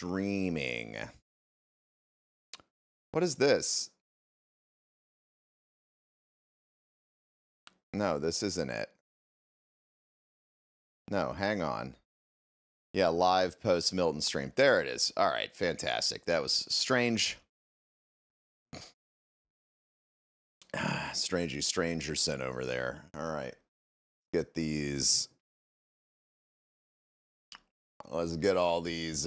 streaming. What is this? No, this isn't it. No, hang on. Yeah, live post Milton stream. There it is. All right, fantastic. That was strange. Strangerson over there. All right. Get these. Let's get all these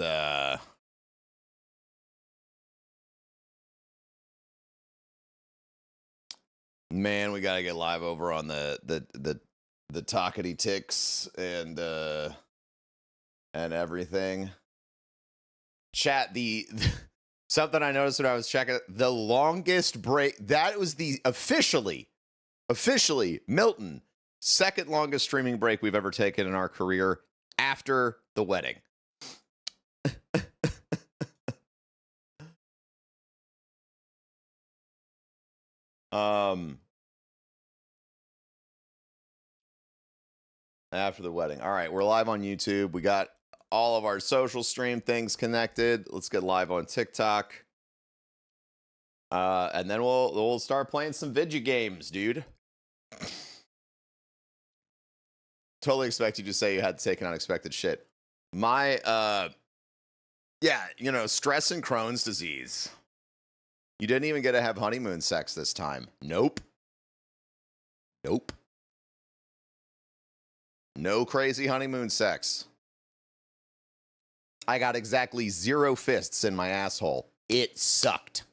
man, we gotta get live over on the Talkity Ticks and everything. Chat, the something I noticed when I was checking the longest break. That was the officially Milton second longest streaming break we've ever taken in our career after the wedding. After the wedding. All right, we're live on YouTube. We got all of our social stream things connected. Let's get live on TikTok. And then we'll start playing some video games, dude. Totally expect you to say you had to take an unexpected shit. My yeah, you know, stress and Crohn's disease. You didn't even get to have honeymoon sex this time. Nope. Nope. No crazy honeymoon sex. I got exactly 0 fists in my asshole. It sucked.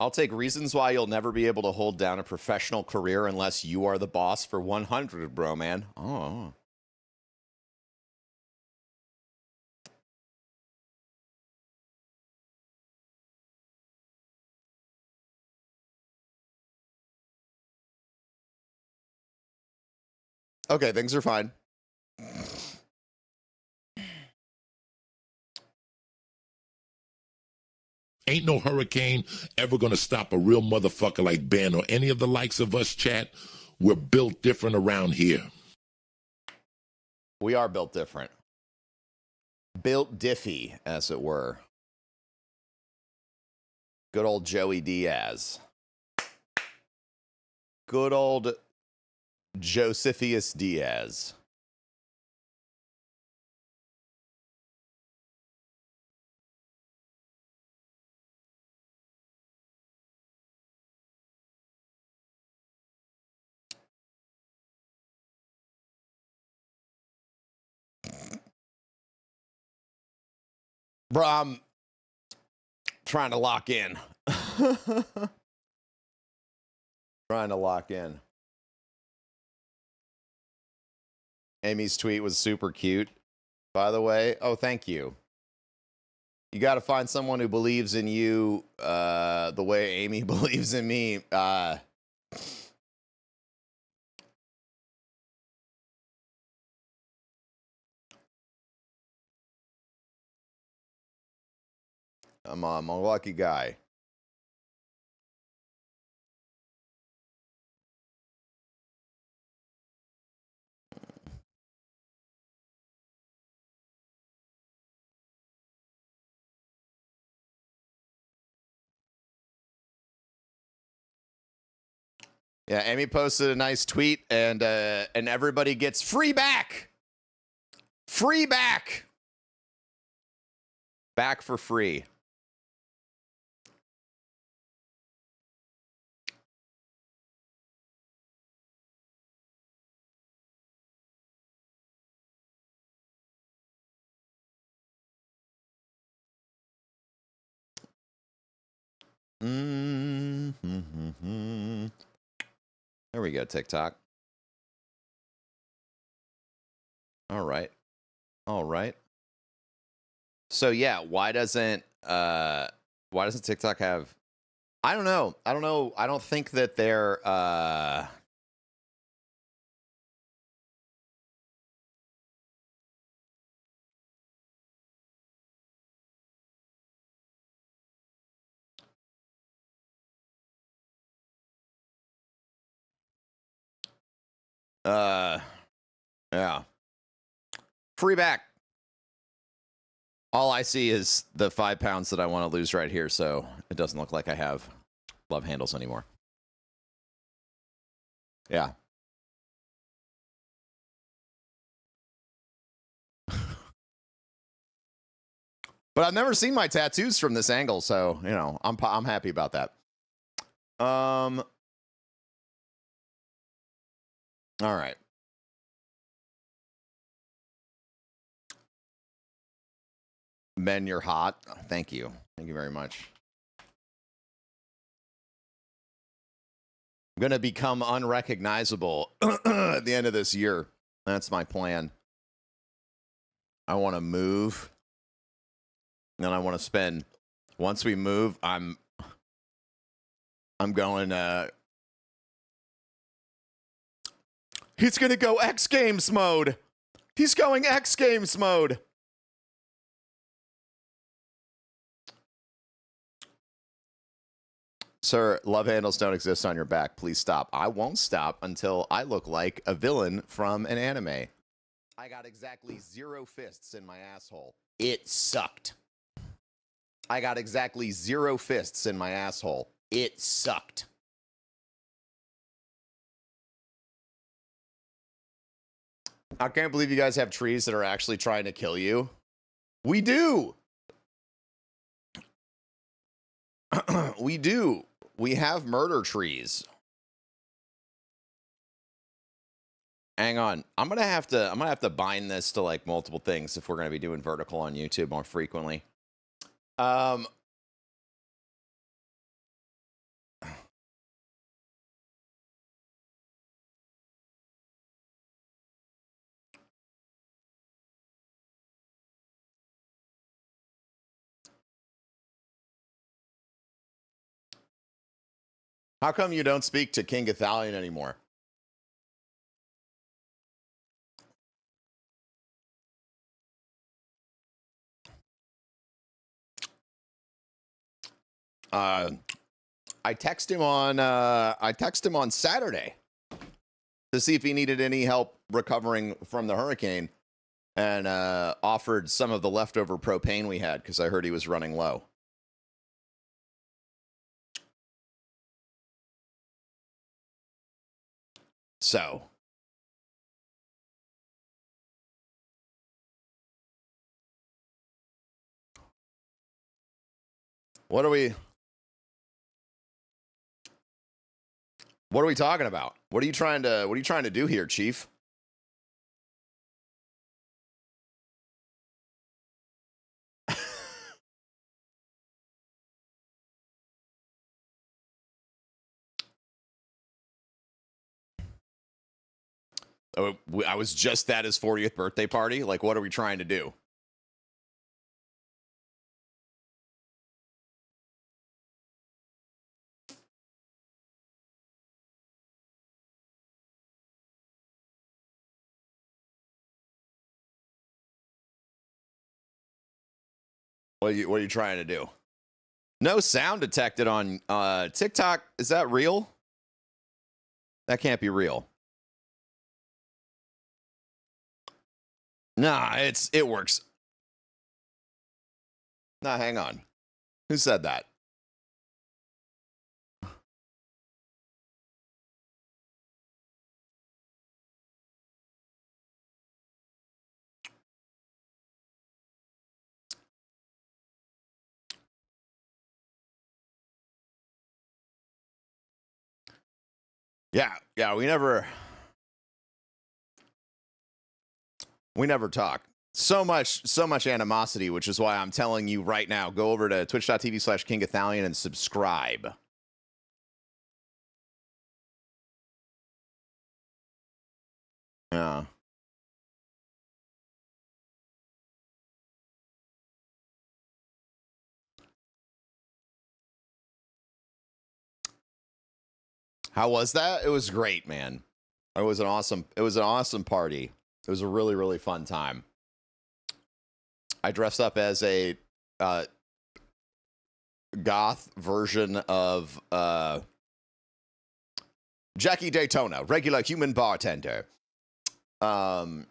I'll take reasons why you'll never be able to hold down a professional career unless you are the boss for 100, bro, man. Oh. Okay, things are fine. Ain't no hurricane ever gonna stop a real motherfucker like Ben or any of the likes of us, chat. We're built different around here. We are built different. Built diffy, as it were. Good old Joey Diaz. Good old Josephius Diaz. Bro, I'm trying to lock in. Trying to lock in. Amy's tweet was super cute, by the way. Oh, thank you. You got to find someone who believes in you the way Amy believes in me. I'm a lucky guy. Yeah, Amy posted a nice tweet, and everybody gets free back. Free back. Back for free. Mm-hmm. There we go, TikTok. All right. All right. So yeah, why doesn't TikTok have, I don't know. I don't think that they're Yeah. Free back. All I see is the 5 pounds that I want to lose right here, so it doesn't look like I have love handles anymore. Yeah. But I've never seen my tattoos from this angle, so, you know, I'm happy about that. All right. Men, you're hot. Thank you. Thank you very much. I'm going to become unrecognizable at the end of this year. That's my plan. I want to move. And I want to spend, once we move, I'm going, he's going to go X Games mode. He's going X Games mode. Sir, love handles don't exist on your back. Please stop. I won't stop until I look like a villain from an anime. I got exactly 0 fists in my asshole. It sucked. I got exactly 0 fists in my asshole. It sucked. I can't believe you guys have trees that are actually trying to kill you. We do. We do. We have murder trees. Hang on. I'm gonna have to bind this to like multiple things if we're gonna be doing vertical on YouTube more frequently. How come you don't speak to King Ithalian anymore? I text him on Saturday to see if he needed any help recovering from the hurricane, and offered some of the leftover propane we had because I heard he was running low. So, what are we talking about? What are you trying to do here, Chief? Oh, I was just at his 40th birthday party. Like, what are we trying to do? What are you trying to do? No sound detected on TikTok. Is that real? That can't be real. Nah, it works. Nah, hang on. Who said that? Yeah, we never talk. So much animosity, which is why I'm telling you right now, go over to twitch.tv/King Ithalian and subscribe. Yeah. How was that? It was great, man. It was an awesome party. It was a really, really fun time. I dressed up as a goth version of Jackie Daytona, regular human bartender. Um,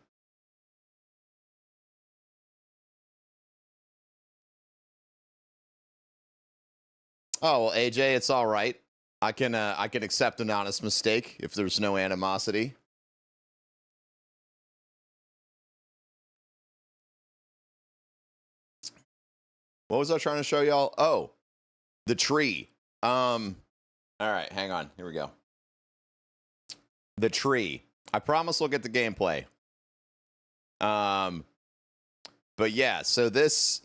oh well, AJ, it's all right. I can accept an honest mistake if there's no animosity. What was I trying to show y'all? Oh, the tree. All right, hang on. Here we go. The tree. I promise we'll get the gameplay. But yeah, so this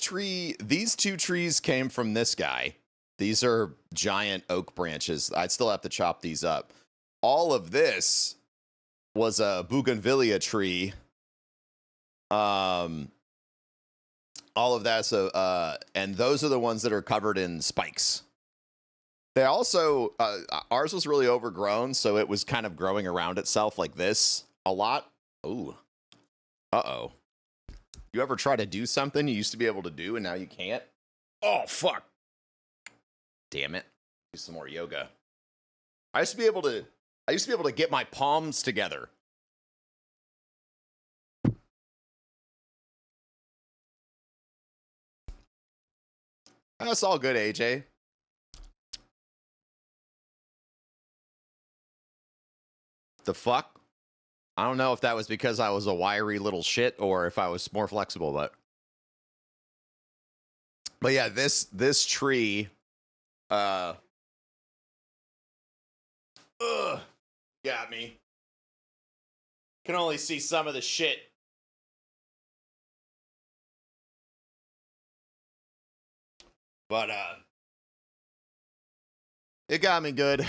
tree, these two trees came from this guy. These are giant oak branches. I'd still have to chop these up. All of this was a bougainvillea tree. All of that, so and those are the ones that are covered in spikes. They also ours was really overgrown, so it was kind of growing around itself like this a lot. Ooh. Uh-oh. You ever try to do something you used to be able to do and now you can't? Oh fuck. Damn it. Do some more yoga. I used to be able to get my palms together. That's all good, AJ. The fuck? I don't know if that was because I was a wiry little shit or if I was more flexible, but yeah, this tree got me. Can only see some of the shit. But it got me good.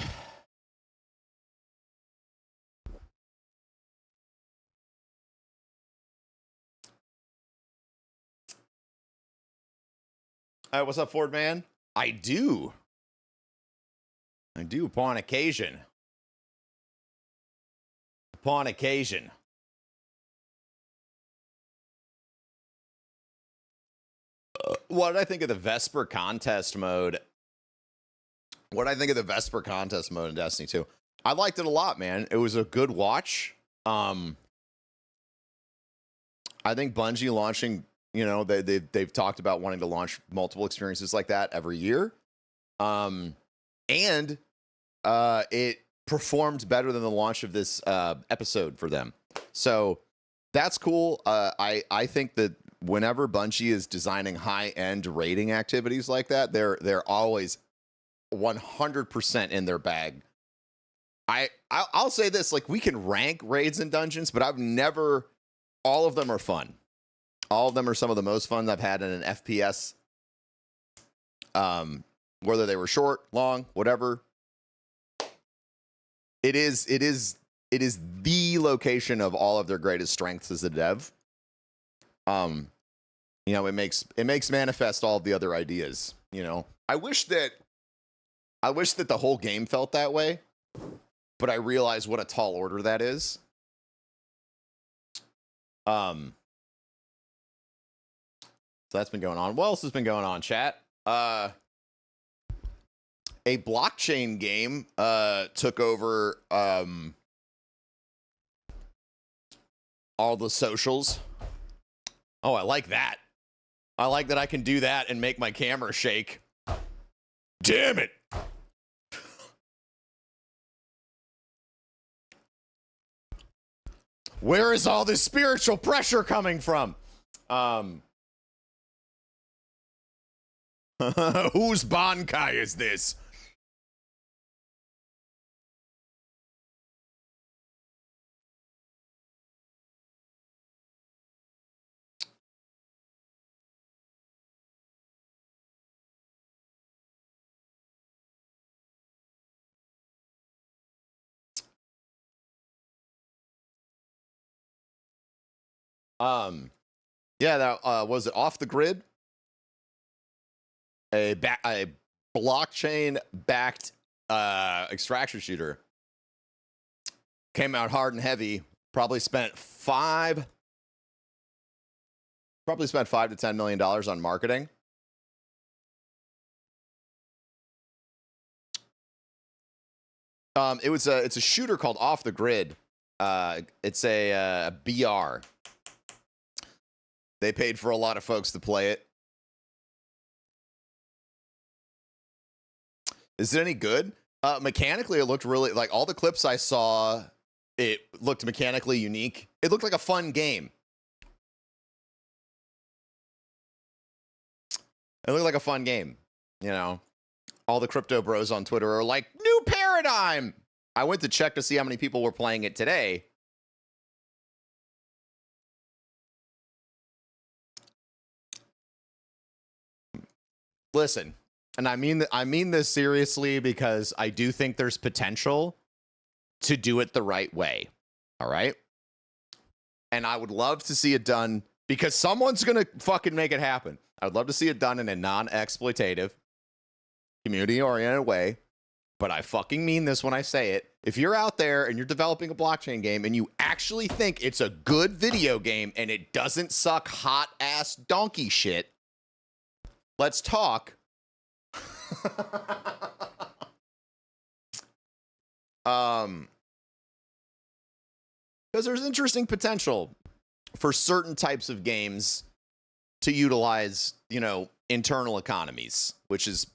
What's up, Ford man? I do upon occasion. Upon occasion. What did I think of the Vesper contest mode? What did I think of the Vesper contest mode in Destiny 2? I liked it a lot, man. It was a good watch. I think Bungie launching, you know, they've talked about wanting to launch multiple experiences like that every year. And it performed better than the launch of this episode for them. So that's cool. I think that whenever Bungie is designing high-end raiding activities like that, they're always 100% in their bag. I'll say this, like, we can rank raids and dungeons, but I've never, all of them are fun. All of them are some of the most fun I've had in an FPS. Whether they were short, long, whatever. It is the location of all of their greatest strengths as a dev. You know, it makes manifest all of the other ideas, you know. I wish that the whole game felt that way, but I realize what a tall order that is. So that's been going on. What else has been going on, chat? A blockchain game took over all the socials. Oh, I like that. I like that I can do that and make my camera shake. Damn it. Where is all this spiritual pressure coming from? Whose Bankai is this? Yeah, that was it. Off the Grid, a blockchain backed extraction shooter, came out hard and heavy. Probably spent $5 to $10 million on marketing. It's a shooter called Off the Grid. It's a BR. They paid for a lot of folks to play it. Is it any good? Mechanically, it looked really, like, all the clips I saw, it looked mechanically unique. It looked like a fun game. It looked like a fun game, you know. All the crypto bros on Twitter are like, new paradigm. I went to check to see how many people were playing it today. Listen, and I mean this seriously, because I do think there's potential to do it the right way. All right? And I would love to see it done, because someone's going to fucking make it happen. I would love to see it done in a non-exploitative, community-oriented way. But I fucking mean this when I say it. If you're out there and you're developing a blockchain game and you actually think it's a good video game and it doesn't suck hot-ass donkey shit, let's talk. Because there's interesting potential for certain types of games to utilize, you know, internal economies, which is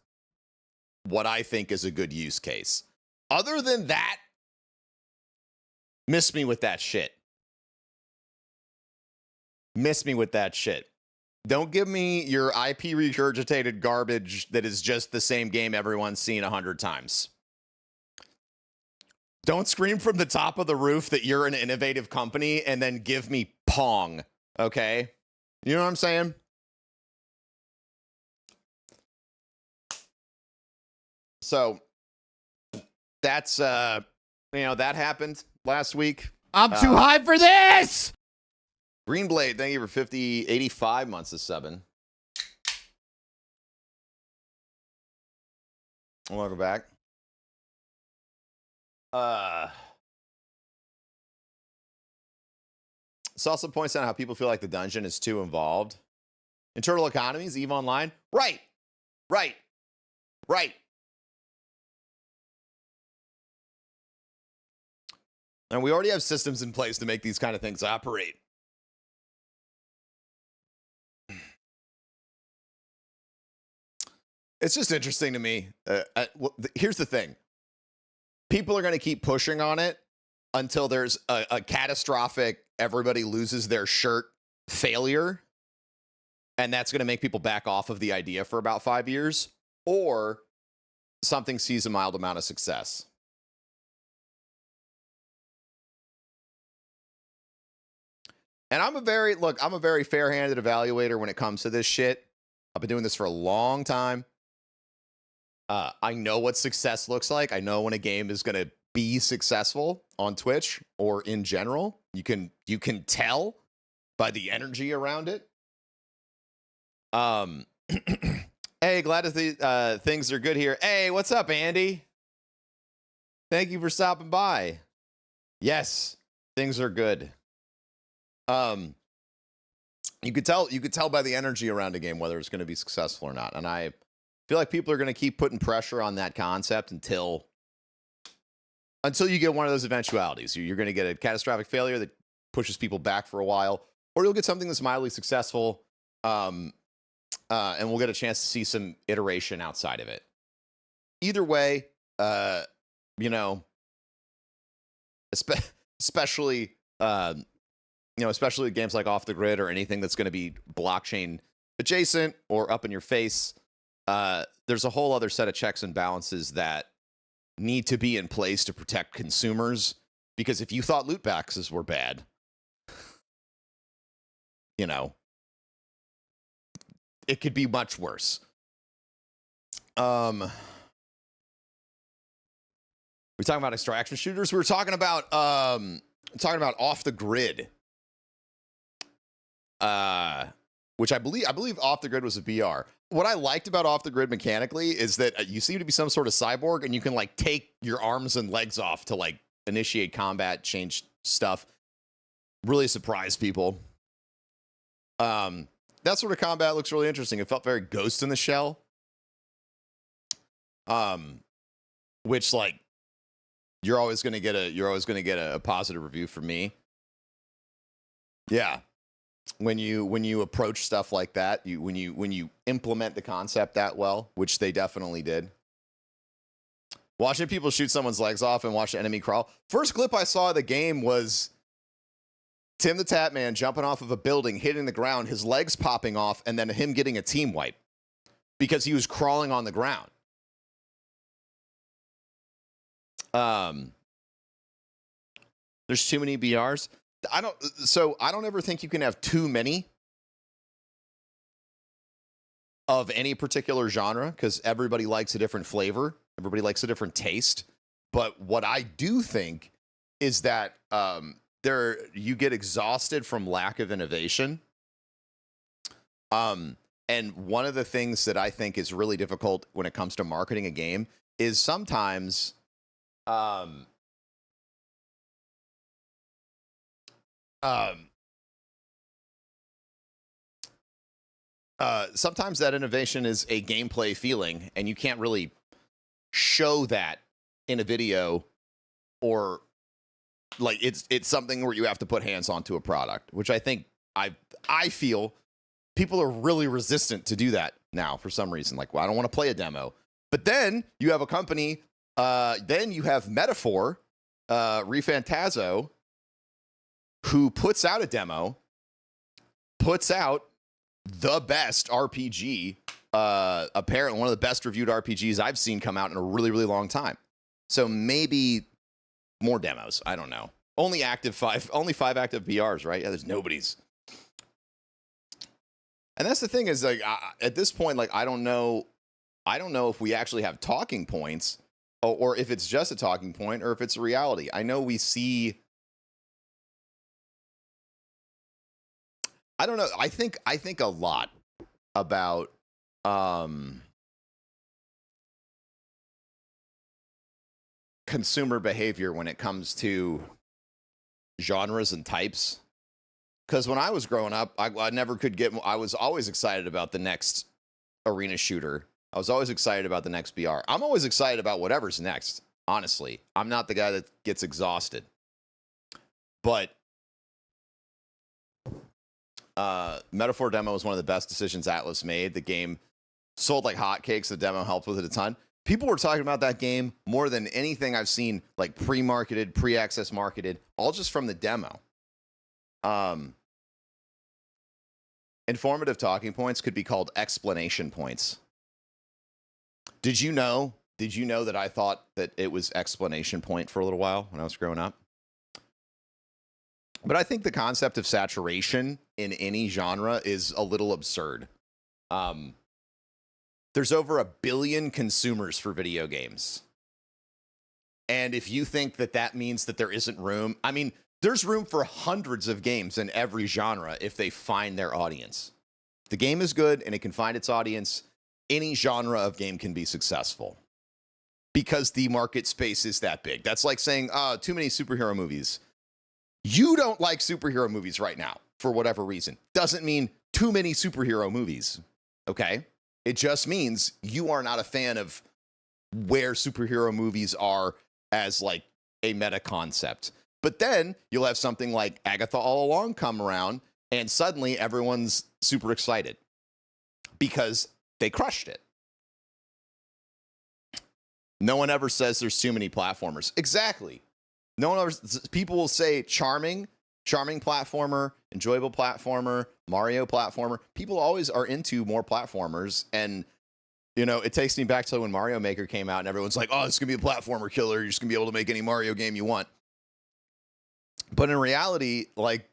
what I think is a good use case. Other than that, miss me with that shit. Miss me with that shit. Don't give me your IP regurgitated garbage that is just the same game everyone's seen 100 times. Don't scream from the top of the roof that you're an innovative company and then give me Pong, okay? You know what I'm saying? So that's, you know, that happened last week. I'm too high for this! Greenblade, thank you for 85 months of subbing. Welcome back. This also points out how people feel like the dungeon is too involved. Internal economies, EVE Online. Right. And we already have systems in place to make these kind of things operate. It's just interesting to me. Here's the thing. People are going to keep pushing on it until there's a catastrophic, everybody loses their shirt failure. And that's going to make people back off of the idea for about 5 years. Or something sees a mild amount of success. And I'm a very fair-handed evaluator when it comes to this shit. I've been doing this for a long time. I know what success looks like. I know when a game is going to be successful on Twitch or in general. You can tell by the energy around it. Hey, glad to see things are good here. Hey, what's up, Andy? Thank you for stopping by. Yes, things are good. You could tell by the energy around a game whether it's going to be successful or not. And I feel like people are going to keep putting pressure on that concept until you get one of those eventualities. You're going to get a catastrophic failure that pushes people back for a while, or you'll get something that's mildly successful, and we'll get a chance to see some iteration outside of it. Either way, you know, especially games like Off the Grid or anything that's going to be blockchain adjacent or up in your face, there's a whole other set of checks and balances that need to be in place to protect consumers. Because if you thought loot boxes were bad, you know, it could be much worse. We're talking about extraction shooters. We were talking about Off the Grid. Which I believe Off the Grid was a BR. What I liked about Off the Grid mechanically is that you seem to be some sort of cyborg, and you can like take your arms and legs off to like initiate combat, change stuff. Really surprise people. That sort of combat looks really interesting. It felt very Ghost in the Shell. Which, like, You're always gonna get a positive review from me. Yeah. When you approach stuff like that, when you implement the concept that well, which they definitely did. Watching people shoot someone's legs off and watch the enemy crawl. First clip I saw of the game was Tim the Tap Man jumping off of a building, hitting the ground, his legs popping off, and then him getting a team wipe because he was crawling on the ground. There's too many BRs. I don't ever think you can have too many of any particular genre because everybody likes a different flavor. Everybody likes a different taste. But what I do think is that you get exhausted from lack of innovation. And one of the things that I think is really difficult when it comes to marketing a game is sometimes sometimes that innovation is a gameplay feeling, and you can't really show that in a video, or like it's something where you have to put hands onto a product, which I think I feel people are really resistant to do that now for some reason. Like, well, I don't want to play a demo. But then you have a company, then you have Metaphor, Refantazo, who puts out a demo, puts out the best RPG, apparently one of the best reviewed RPGs I've seen come out in a really, really long time. So maybe more demos. I don't know. Only 5 active BRs, right? Yeah, there's nobody's. And that's the thing is, like, at this point, like, I don't know if we actually have talking points, or if it's just a talking point, or if it's a reality. I know we see. I don't know. I think a lot about consumer behavior when it comes to genres and types. Because when I was growing up, I never could get. I was always excited about the next arena shooter. I was always excited about the next BR. I'm always excited about whatever's next. Honestly, I'm not the guy that gets exhausted. But Metaphor demo was one of the best decisions Atlas made. The game sold like hotcakes. The demo helped with it a ton. People were talking about that game more than anything I've seen, like pre-marketed, pre-access marketed, all just from the demo. Informative talking points could be called explanation points. Did you know that I thought that it was explanation point for a little while when I was growing up? But I think the concept of saturation in any genre is a little absurd. There's over 1 billion consumers for video games. And if you think that that means that there isn't room, I mean, there's room for hundreds of games in every genre if they find their audience. If the game is good and it can find its audience, any genre of game can be successful. Because the market space is that big. That's like saying, too many superhero movies. You don't like superhero movies right now, for whatever reason. Doesn't mean too many superhero movies, okay? It just means you are not a fan of where superhero movies are as like a meta concept. But then you'll have something like Agatha All Along come around, and suddenly everyone's super excited because they crushed it. No one ever says there's too many platformers. Exactly. No one ever. People will say charming platformer, enjoyable platformer, Mario platformer. People always are into more platformers, and you know, it takes me back to when Mario Maker came out, and everyone's like, "Oh, it's gonna be a platformer killer. You're just gonna be able to make any Mario game you want." But in reality, like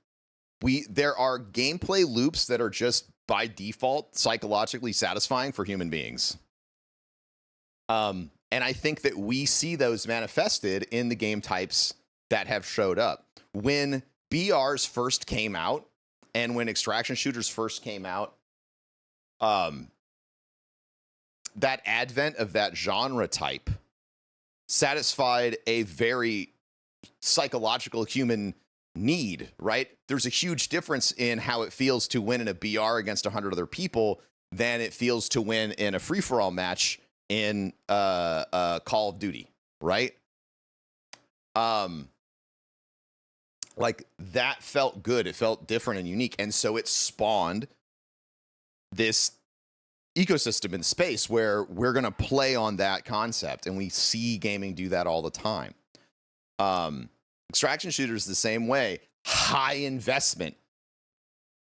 there are gameplay loops that are just by default psychologically satisfying for human beings. And I think that we see those manifested in the game types that have showed up. When BRs first came out and when extraction shooters first came out, that advent of that genre type satisfied a very psychological human need, right? There's a huge difference in how it feels to win in a BR against 100 other people than it feels to win in a free-for-all match in Call of Duty, right? Like that felt good. It felt different and unique. And so it spawned this ecosystem in space where we're going to play on that concept. And we see gaming do that all the time. Extraction shooters the same way. High investment,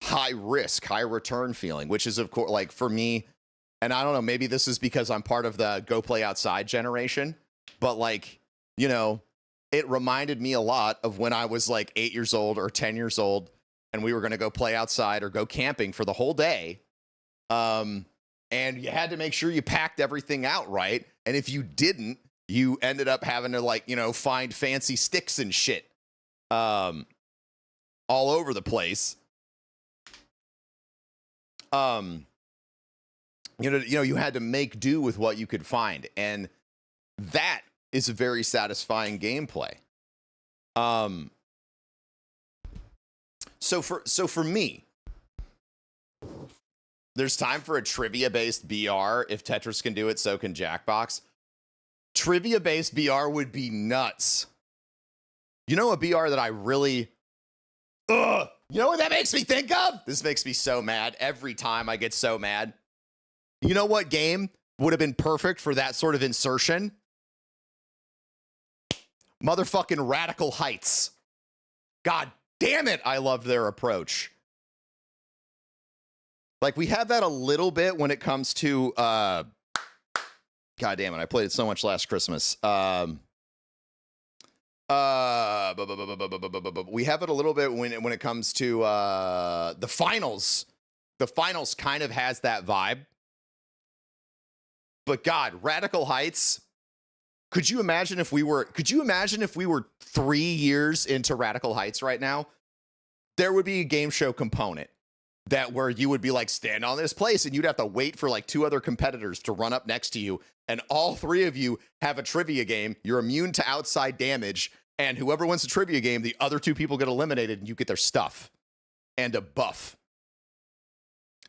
high risk, high return feeling, which is, of course, like for me, and I don't know, maybe this is because I'm part of the go play outside generation, but like, you know, it reminded me a lot of when I was like 8 years old or 10 years old and we were going to go play outside or go camping for the whole day. And you had to make sure you packed everything out right. And if you didn't, you ended up having to, like, you know, find fancy sticks and shit all over the place. You know, you had to make do with what you could find. And that is a very satisfying gameplay. So for me, there's time for a trivia-based BR. If Tetris can do it, so can Jackbox. Trivia-based BR would be nuts. You know a BR that I really... You know what that makes me think of? This makes me so mad. Every time I get so mad. You know what game would have been perfect for that sort of insertion? Motherfucking Radical Heights. God damn it, I loved their approach. Like, we have that a little bit when it comes to, God damn it, I played it so much last Christmas. We have it a little bit when it comes to the finals. The finals kind of has that vibe. But God, Radical Heights. Could you imagine if we were 3 years into Radical Heights right now? There would be a game show component that where you would be like, stand on this place, and you'd have to wait for like 2 other competitors to run up next to you, and all 3 of you have a trivia game. You're immune to outside damage, and whoever wins the trivia game, the other 2 people get eliminated, and you get their stuff and a buff.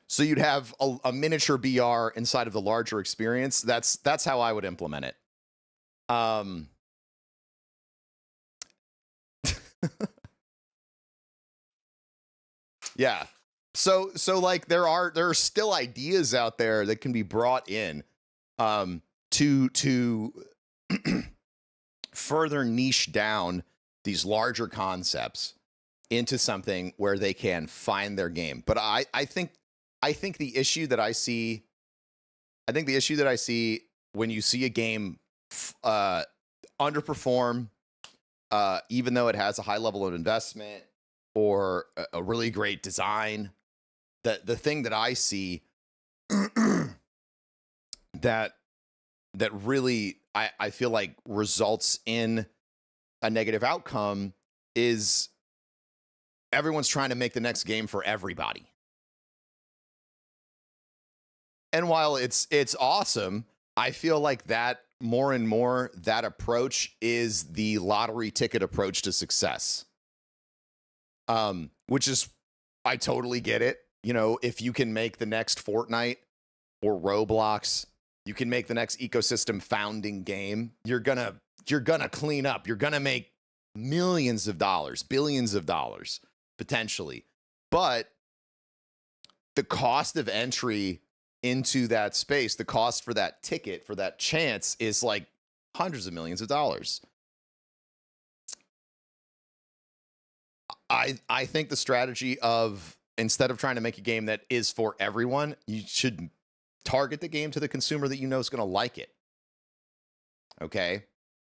So you'd have a miniature BR inside of the larger experience. That's how I would implement it. Yeah. So like there are still ideas out there that can be brought in to further niche down these larger concepts into something where they can find their game. But I think the issue that I see when you see a game underperform, even though it has a high level of investment or a really great design, the thing that I see that really I feel like results in a negative outcome is everyone's trying to make the next game for everybody. And while it's awesome, I feel like that more and more that approach is the lottery ticket approach to success. Which is, I totally get it. You know, if you can make the next Fortnite or Roblox, you can make the next ecosystem founding game, you're gonna clean up. You're gonna make millions of dollars, billions of dollars, potentially. But the cost of entry into that space, the cost for that ticket, for that chance, is like hundreds of millions of dollars. I think the strategy of, instead of trying to make a game that is for everyone, you should target the game to the consumer that you know is going to like it. Okay?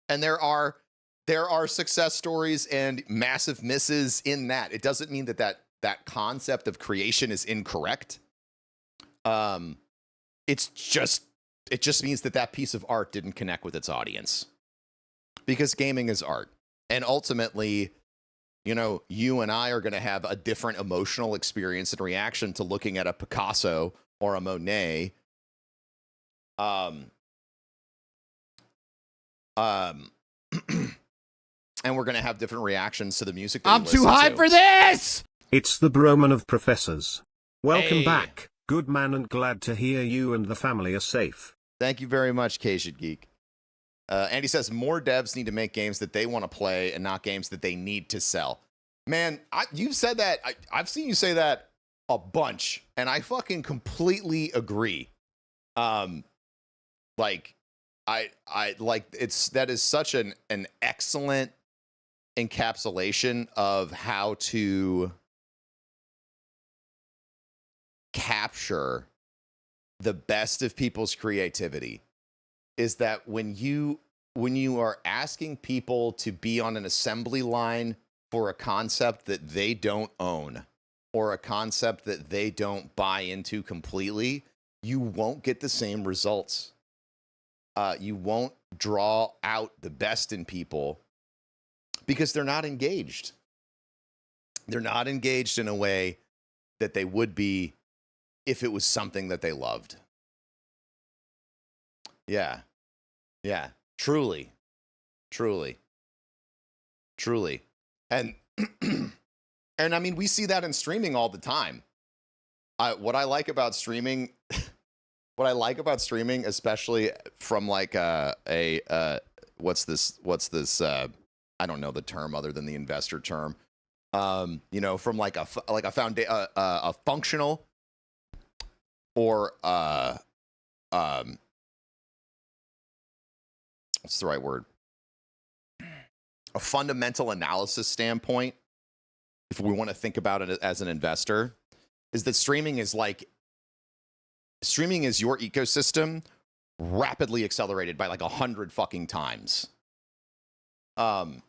And there are success stories and massive misses in that. It doesn't mean that concept of creation is incorrect. It just means that piece of art didn't connect with its audience, because gaming is art. And ultimately, you know, you and I are going to have a different emotional experience and reaction to looking at a Picasso or a Monet. And we're going to have different reactions to the music that I'm too high for this! It's the Broman of Professors. Welcome Hey. back, good man, and glad to hear you and the family are safe. Thank you very much, Cajun Geek. Andy says more devs need to make games that they want to play and not games that they need to sell. Man, you've said that. I've seen you say that a bunch, and I fucking completely agree. Like, I like that is such an excellent encapsulation of how to capture the best of people's creativity. Is that when you are asking people to be on an assembly line for a concept that they don't own or a concept that they don't buy into completely, you won't get the same results. You won't draw out the best in people because they're not engaged. They're not engaged in a way that they would be if it was something that they loved. Yeah. Yeah. Truly. And and I mean, we see that in streaming all the time. What I like about streaming, especially from like what's this? I don't know the term other than the investor term. You know, from like a functional or what's the right word? A fundamental analysis standpoint, if we want to think about it as an investor, is that streaming is your ecosystem rapidly accelerated by like 100 fucking times. So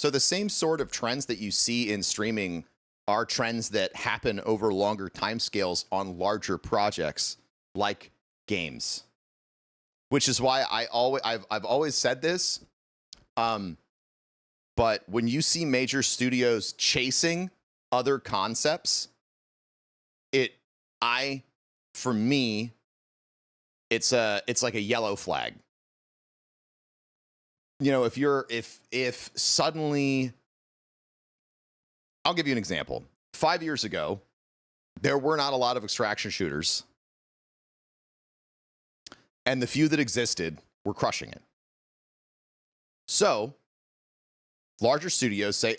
the same sort of trends that you see in streaming are trends that happen over longer timescales on larger projects like games. Which is why I've always said this. But when you see major studios chasing other concepts, for me, it's like a yellow flag. You know, if suddenly, I'll give you an example. 5 years ago, there were not a lot of extraction shooters. And the few that existed were crushing it. So, larger studios say,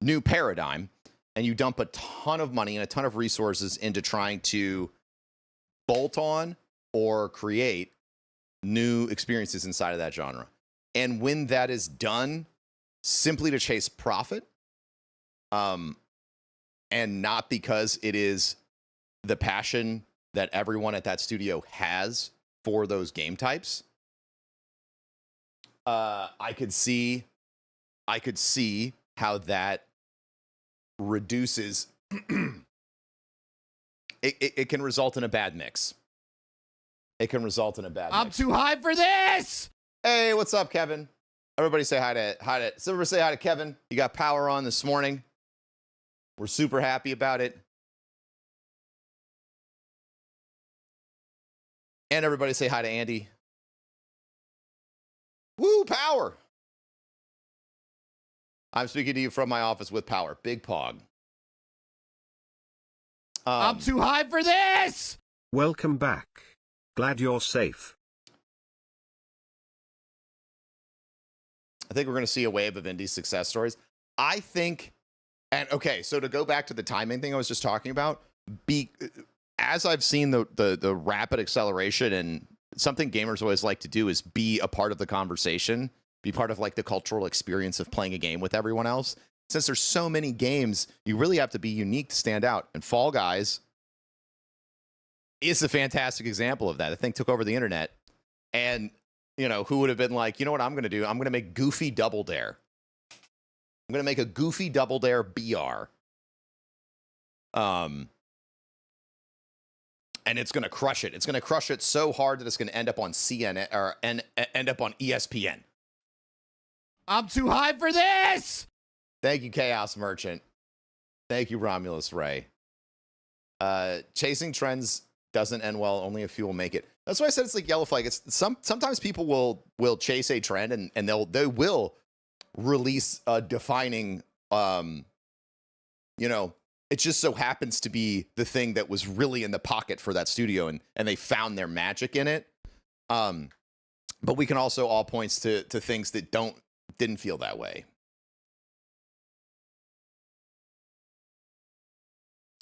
new paradigm, and you dump a ton of money and a ton of resources into trying to bolt on or create new experiences inside of that genre. And when that is done simply to chase profit, and not because it is the passion that everyone at that studio has for those game types, I could see how that reduces. It can result in a bad mix. I'm too high for this. Hey, what's up, Kevin? Everybody say hi to. Everybody say hi to Kevin. You got power on this morning. We're super happy about it. And everybody say hi to Andy. Woo, power. I'm speaking to you from my office with power. Big Pog. I'm too high for this. Welcome back. Glad you're safe. I think we're going to see a wave of indie success stories. I think, and okay, so to go back to the timing thing I was just talking about, as I've seen the rapid acceleration, and something gamers always like to do is be a part of the conversation, be part of like the cultural experience of playing a game with everyone else. Since there's so many games, you really have to be unique to stand out. And Fall Guys is a fantastic example of that. The thing took over the internet. And, you know, who would have been like, you know what I'm going to do? I'm going to make Goofy Double Dare. I'm going to make a Goofy Double Dare BR. And it's going to crush it. It's going to crush it so hard that it's going to end up on CNN or end up on ESPN. I'm too high for this. Thank you, Chaos Merchant. Thank you, Romulus Ray. Chasing trends doesn't end well. Only a few will make it. That's why I said it's like yellow flag. It's sometimes people will chase a trend and they will release a defining, you know, it just so happens to be the thing that was really in the pocket for that studio, and they found their magic in it. But we can also all point to things that didn't feel that way.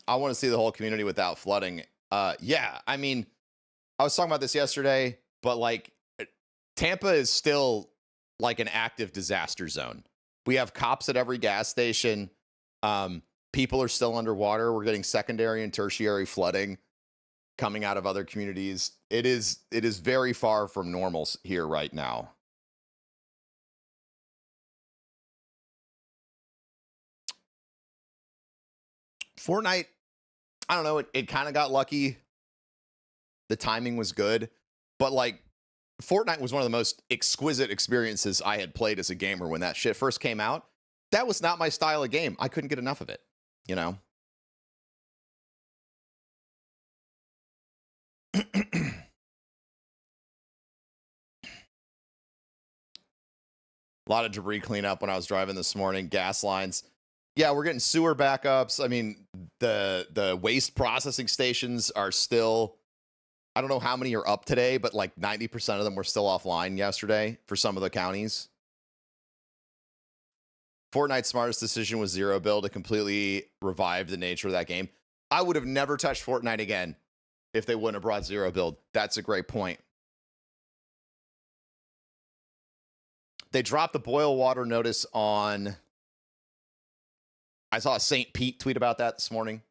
I want to see the whole community without flooding. Yeah, I mean, I was talking about this yesterday, but like Tampa is still like an active disaster zone. We have cops at every gas station. People are still underwater. We're getting secondary and tertiary flooding coming out of other communities. It is very far from normal here right now. Fortnite, I don't know, it kind of got lucky. The timing was good, but like Fortnite was one of the most exquisite experiences I had played as a gamer when that shit first came out. That was not my style of game. I couldn't get enough of it, you know? A lot of debris cleanup when I was driving this morning. Gas lines. Yeah, we're getting sewer backups. I mean, the waste processing stations are still, I don't know how many are up today, but like 90% of them were still offline yesterday for some of the counties. Fortnite's smartest decision was zero build. It completely revived the nature of that game. I would have never touched Fortnite again if they wouldn't have brought zero build. That's a great point. They dropped the boil water notice on... I saw a St. Pete tweet about that this morning.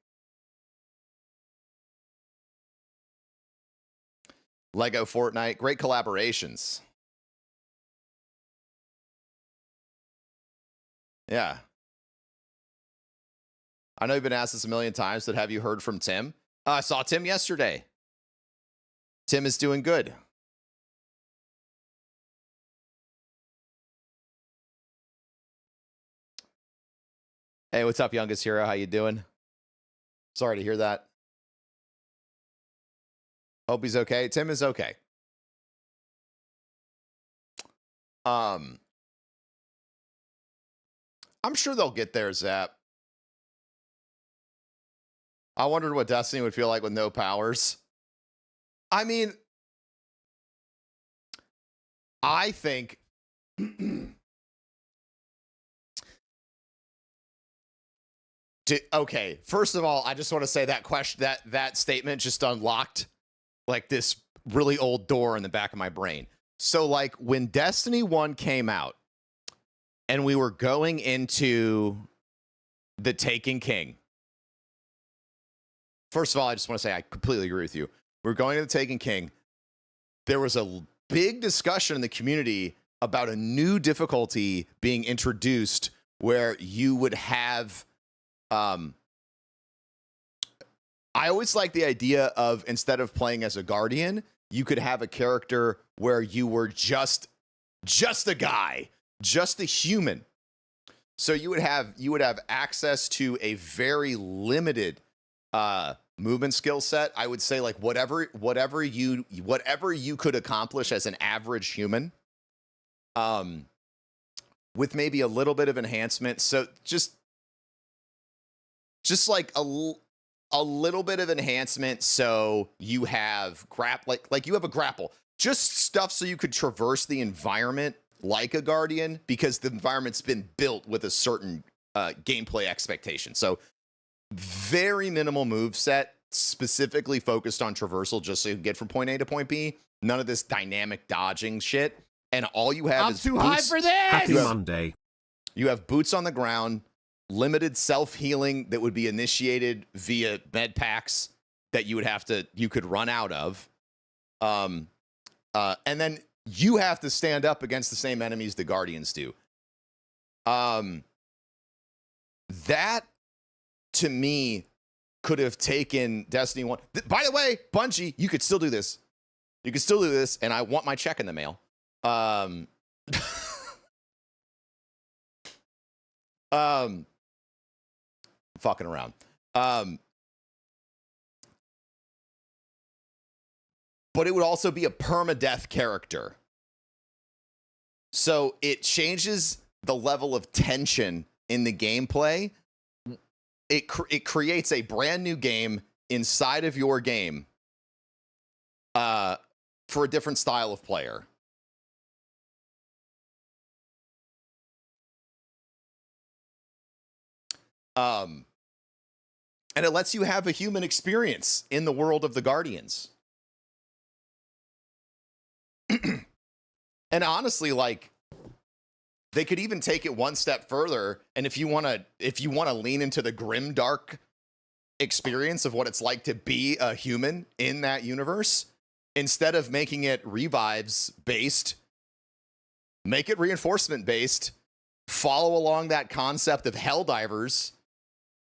Lego Fortnite, great collaborations. Yeah. I know you've been asked this a million times, but have you heard from Tim? I saw Tim yesterday. Tim is doing good. Hey, what's up, youngest hero? How you doing? Sorry to hear that. Hope he's okay. Tim is okay. I'm sure they'll get there, Zap. I wondered what Destiny would feel like with no powers. I mean, I think okay, first of all, I just want to say that question, that statement just unlocked like this really old door in the back of my brain. So like when Destiny 1 came out and we were going into the Taken King. First of all, I just want to say I completely agree with you. We're going to the Taken King. There was a big discussion in the community about a new difficulty being introduced where you would have I always like the idea of, instead of playing as a guardian, you could have a character where you were just a guy, just a human. So you would have access to a very limited movement skill set. I would say like whatever you could accomplish as an average human, with maybe a little bit of enhancement. So just like a little bit of enhancement, so you have like you have a grapple, just stuff so you could traverse the environment like a guardian, because the environment's been built with a certain gameplay expectation. So very minimal move set, specifically focused on traversal, just so you can get from point A to point B. None of this dynamic dodging shit, and all you have is too boots. high for this. Happy Monday. You have boots on the ground, limited self-healing that would be initiated via med packs that you could run out of. And then you have to stand up against the same enemies the Guardians do. That, to me, could have taken Destiny 1. By the way, Bungie, you could still do this. You could still do this, and I want my check in the mail. Fucking around. But it would also be a permadeath character. So it changes the level of tension in the gameplay it creates a brand new game inside of your game for a different style of player. And it lets you have a human experience in the world of the Guardians. And honestly, like, they could even take it one step further. And if you want to lean into the grim dark experience of what it's like to be a human in that universe, instead of making it revives based, make it reinforcement based, follow along that concept of Helldivers.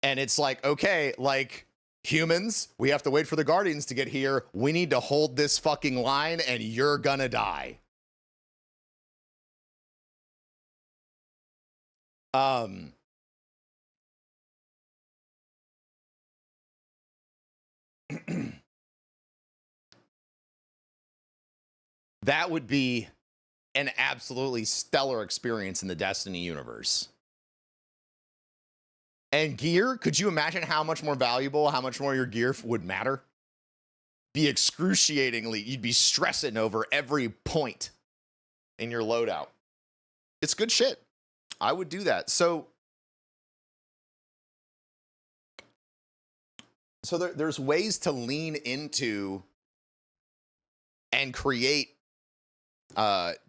And it's like, okay, like, humans, we have to wait for the Guardians to get here. We need to hold this fucking line and you're gonna die. That would be an absolutely stellar experience in the Destiny universe. And gear, could you imagine how much more valuable, how much more your gear would matter? Be excruciatingly, you'd be stressing over every point in your loadout. It's good shit. I would do that. So there's ways to lean into and create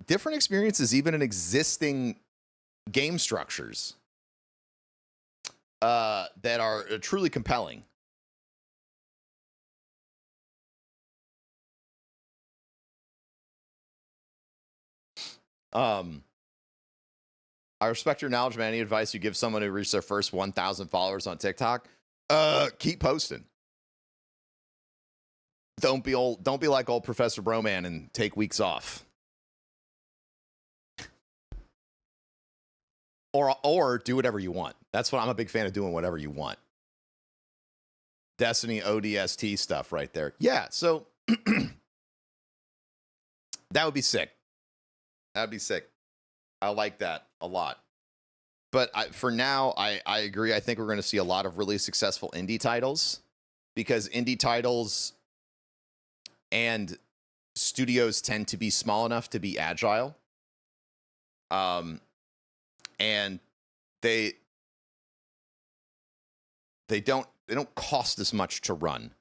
different experiences, even in existing game structures, that are truly compelling. I respect your knowledge, man. Any advice you give someone who reached their first 1,000 followers on TikTok? Keep posting. Don't be like old Professor Broman and take weeks off. Or do whatever you want. That's what I'm a big fan of, doing whatever you want. Destiny ODST stuff right there. Yeah, so that would be sick. That'd be sick. I like that a lot. But for now, I agree. I think we're going to see a lot of really successful indie titles, because indie titles and studios tend to be small enough to be agile. And they don't cost as much to run.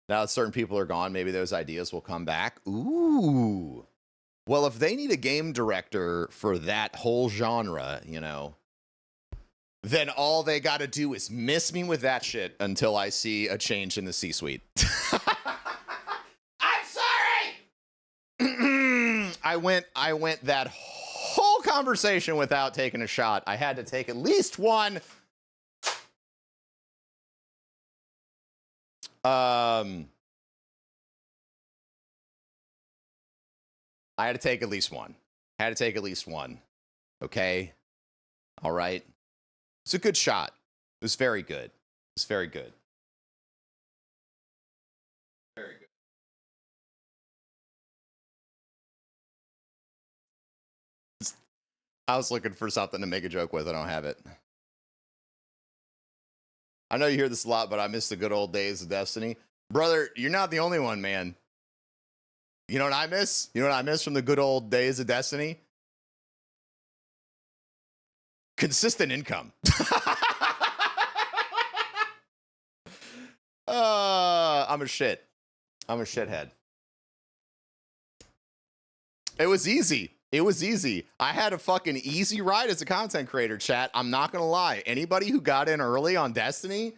Now that certain people are gone, maybe those ideas will come back. Ooh. Well, if they need a game director for that whole genre, you know, then all they got to do is miss me with that shit until I see a change in the C-suite. I'm sorry. I went that whole conversation without taking a shot. I had to take at least one. I had to take at least one. Okay. All right. It's a good shot. It was very good. It's very good. Very good. I was looking for something to make a joke with. I don't have it. I know you hear this a lot, but I miss the good old days of Destiny. Brother, you're not the only one, man. You know what I miss? You know what I miss from the good old days of Destiny? Consistent income. I'm a shithead. It was easy. I had a fucking easy ride as a content creator, chat. I'm not going to lie. Anybody who got in early on Destiny,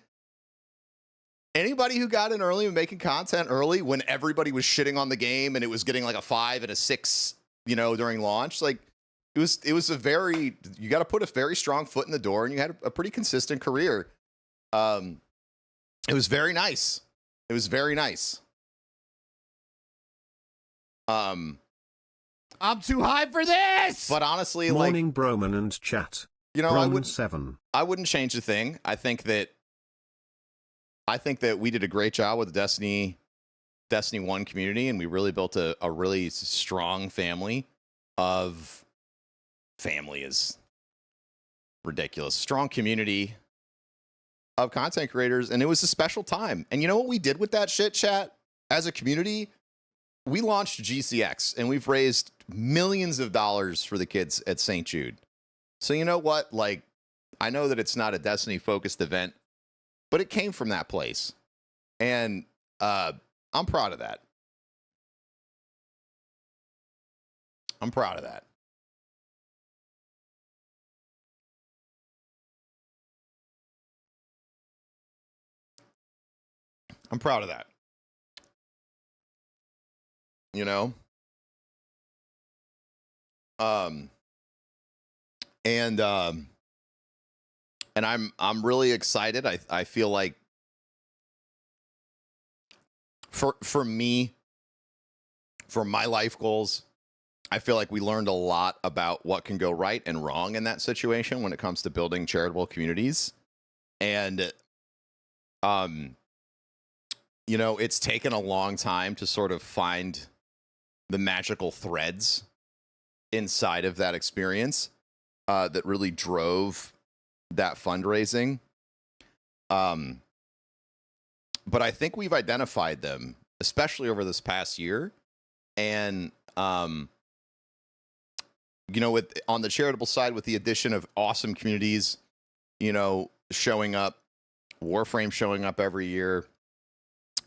anybody who got in early and making content early when everybody was shitting on the game and it was getting like a 5 and a 6, you know, during launch, like it was a very, you got to put a very strong foot in the door, and you had a pretty consistent career. It was very nice. I'm too high for this. But honestly, Morning, Broman and chat. You know, Broman 7. I wouldn't change a thing. I think that we did a great job with the Destiny 1 community, and we really built a really strong family of family is ridiculous. Strong community of content creators, and it was a special time. And you know what we did with that shit, chat? As a community, we launched GCX, and we've raised millions of dollars for the kids at St. Jude. So you know what? Like, I know that it's not a Destiny-focused event, but it came from that place. And I'm proud of that. I'm proud of that. I'm proud of that. You know? And I'm really excited. I feel like for me, for my life goals, I feel like we learned a lot about what can go right and wrong in that situation when it comes to building charitable communities. And you know, it's taken a long time to sort of find the magical threads inside of that experience that really drove that fundraising. But I think we've identified them, especially over this past year. And, you know, on the charitable side, with the addition of awesome communities, you know, showing up, Warframe showing up every year,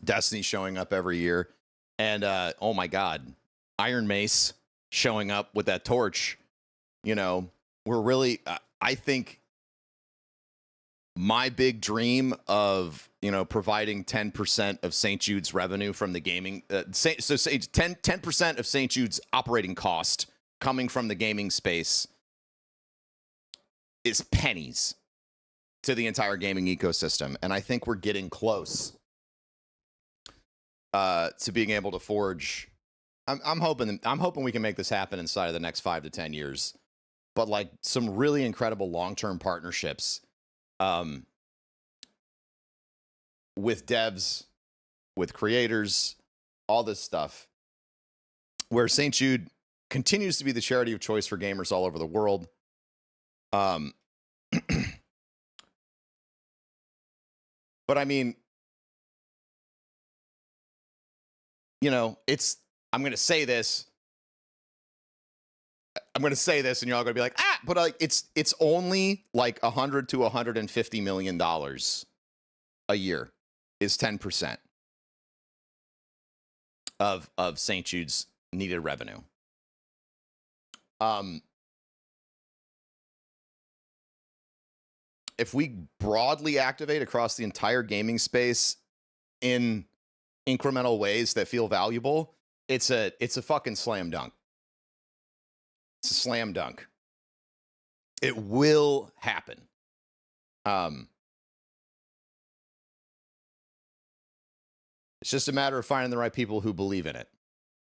Destiny showing up every year, and oh my God, Iron Mace showing up with that torch. You know, we're really, I think my big dream of, you know, providing 10% of St. Jude's revenue from the gaming, so 10% of St. Jude's operating cost coming from the gaming space is pennies to the entire gaming ecosystem. And I think we're getting close to being able to forge. I'm hoping we can make this happen inside of the next 5 to 10 years, but like some really incredible long-term partnerships with devs, with creators, all this stuff, where St. Jude continues to be the charity of choice for gamers all over the world. But I mean, you know, I'm going to say this, and you're all going to be like, but like, it's only like $100 to $150 million a year is 10% of St. Jude's needed revenue. If we broadly activate across the entire gaming space in incremental ways that feel valuable, it's a fucking slam dunk. It's a slam dunk. It will happen. It's just a matter of finding the right people who believe in it,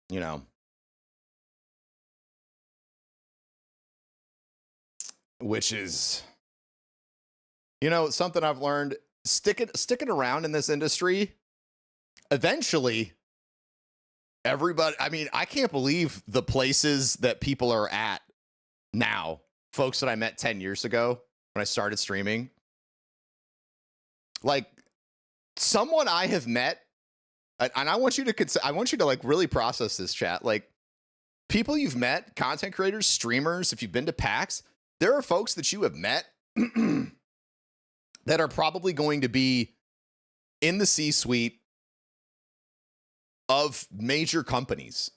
you know. Which is, you know, something I've learned. Sticking around in this industry, eventually, everybody, I mean, I can't believe the places that people are at now. Folks that I met 10 years ago when I started streaming. Like, someone I have met, and I want you to like really process this, chat. Like, people you've met, content creators, streamers, if you've been to PAX, there are folks that you have met that are probably going to be in the C-suite of major companies,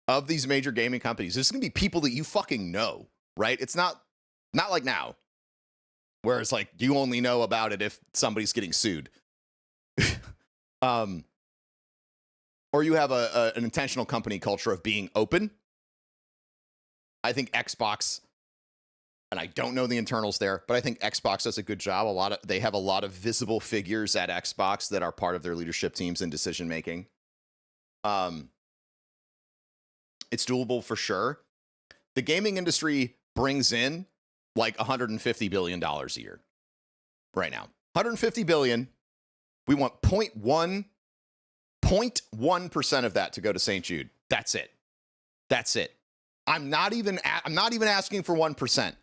of these major gaming companies. There's going to be people that you fucking know, right? It's not like now, where it's like you only know about it if somebody's getting sued. Or you have an intentional company culture of being open. I think Xbox, and I don't know the internals there, but I think Xbox does a good job. They have a lot of visible figures at Xbox that are part of their leadership teams and decision making. It's doable for sure. The gaming industry brings in like $150 billion a year right now. $150 billion. We want 0.1% of that to go to St. Jude. That's it. I'm not even asking for 1%.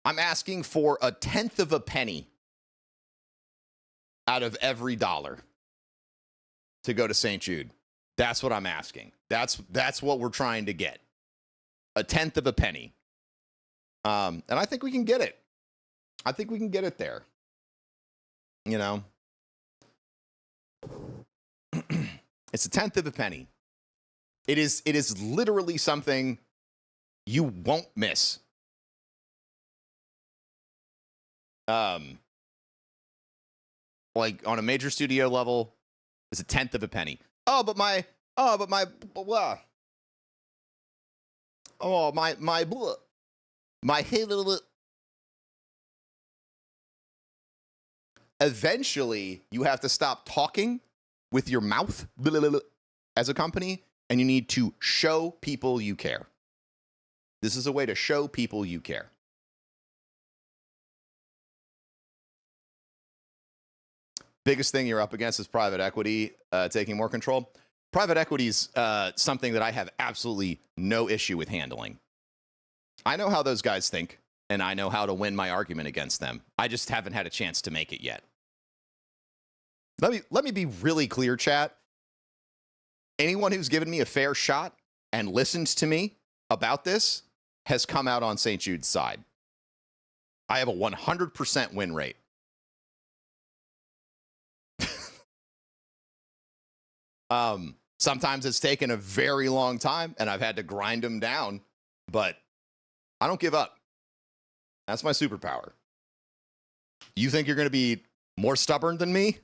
I'm asking for a tenth of a penny out of every dollar to go to St. Jude. That's what I'm asking. That's what we're trying to get. A tenth of a penny. And I think we can get it. I think we can get it there. You know? It's a tenth of a penny. It is literally something you won't miss. Like on a major studio level, it's a tenth of a penny. My eventually you have to stop talking with your mouth as a company, and you need to show people you care. This is a way to show people you care. Biggest thing you're up against is private equity taking more control. Private equity is something that I have absolutely no issue with handling. I know how those guys think, and I know how to win my argument against them. I just haven't had a chance to make it yet. Let me be really clear, chat. Anyone who's given me a fair shot and listens to me about this has come out on St. Jude's side. I have a 100% win rate. Sometimes it's taken a very long time and I've had to grind them down, but I don't give up. That's my superpower. You think you're going to be more stubborn than me?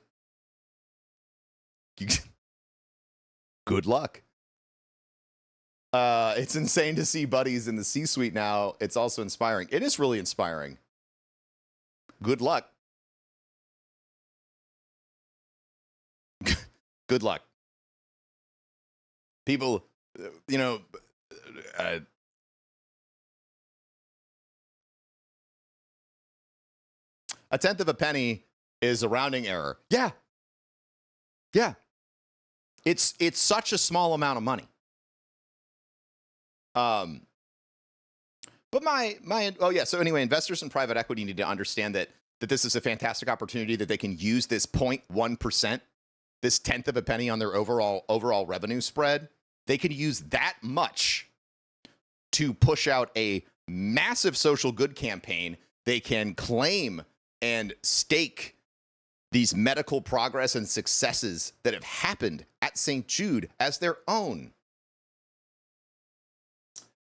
Good luck. It's insane to see buddies in the C-suite now. It's also inspiring. It is really inspiring. Good luck. Good luck. People, you know, a tenth of a penny is a rounding error. Yeah. Yeah. It's such a small amount of money. But so anyway, investors in private equity need to understand that this is a fantastic opportunity, that they can use this 0.1%, this tenth of a penny on their overall revenue spread. They can use that much to push out a massive social good campaign. They can claim and stake these medical progress and successes that have happened at St. Jude as their own.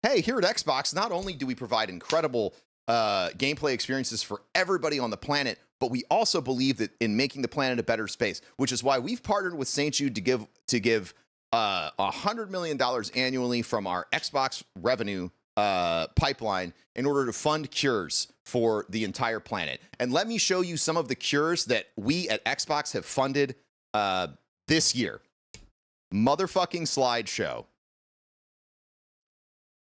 Hey, here at Xbox, not only do we provide incredible gameplay experiences for everybody on the planet, but we also believe that in making the planet a better space, which is why we've partnered with St. Jude to give $100 million annually from our Xbox revenue pipeline in order to fund cures for the entire planet. And let me show you some of the cures that we at Xbox have funded this year. Motherfucking slideshow.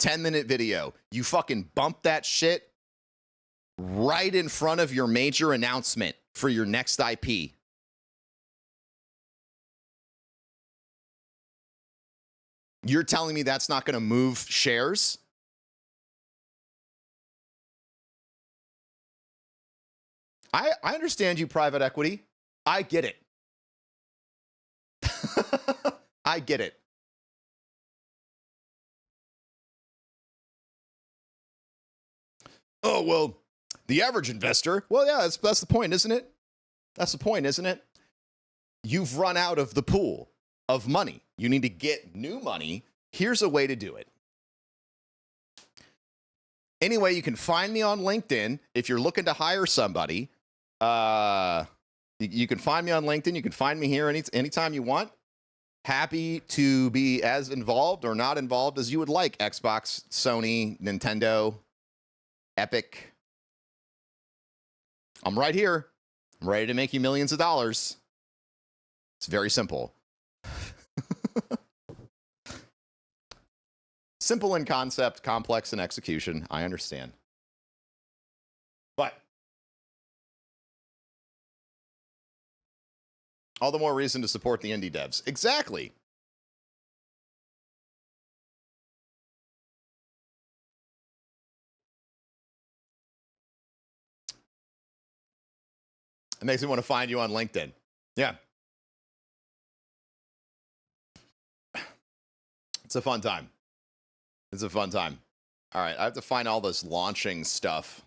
10-minute video. You fucking bump that shit right in front of your major announcement for your next IP. You're telling me that's not going to move shares? I understand you, private equity. I get it. I get it. Oh, well, the average investor. Well, yeah, that's the point, isn't it? That's the point, isn't it? You've run out of the pool of money. You need to get new money. Here's a way to do it. Anyway, you can find me on LinkedIn if you're looking to hire somebody. You can find me on LinkedIn. You can find me here anytime you want. Happy to be as involved or not involved as you would like. Xbox, Sony, Nintendo, Epic. I'm right here. I'm ready to make you millions of dollars. It's very simple. Simple in concept, complex in execution. I understand. But all the more reason to support the indie devs. Exactly. It makes me want to find you on LinkedIn. Yeah. It's a fun time. It's a fun time. All right, I have to find all this launching stuff.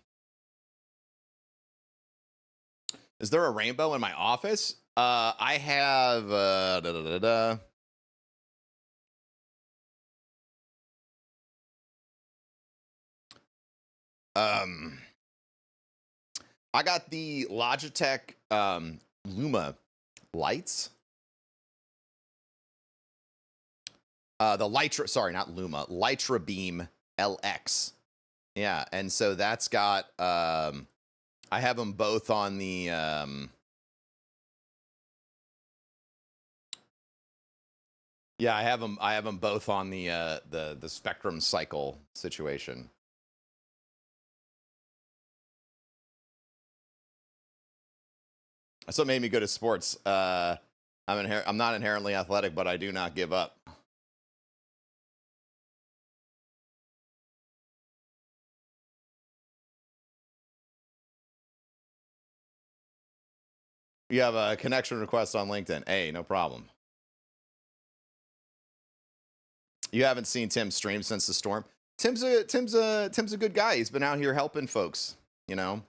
Is there a rainbow in my office? I have I got the Logitech Luma lights. The Litra, sorry, not Luma, Litra Beam LX. Yeah, and so that's got I have them both on the yeah, I have them both on the Spectrum cycle situation. That's what made me good at sports. I'm not inherently athletic, but I do not give up. You have a connection request on LinkedIn. Hey, no problem. You haven't seen Tim stream since the storm. Tim's a good guy. He's been out here helping folks. You know,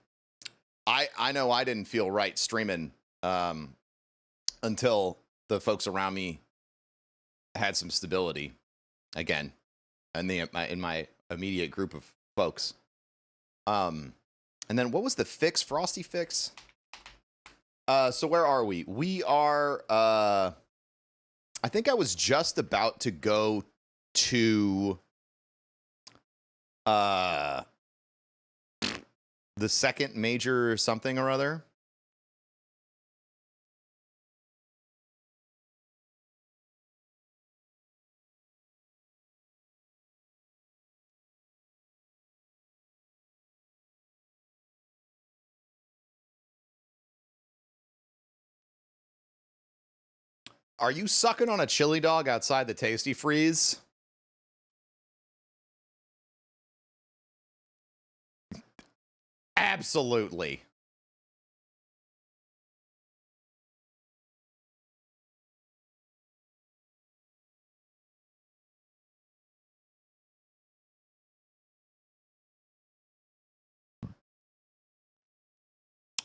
I know I didn't feel right streaming until the folks around me had some stability again, and in my immediate group of folks. And then what was the fix? Frosty fix. So where are we? We are. I think I was just about to go to the second major something or other. Are you sucking on a chili dog outside the Tasty Freeze? Absolutely.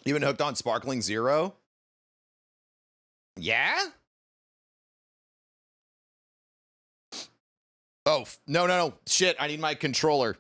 You been hooked on Sparkling Zero? Yeah? Oh, no. Shit, I need my controller.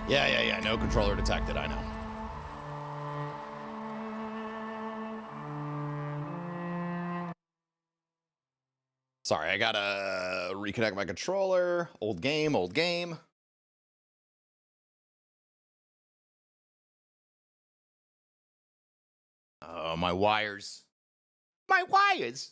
Yeah. No controller detected, I know. Sorry, I gotta reconnect my controller. Old game. Oh, my wires. My wires!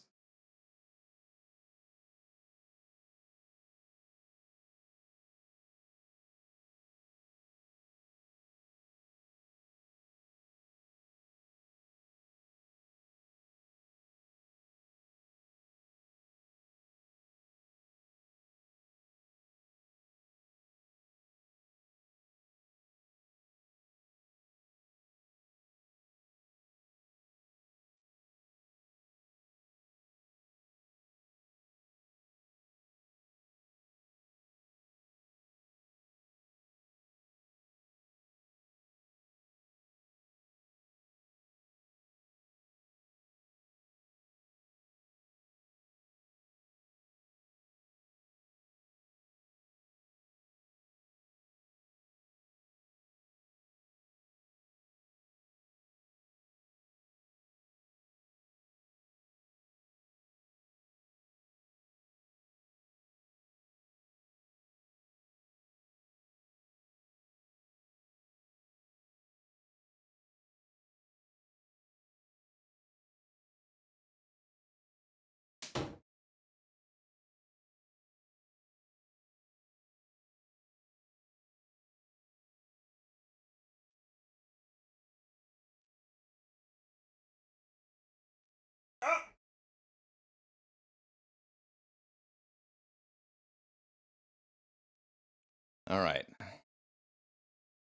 All right.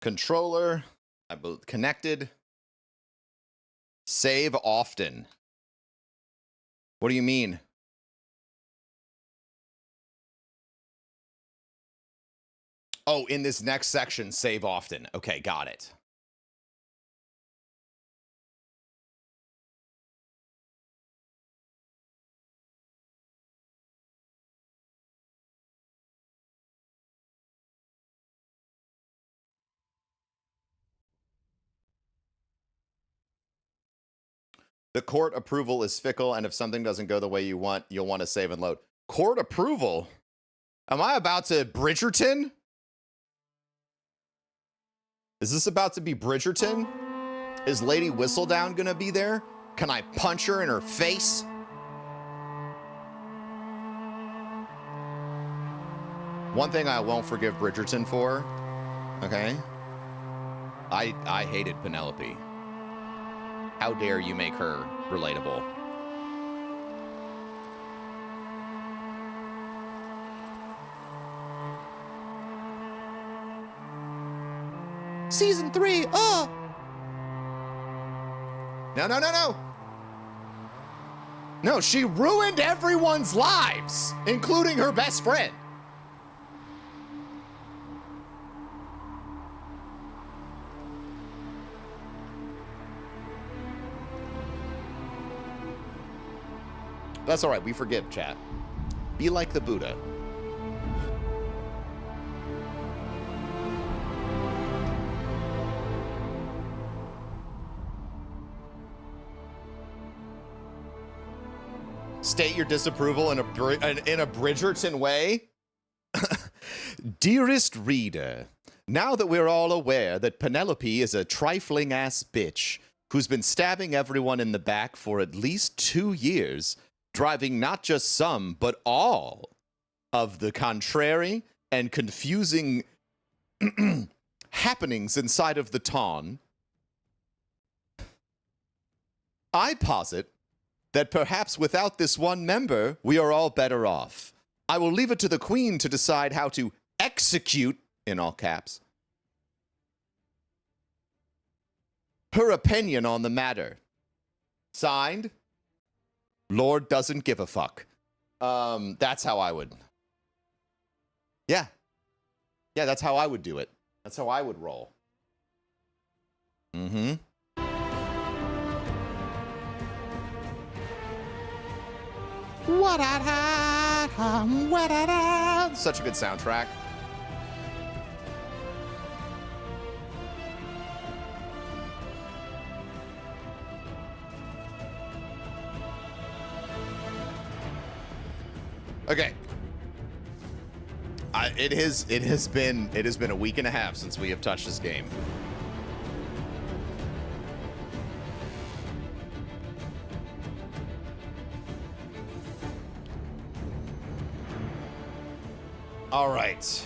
Controller. I believe connected. Save often. What do you mean? Oh, in this next section, save often. Okay, got it. The court approval is fickle, and if something doesn't go the way you want, you'll want to save and load. Court approval? Am I about to Bridgerton? Is this about to be Bridgerton? Is Lady Whistledown gonna be there? Can I punch her in her face? One thing I won't forgive Bridgerton for, okay? I hated Penelope. How dare you make her relatable? Season 3, oh! No, no, no, no! No, she ruined everyone's lives, including her best friend. That's all right, we forgive, chat. Be like the Buddha. State your disapproval in a Bridgerton way. Dearest reader, now that we're all aware that Penelope is a trifling ass bitch who's been stabbing everyone in the back for at least 2 years, driving not just some, but all of the contrary and confusing happenings inside of the Tawn, I posit that perhaps without this one member, we are all better off. I will leave it to the Queen to decide how to execute, in all caps, her opinion on the matter. Signed, Lord doesn't give a fuck. That's how I would. Yeah. Yeah, that's how I would do it. That's how I would roll. Mm-hmm. Such a good soundtrack. Okay. It has been a week and a half since we have touched this game. All right.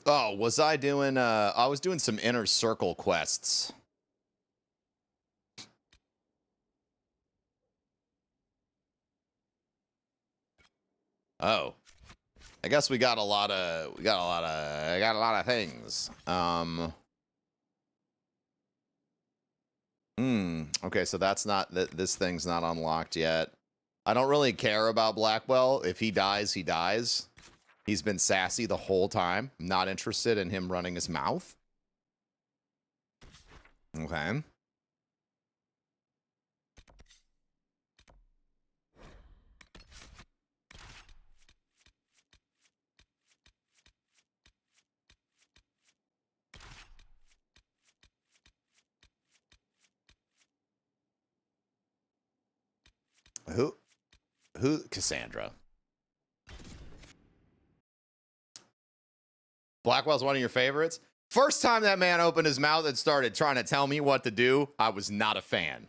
Oh, was I doing I was doing some inner circle quests. Oh. I guess we got a lot of things. Okay, so that's not this thing's not unlocked yet. I don't really care about Blackwell. If he dies, he dies. He's been sassy the whole time. I'm not interested in him running his mouth. Okay. Who? Cassandra. Blackwell's one of your favorites? First time that man opened his mouth and started trying to tell me what to do, I was not a fan.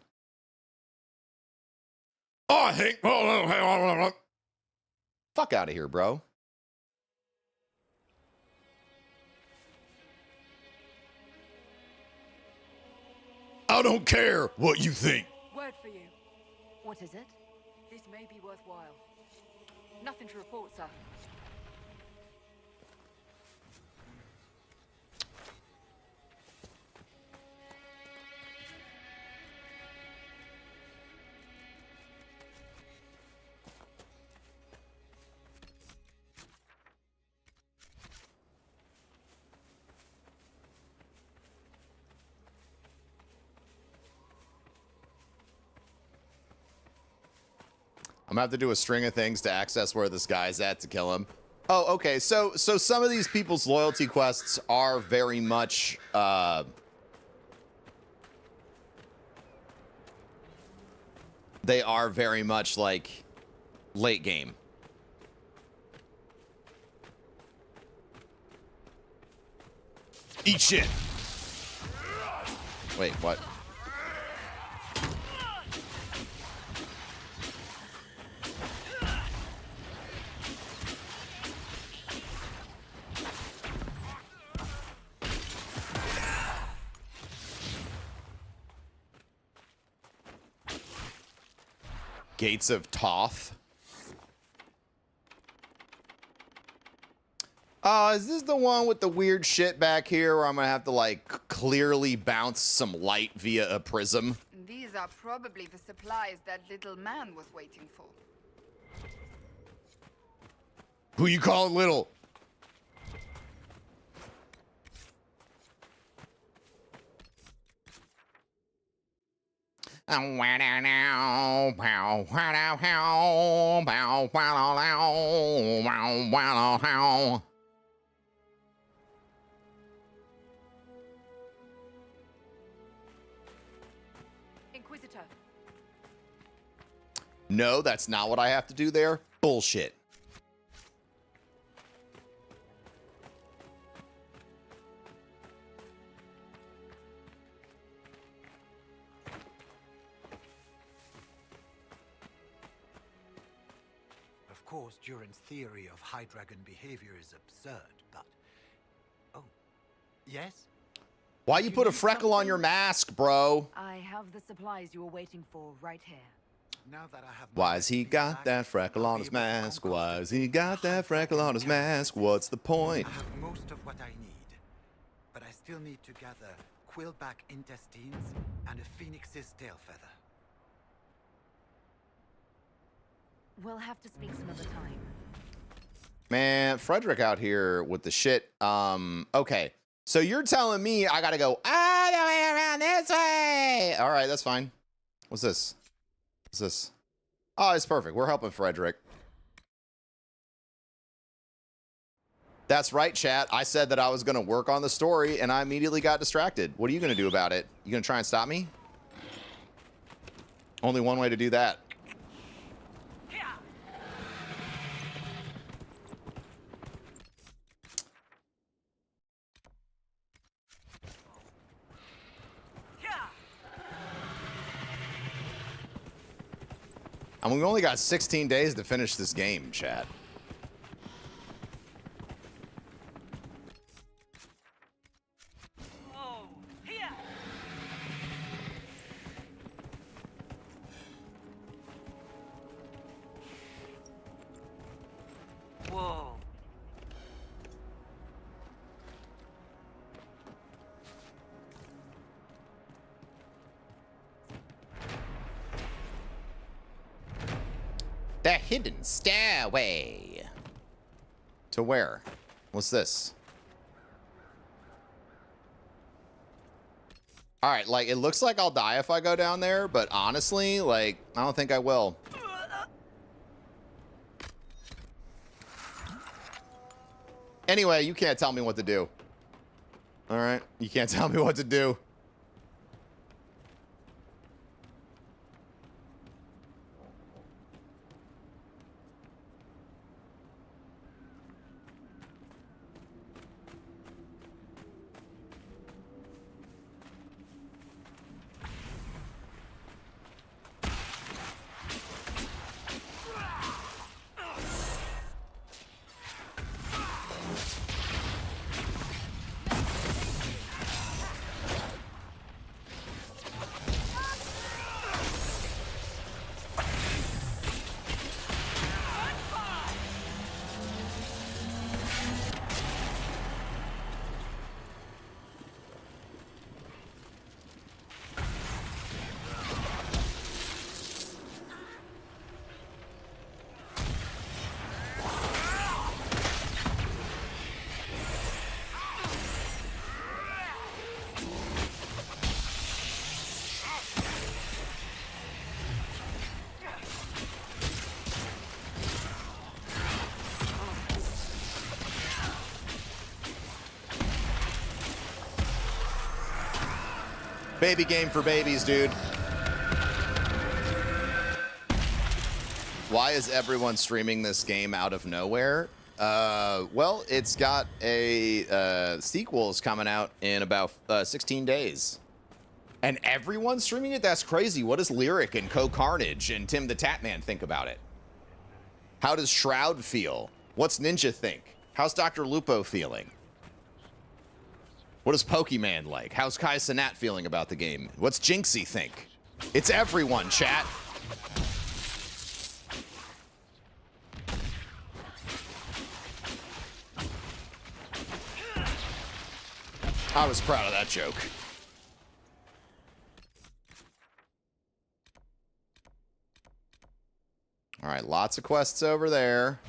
Oh, I think... Fuck out of here, bro. I don't care what you think. Word for you. What is it? may be worthwhile. Nothing to report, sir. I'm gonna have to do a string of things to access where this guy's at to kill him. Oh, okay. So some of these people's loyalty quests are very much they are very much like late game. Eat shit. Wait, what? Gates of Toth. Is this the one with the weird shit back here where I'm gonna have to like clearly bounce some light via a prism? These are probably the supplies that little man was waiting for. Who you calling little? Inquisitor. No, that's not what I have to do there. Bullshit. Of course, Duran's theory of High Dragon behavior is absurd, but... Oh. Yes? Why you put a freckle on your mask, bro? I have the supplies you were waiting for right here. Now that I have my Why's he recipe got back, that freckle I'll on be his able to mask? conquer Why's the he got that freckle on his mask? What's the point? I have most of what I need, but I still need to gather quillback intestines and a phoenix's tail feather. We'll have to speak some other time. Man, Frederick out here with the shit. Okay. So you're telling me I gotta go all the way around this way. All right, that's fine. What's this? What's this? Oh, it's perfect. We're helping Frederick. That's right, chat. I said that I was gonna work on the story and I immediately got distracted. What are you gonna do about it? You gonna try and stop me? Only one way to do that. I mean, we only got 16 days to finish this game, chat. Whoa. The hidden stairway. To where? What's this? All right, like, it looks like I'll die if I go down there, but honestly, like, I don't think I will. Anyway, you can't tell me what to do. All right? You can't tell me what to do. Baby game for babies, dude. Why is everyone streaming this game out of nowhere? Well, it's got a sequels coming out in about 16 days. And everyone's streaming it? That's crazy. What does Lyric and Co Carnage and Tim the Tatman think about it? How does Shroud feel? What's Ninja think? How's Dr. Lupo feeling? What does Pokemon like? How's Kai Cenat feeling about the game? What's Jinxie think? It's everyone, chat. I was proud of that joke. All right, lots of quests over there.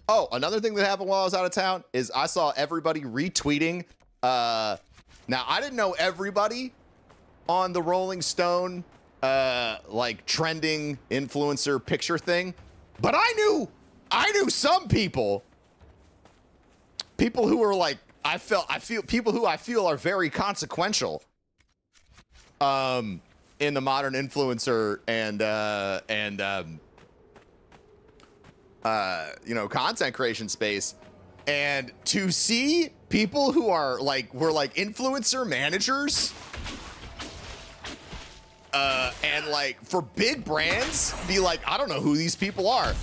Oh, another thing that happened while I was out of town is I saw everybody retweeting. Now, I didn't know everybody on the Rolling Stone, like, trending influencer picture thing, but I knew some people. People who were like, people who I feel are very consequential. In the modern influencer and you know, content creation space, and to see people who are like, were like influencer managers, and like for big brands, be like, I don't know who these people are.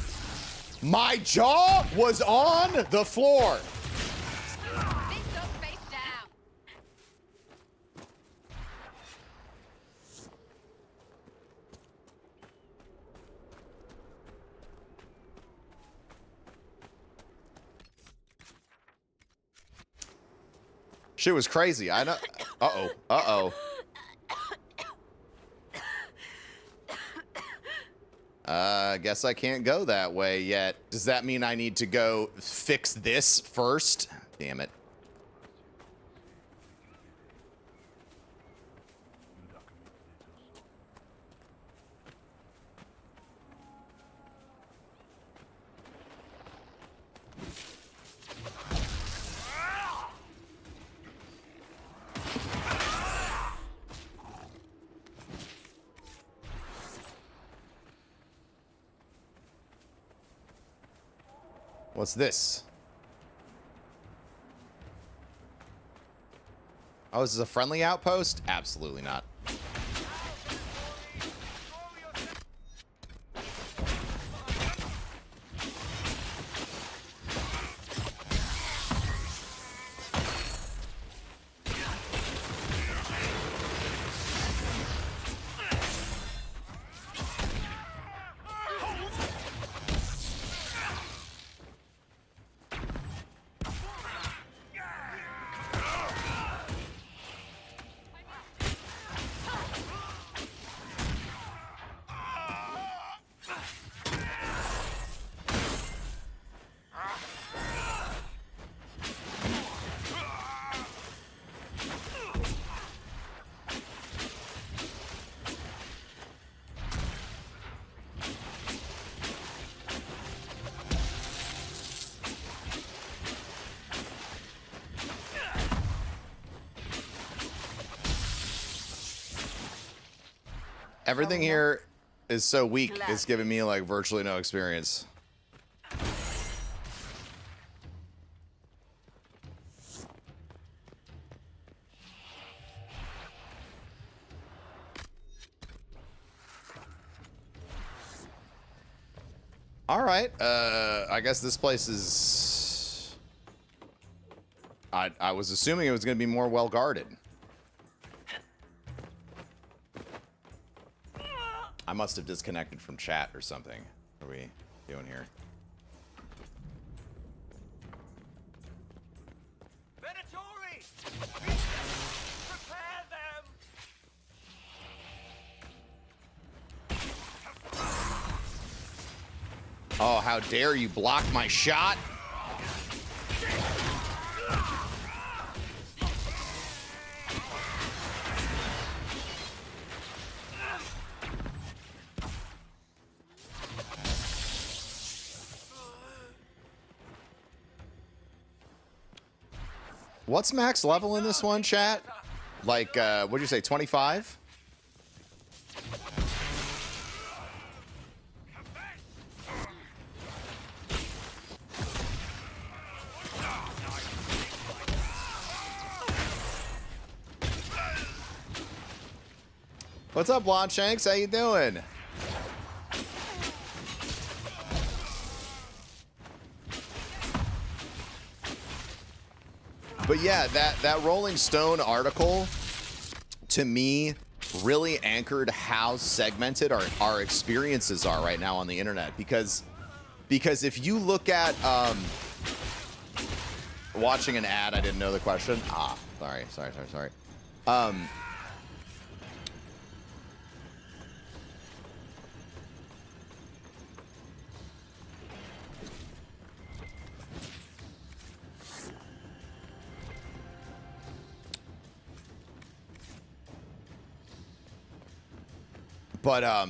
My jaw was on the floor. Shit was crazy. I know. Uh-oh. Uh-oh. I guess I can't go that way yet. Does that mean I need to go fix this first? Damn it. What's this? Oh, is this a friendly outpost? Absolutely not. Everything here is so weak, it's giving me like virtually no experience. All right, I guess this place is... I was assuming it was going to be more well guarded. I must have disconnected from chat or something. What are we doing here? Prepare them! Oh, how dare you block my shot? What's max level in this one, chat? Like, what'd you say, 25? What's up, Blonde Shanks? How you doing? But yeah, that Rolling Stone article, to me, really anchored how segmented our experiences are right now on the internet. Because if you look at watching an ad, I didn't know the question. Ah, sorry. But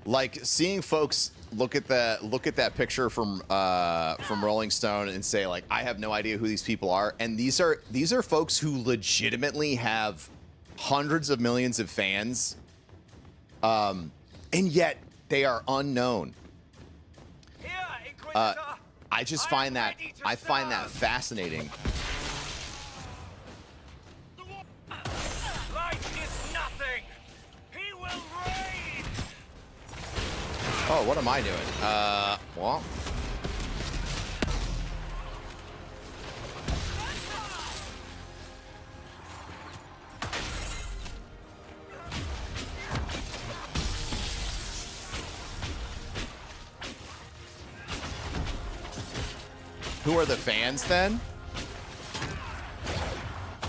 like seeing folks look at that picture from Rolling Stone and say like, I have no idea who these people are, and these are folks who legitimately have hundreds of millions of fans, and yet they are unknown. Here, Inquisitor. I just find that fascinating. Light is nothing. He will reign. Oh, what am I doing? Well. Who are the fans then?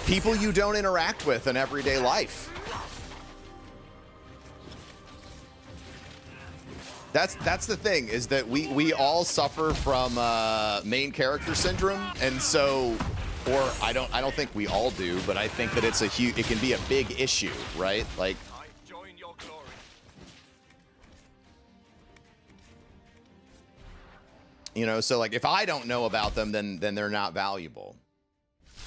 People you don't interact with in everyday life. That's the thing, is that we all suffer from main character syndrome, and so, or I don't think we all do, but I think that it can be a big issue, right? Like, I join your glory. you know, so like if I don't know about them, then they're not valuable.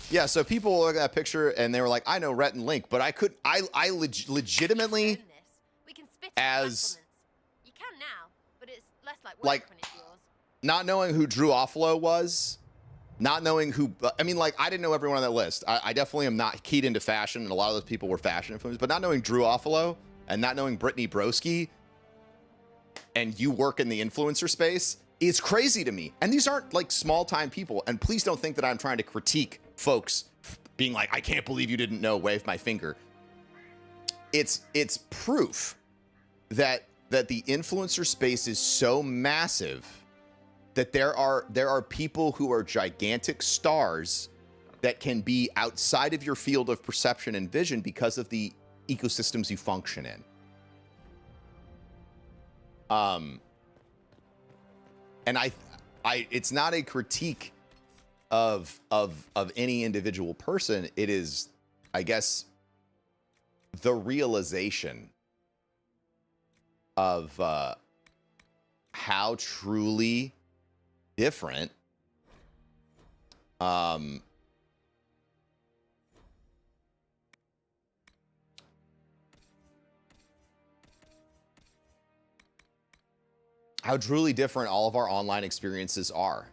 Yeah, so people look at that picture and they were like, I know Rhett and Link, but I legitimately, We can spit as you can now, but it's less like work like when it's yours. not knowing who Drew Offalo was, not knowing who, I mean, like, I didn't know everyone on that list. I definitely am not keyed into fashion, and a lot of those people were fashion influenced, but not knowing Drew Offalo and not knowing Brittany Broski, and you work in the influencer space, is crazy to me. And these aren't like small time people. And please don't think that I'm trying to critique folks being like, I can't believe you didn't know, wave my finger. It's proof that the influencer space is so massive that there are people who are gigantic stars that can be outside of your field of perception and vision because of the ecosystems you function in. And I it's not a critique of any individual person. It is, I guess, the realization of how truly different how truly different all of our online experiences are.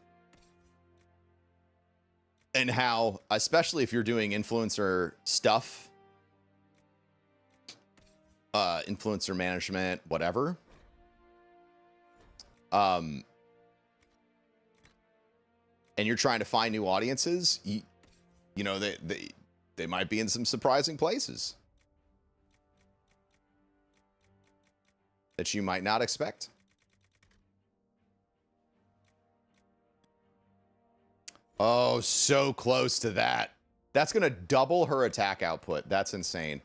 And how, especially if you're doing influencer stuff, influencer management, whatever, and you're trying to find new audiences, you know, they might be in some surprising places that you might not expect. Oh, so close to that. That's going to double her attack output. That's insane.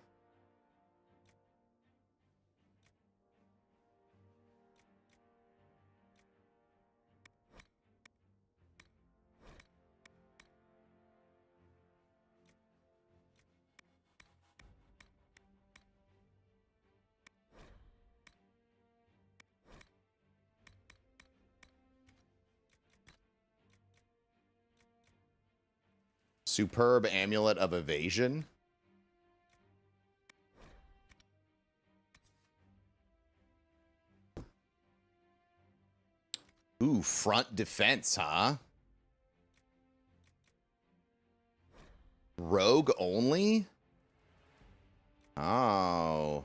Superb Amulet of Evasion. Ooh, front defense, huh? Rogue only? Oh.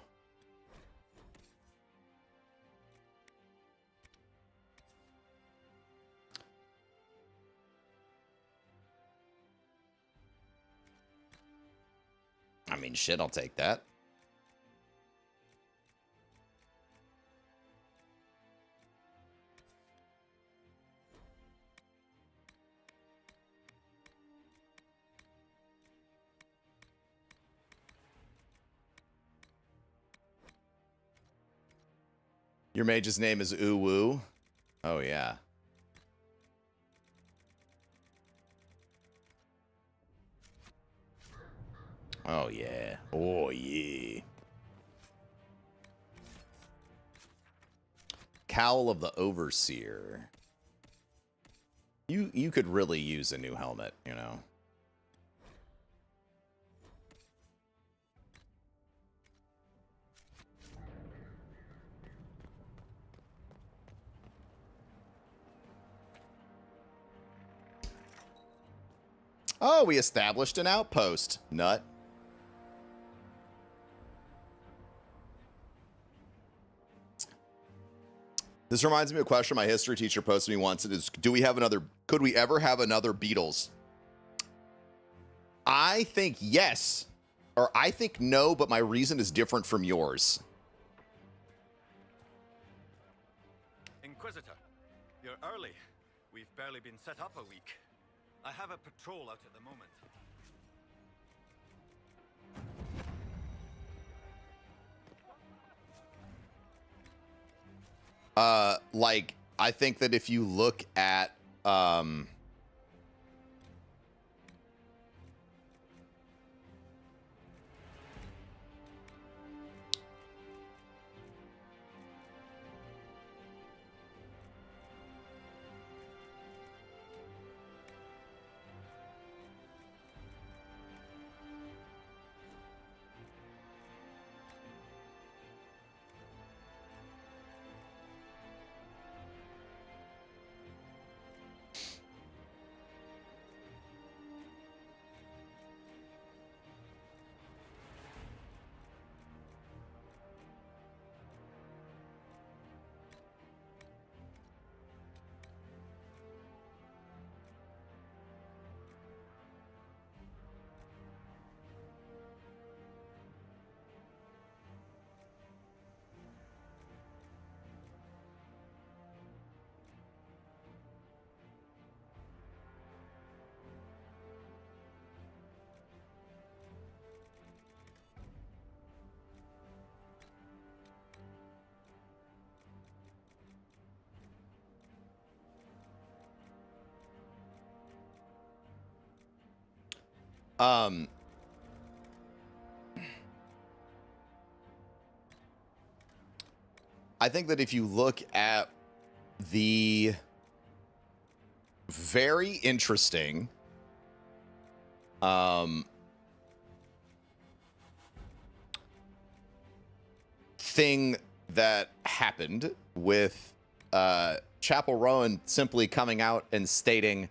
I mean, shit, I'll take that. Your mage's name is Uwu. Oh, yeah. Oh, yeah. Oh, yeah. Cowl of the Overseer. You could really use a new helmet, you know. Oh, we established an outpost. Nut. This reminds me of a question my history teacher posted me once. It is, could we ever have another Beatles? I think yes. Or I think no, but my reason is different from yours. Inquisitor, you're early. We've barely been set up a week. I have a patrol out at the moment. Like, I think that if you look at, I think that if you look at the very interesting thing that happened with Chapel Rowan simply coming out and stating,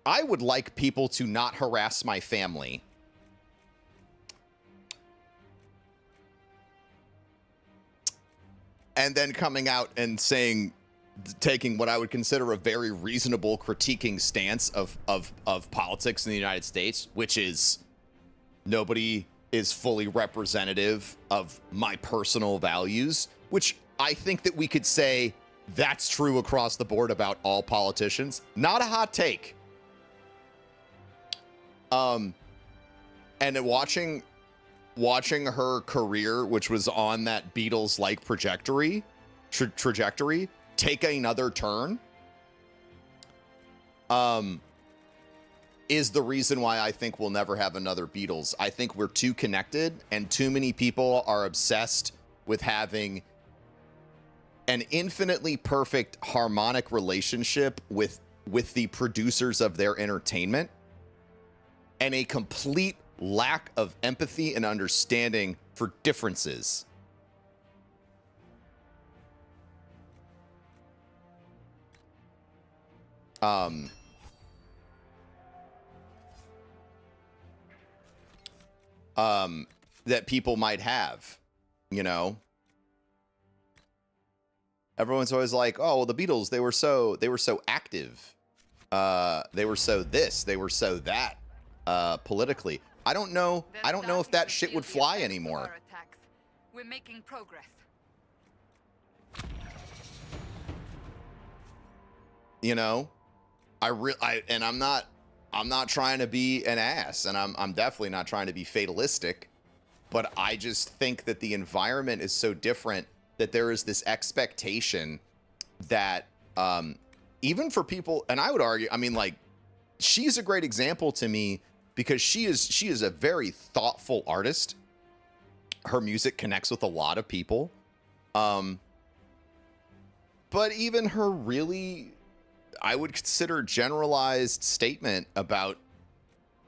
I would like people to not harass my family. And then coming out and saying, taking what I would consider a very reasonable critiquing stance of politics in the United States, which is nobody is fully representative of my personal values, which I think that we could say that's true across the board about all politicians. Not a hot take. And watching her career, which was on that Beatles-like trajectory, take another turn, is the reason why I think we'll never have another Beatles. I think we're too connected, and too many people are obsessed with having an infinitely perfect harmonic relationship with the producers of their entertainment. and a complete lack of empathy and understanding for differences. That people might have, you know. Everyone's always like, "Oh, well, the Beatles, they were so active. They were so this, they were so that, politically." I don't know if that shit would fly anymore. We're making progress. You know, and I'm not trying to be an ass, and I'm definitely not trying to be fatalistic, but I just think that the environment is so different that there is this expectation that even for people, and I would argue, I mean, like, she's a great example to me because she is a very thoughtful artist. Her music connects with a lot of people. But even her really, I would consider, generalized statement about,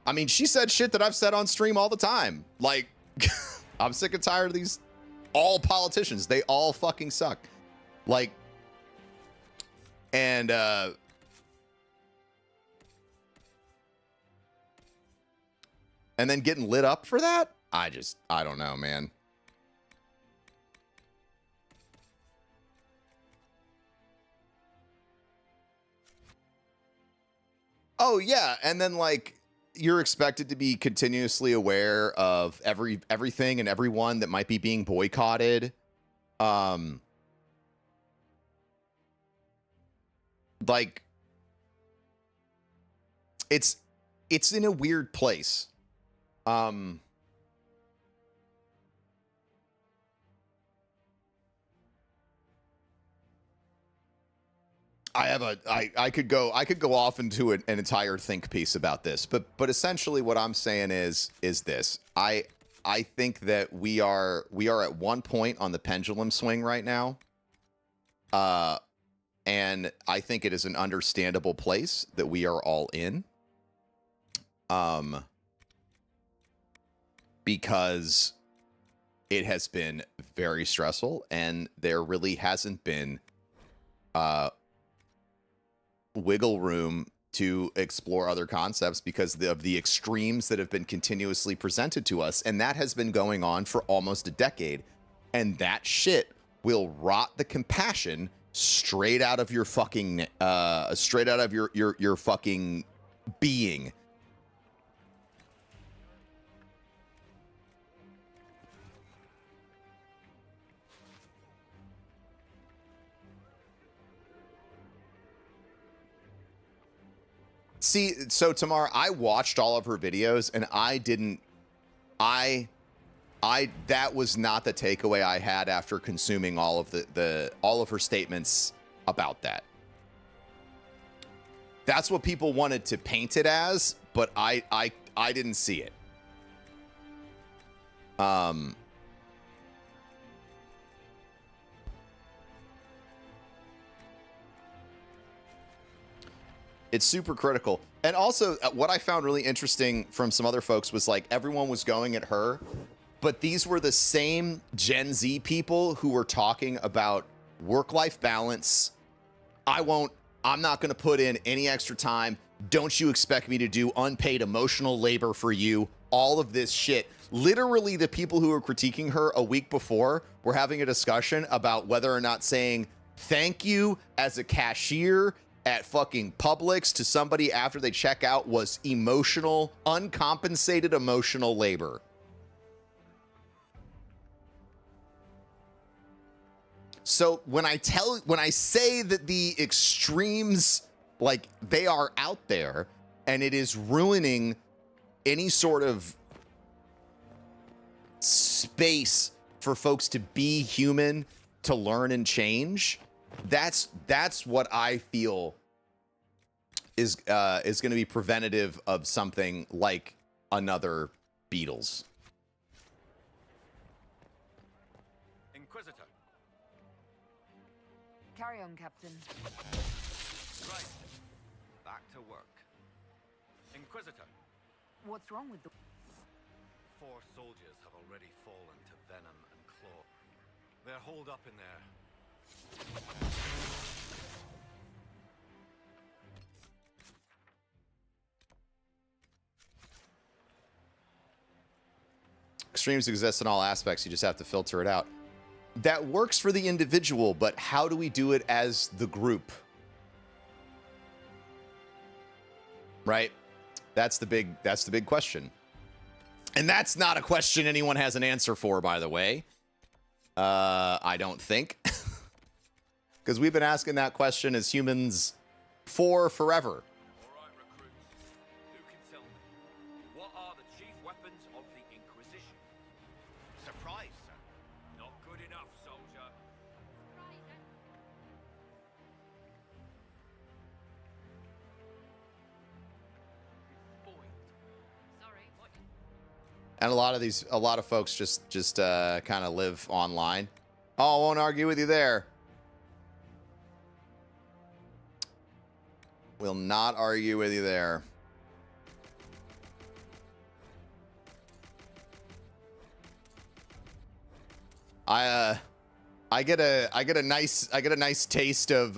I mean, she said shit that I've said on stream all the time. Like, I'm sick and tired of these all politicians. They all fucking suck. Like, and then getting lit up for that? I don't know, man. Oh yeah, and then like you're expected to be continuously aware of everything and everyone that might be being boycotted. Like it's in a weird place. I could go off into an entire think piece about this, but essentially what I'm saying is this. I think that we are at one point on the pendulum swing right now. And I think it is an understandable place that we are all in. Because it has been very stressful and there really hasn't been wiggle room to explore other concepts because of the extremes that have been continuously presented to us. And that has been going on for almost a decade. And that shit will rot the compassion straight out of your fucking, straight out of your fucking being. See, so Tamar, I watched all of her videos and that was not the takeaway I had after consuming all of all of her statements about that. That's what people wanted to paint it as, but I didn't see it. It's super critical. And also, what I found really interesting from some other folks was like everyone was going at her, but these were the same Gen Z people who were talking about work-life balance. I'm not going to put in any extra time. Don't you expect me to do unpaid emotional labor for you? All of this shit. Literally, the people who were critiquing her a week before were having a discussion about whether or not saying thank you as a cashier at fucking Publix to somebody after they check out was emotional, uncompensated emotional labor. So when I say that the extremes, like, they are out there and it is ruining any sort of space for folks to be human, to learn and change, that's what I feel is going to be preventative of something like another Beatles. Inquisitor. Carry on, Captain. Right. Back to work. Inquisitor. What's wrong with the... 4 soldiers have already fallen to venom and claw. They're holed up in there. Extremes exist in all aspects. You just have to filter it out. That works for the individual, but how do we do it as the group? Right? That's the big question. And that's not a question anyone has an answer for, by the way. I don't think. Because we've been asking that question as humans for forever. All right, recruits. Who can tell me? What are the chief weapons of the Inquisition? Surprise, sir. Not good enough, soldier. And a lot of folks just kind of live online. Oh, I won't argue with you there. Will not argue with you there. I get a nice taste of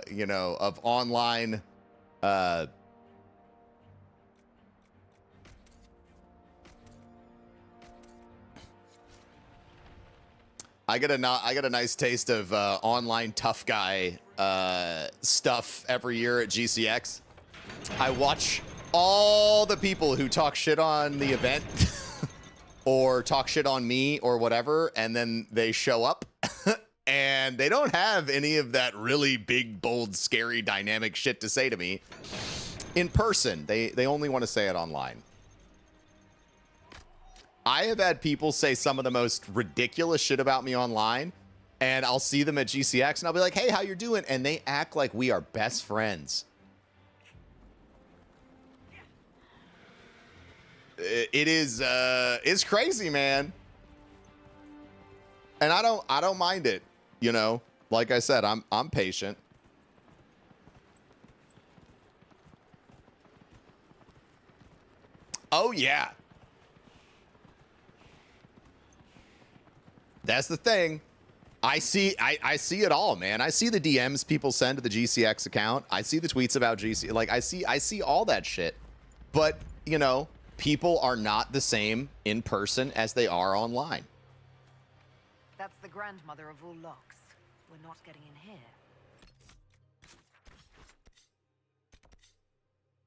you know, of online I get a nice taste of online tough guy stuff every year at GCX. I watch all the people who talk shit on the event or talk shit on me or whatever, and then they show up and they don't have any of that really big, bold, scary, dynamic shit to say to me in person. They only want to say it online. I have had people say some of the most ridiculous shit about me online, and I'll see them at GCX and I'll be like, hey, how you doing? And they act like we are best friends. It's crazy, man. And I don't mind it, you know. Like I said, I'm patient. Oh yeah. That's the thing. I see it all, man. I see the DMs people send to the GCX account. I see the tweets about GC. Like I see all that shit. But, you know, people are not the same in person as they are online. That's the grandmother of all locks. We're not getting in here.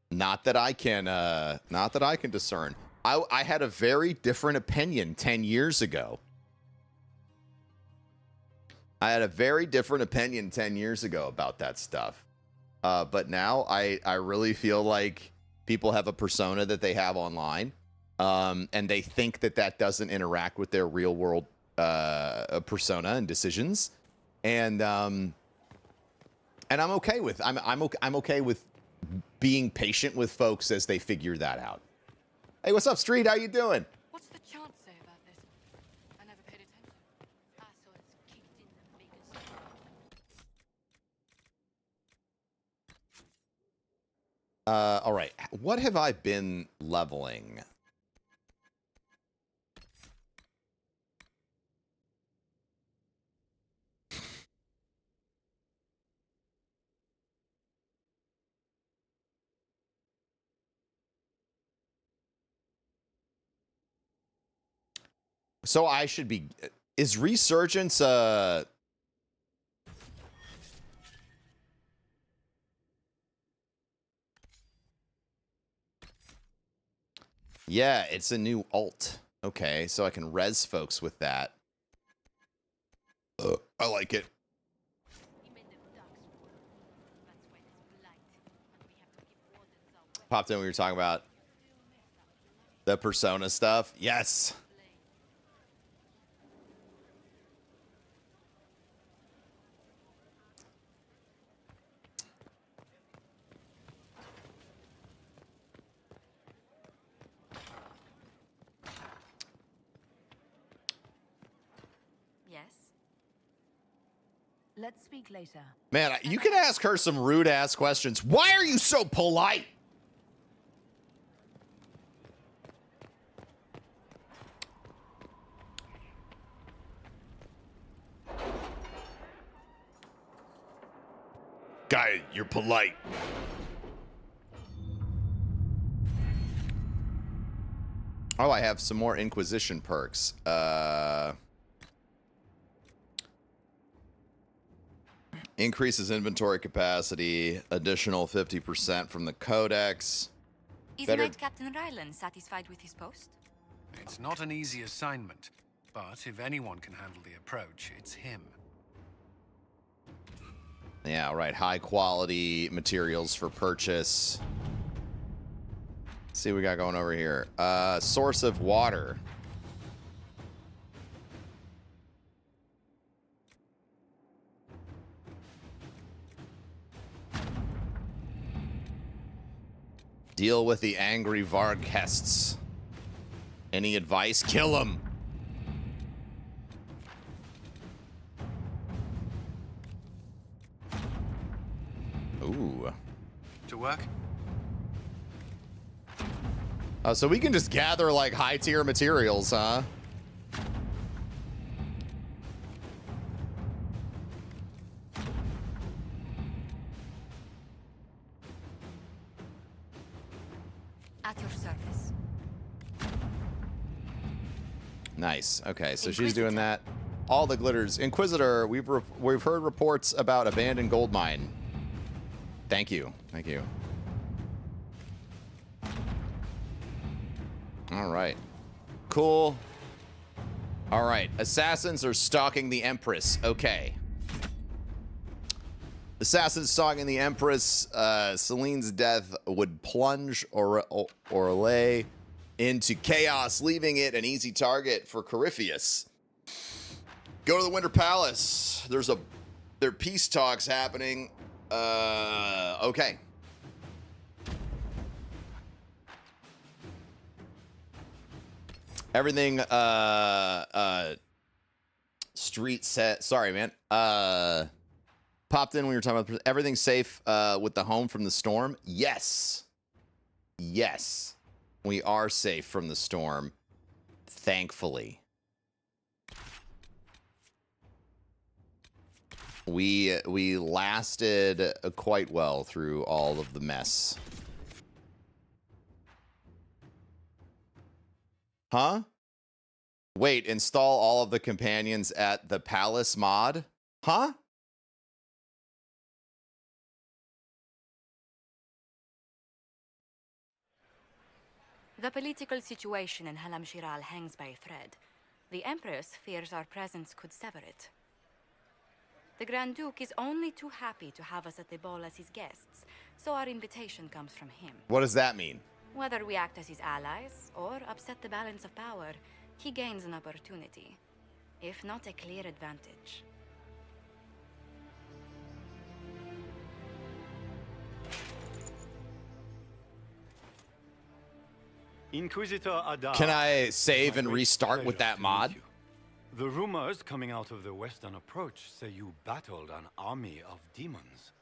Not that I can discern. I had a very different opinion 10 years ago. I had a very different opinion 10 years ago about that stuff. But now I really feel like people have a persona that they have online. And they think that doesn't interact with their real world persona and decisions. And I'm okay with I'm okay with being patient with folks as they figure that out. Hey, what's up, Street? How you doing? What's the chant say about this? I never paid attention. Assholes kicked in the biggest. All right. What have I been leveling? So I should be... Is Resurgence... Yeah, it's a new alt. Okay, so I can res folks with that. I like it. Popped in when we were talking about the persona stuff. Yes. Yes. Let's speak later. Man, you can ask her some rude ass questions. Why are you so polite? Guy, you're polite. Oh, I have some more Inquisition perks. Increases inventory capacity, additional 50% from the Codex. Is Better- Knight Captain Ryland satisfied with his post? It's not an easy assignment, but if anyone can handle the approach, it's him. Yeah, right. High quality materials for purchase. Let's see what we got going over here. Source of water. Deal with the angry Varghests. Any advice? Kill them. Ooh. To work? Oh, so we can just gather like high tier materials, huh? At your service. Nice. Okay, so she's doing that. All the glitters. Inquisitor, we've heard reports about abandoned gold mine. Thank you. Thank you. All right. Cool. All right. Assassins are stalking the Empress. Okay. Assassins stalking the Empress. Celine's death would plunge Orlais into chaos, leaving it an easy target for Corypheus. Go to the Winter Palace. There are peace talks happening. Okay. Everything street set. Sorry, man. Popped in when we were talking about everything safe with the home from the storm. Yes. Yes. We are safe from the storm. Thankfully. We lasted quite well through all of the mess. Huh? Wait, install all of the companions at the palace mod? Huh? The political situation in Halam Shiral hangs by a thread. The Empress fears our presence could sever it. The Grand Duke is only too happy to have us at the ball as his guests, so our invitation comes from him. What does that mean? Whether we act as his allies or upset the balance of power, he gains an opportunity, if not a clear advantage. Inquisitor Adar. Can I save and restart with that mod? The rumors coming out of the Western Approach say you battled an army of demons.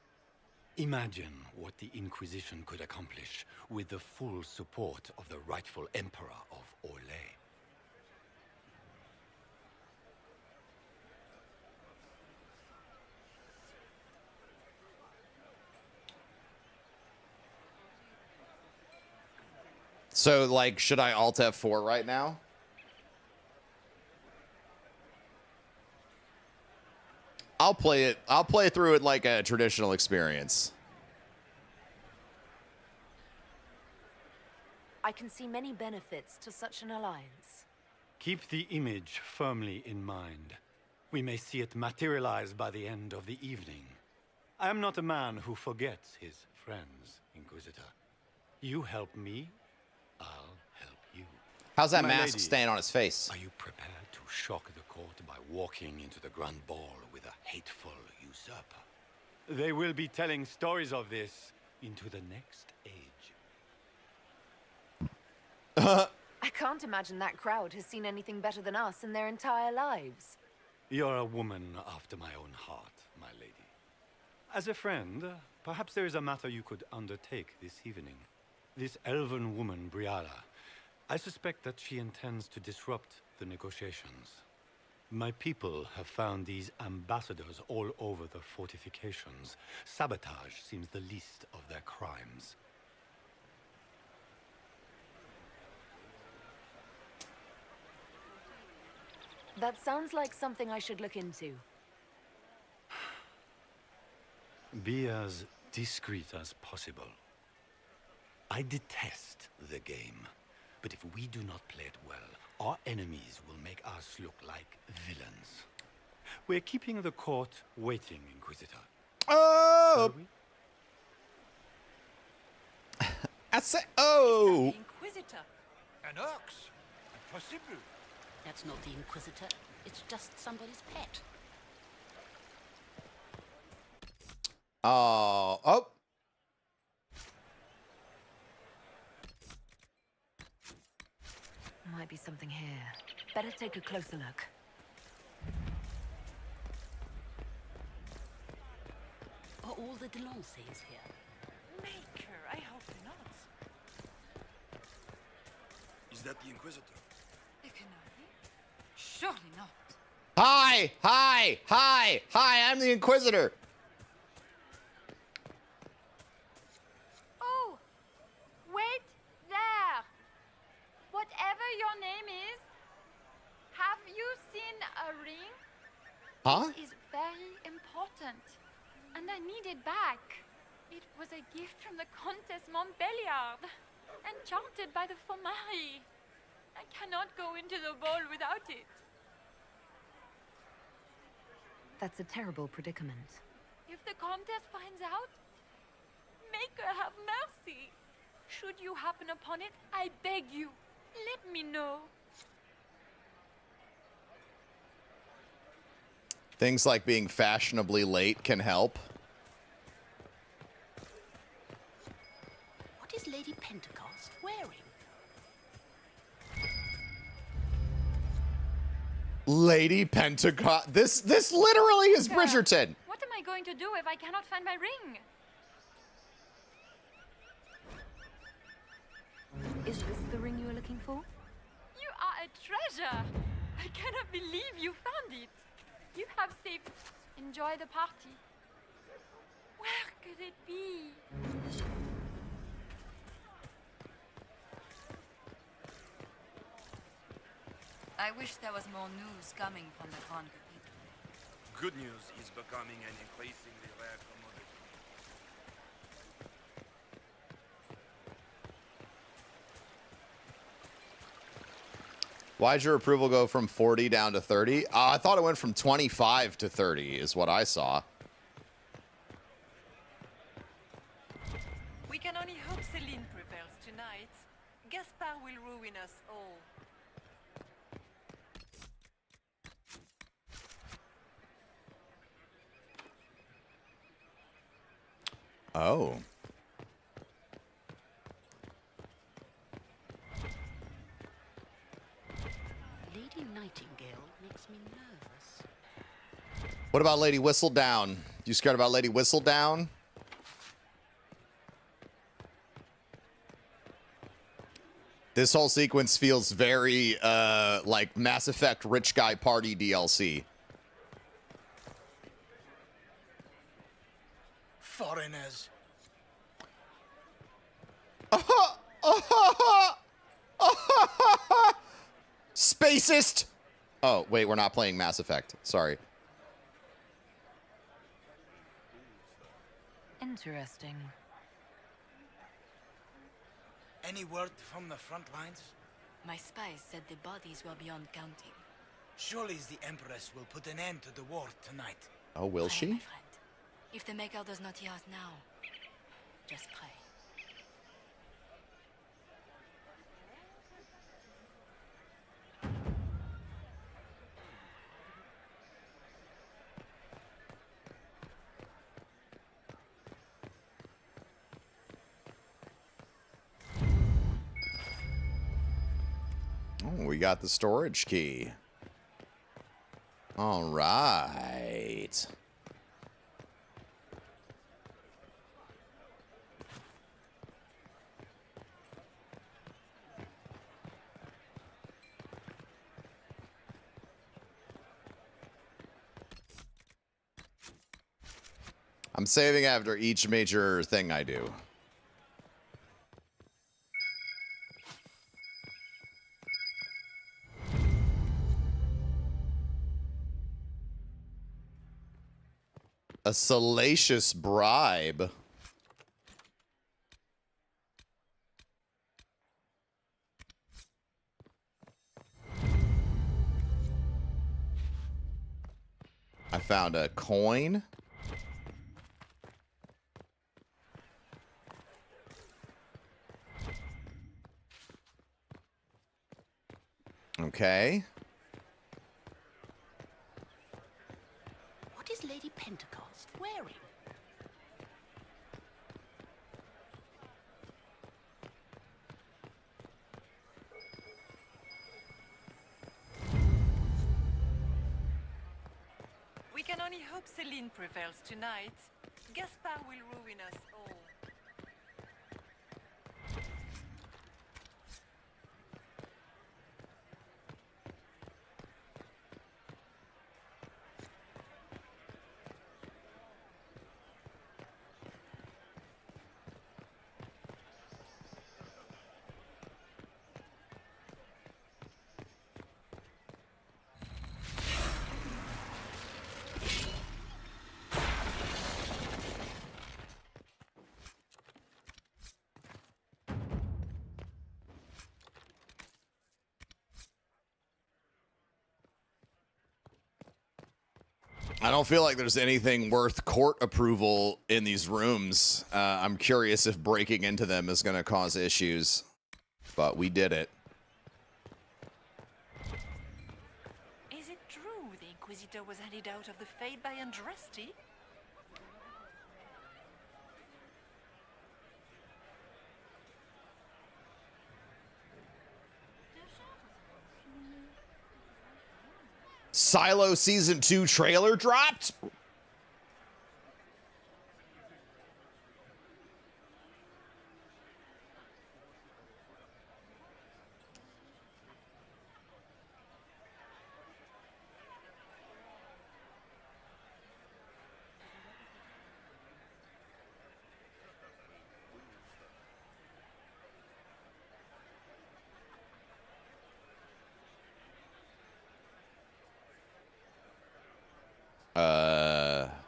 Imagine what the Inquisition could accomplish with the full support of the rightful Emperor of Orlais. So, like, should I Alt F4 right now? I'll play it. I'll play through it like a traditional experience. I can see many benefits to such an alliance. Keep the image firmly in mind. We may see it materialize by the end of the evening. I am not a man who forgets his friends, Inquisitor. You help me, I'll help you. How's that My mask lady, staying on his face? Are you prepared to shock the court by walking into the Grand Ball with a hateful usurper? They will be telling stories of this into the next age. I can't imagine that crowd has seen anything better than us in their entire lives. You're a woman after my own heart, my lady. As a friend, perhaps there is a matter you could undertake this evening. This elven woman, Briala, I suspect that she intends to disrupt the negotiations. My people have found these ambassadors all over the fortifications. Sabotage seems the least of their crimes. That sounds like something I should look into. Be as discreet as possible. I detest the game, but if we do not play it well, our enemies will make us look like villains. We're keeping the court waiting, Inquisitor. Oh! I say, oh! Inquisitor. An ox? Impossible. That's not the Inquisitor. It's just somebody's pet. Oh, oh. Might be something here. Better take a closer look. Are all the Delancey's here? Maker, I hope not. Is that the Inquisitor? It cannot be. Surely not. Hi! Hi! Hi! Hi, I'm the Inquisitor! Oh! Wait there! Whatever your name is, have you seen a ring? Huh? It is very important, and I need it back. It was a gift from the Countess Montbelliard, enchanted by the Fomari. I cannot go into the ball without it. That's a terrible predicament. If the Countess finds out, make her have mercy. Should you happen upon it, I beg you, let me know. Things like being fashionably late can help. What is Lady Pentecost wearing? Lady Pentecost. This literally is Bridgerton. What am I going to do if I cannot find my ring? Is this the ring you were looking for? You are a treasure. I cannot believe you found it. You have saved it. Enjoy the party. Where could it be? I wish there was more news coming from the Grand Cathedral. Good news is becoming an increasingly rare commodity. Why'd your approval go from 40 down to 30? I thought it went from 25 to 30 is what I saw. We can only hope Celine prevails tonight. Gaspard will ruin us all. Oh. Lady Nightingale makes me nervous. What about Lady Whistledown? You scared about Lady Whistledown? This whole sequence feels very, like Mass Effect Rich Guy Party DLC. Foreigners. Spacist! Oh, wait, we're not playing Mass Effect. Sorry. Interesting. Any word from the front lines? My spies said the bodies were beyond counting. Surely the Empress will put an end to the war tonight. Oh, will Pray, she? my friend. If the Maker does not hear us now, just pray. Oh, we got the storage key. All right. I'm saving after each major thing I do. A salacious bribe. I found a coin. Okay. What is Lady Pentecost wearing? We can only hope Celine prevails tonight. Gaspard will ruin us all. I don't feel like there's anything worth court approval in these rooms. I'm curious if breaking into them is going to cause issues, but we did it. Is it true the Inquisitor was handed out of the Fade by Andraste? Silo Season 2 trailer dropped?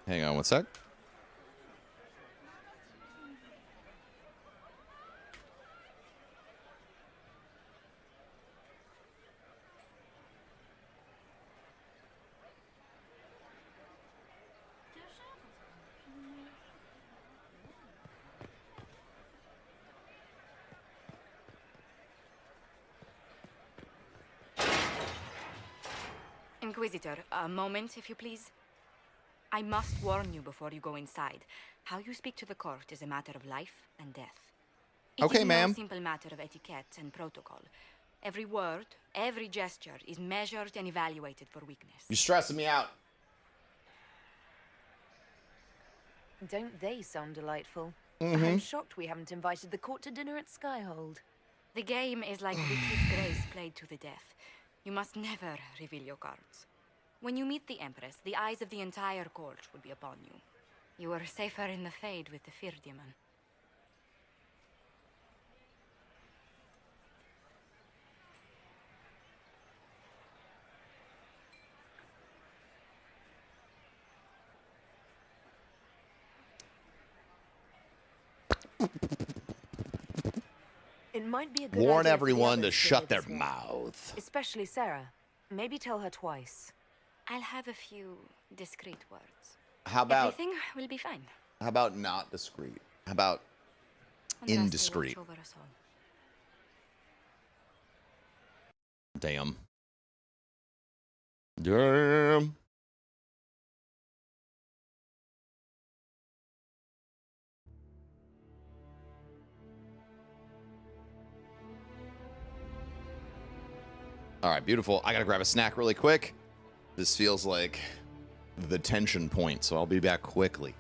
Hang on one sec. Inquisitor, a moment, if you please. I must warn you before you go inside. How you speak to the court is a matter of life and death. It is no simple matter of etiquette and protocol. Every word, every gesture is measured and evaluated for weakness. You're stressing me out. Don't they sound delightful? Mm-hmm. I'm shocked we haven't invited the court to dinner at Skyhold. The game is like Wicked Grace played to the death. You must never reveal your cards. When you meet the Empress, the eyes of the entire court will be upon you. You are safer in the Fade with the Fear Demon. It might be a good Warn idea for the everyone to others shut hear their this one. mouth. Especially Sarah. Maybe tell her twice. I'll have a few discreet words. How about Everything will be fine. how about not discreet? How about indiscreet? Watch over us all. Damn. Damn. All right, beautiful. I gotta grab a snack really quick. This feels like the tension point, so I'll be back quickly.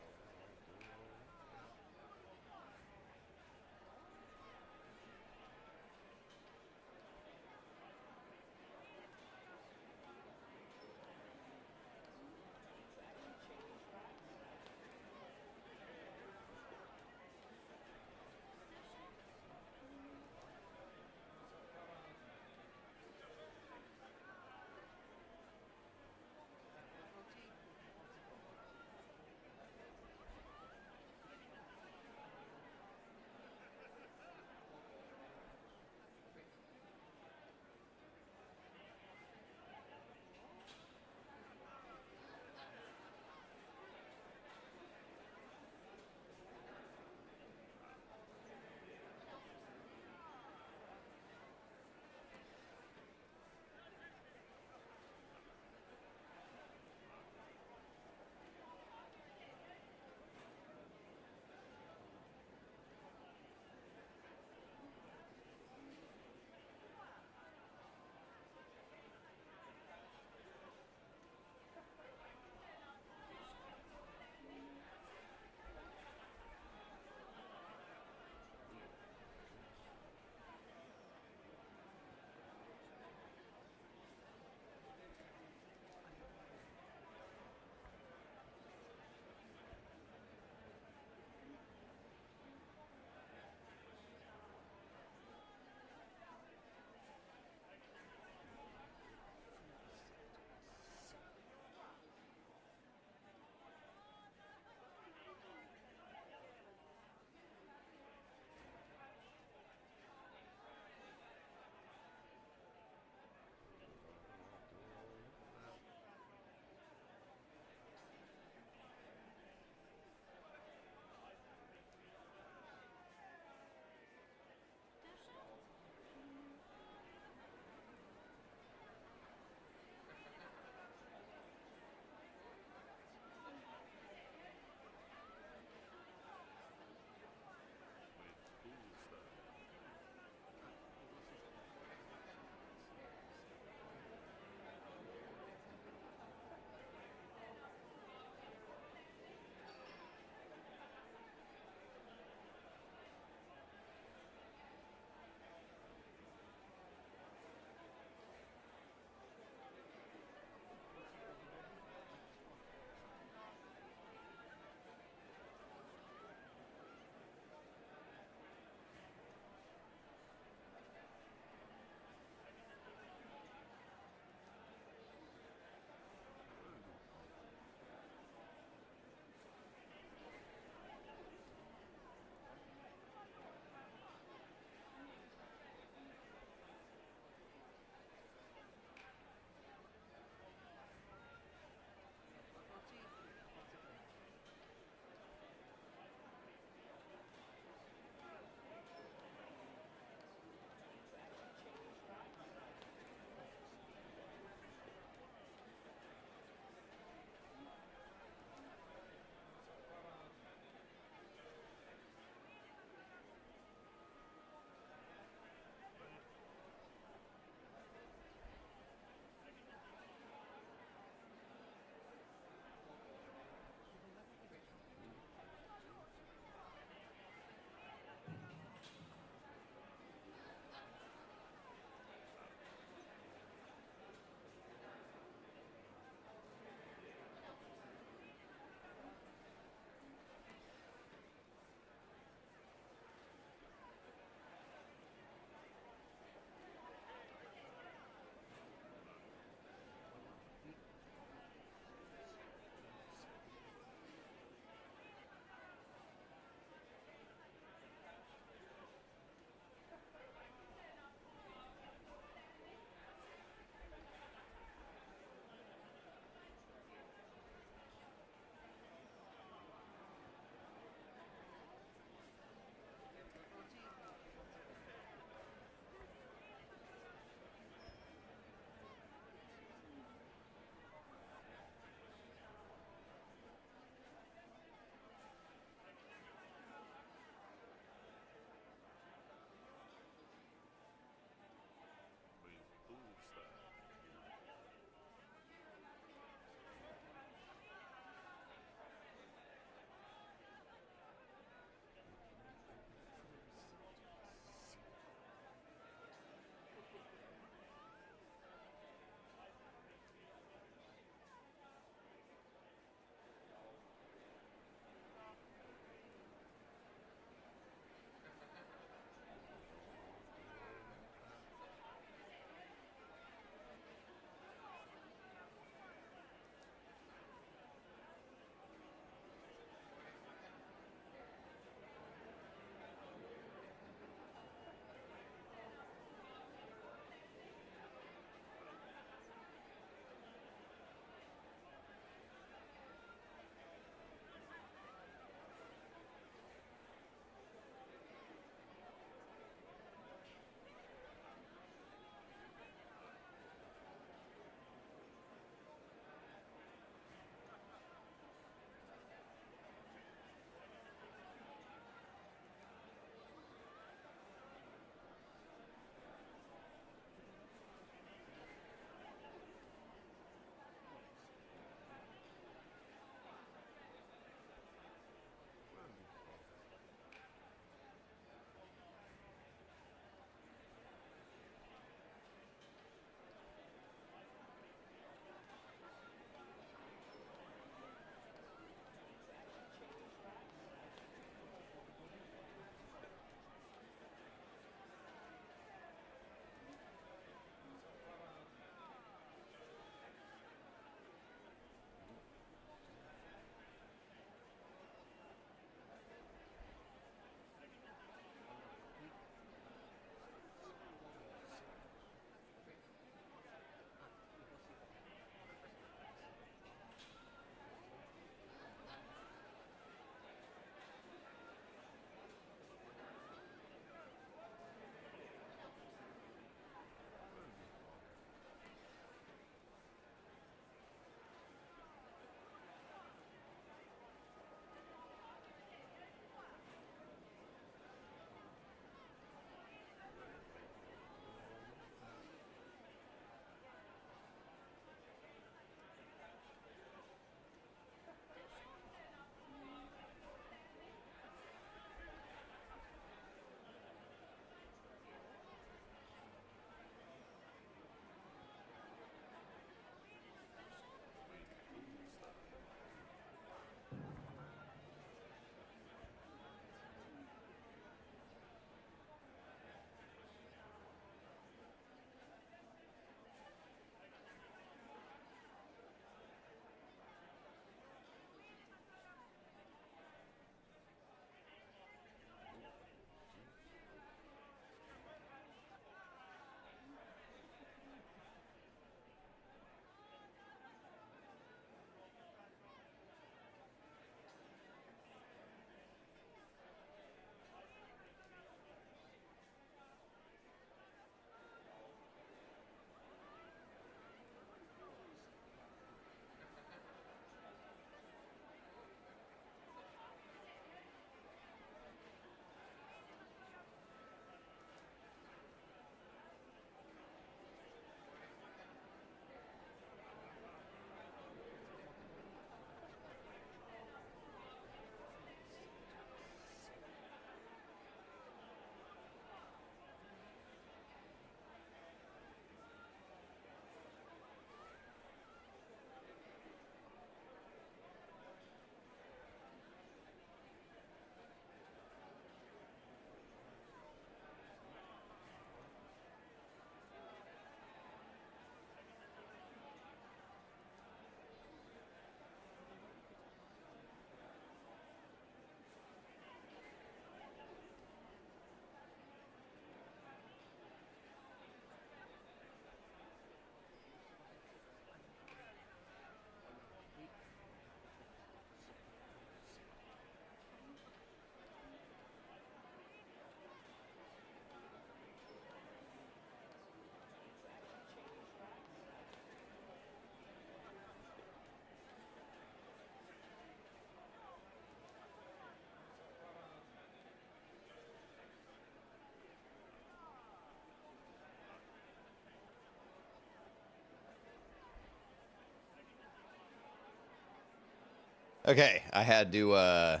Okay, I had to,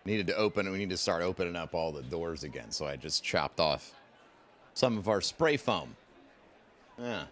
we need to start opening up all the doors again, so I just chopped off some of our spray foam. Yeah.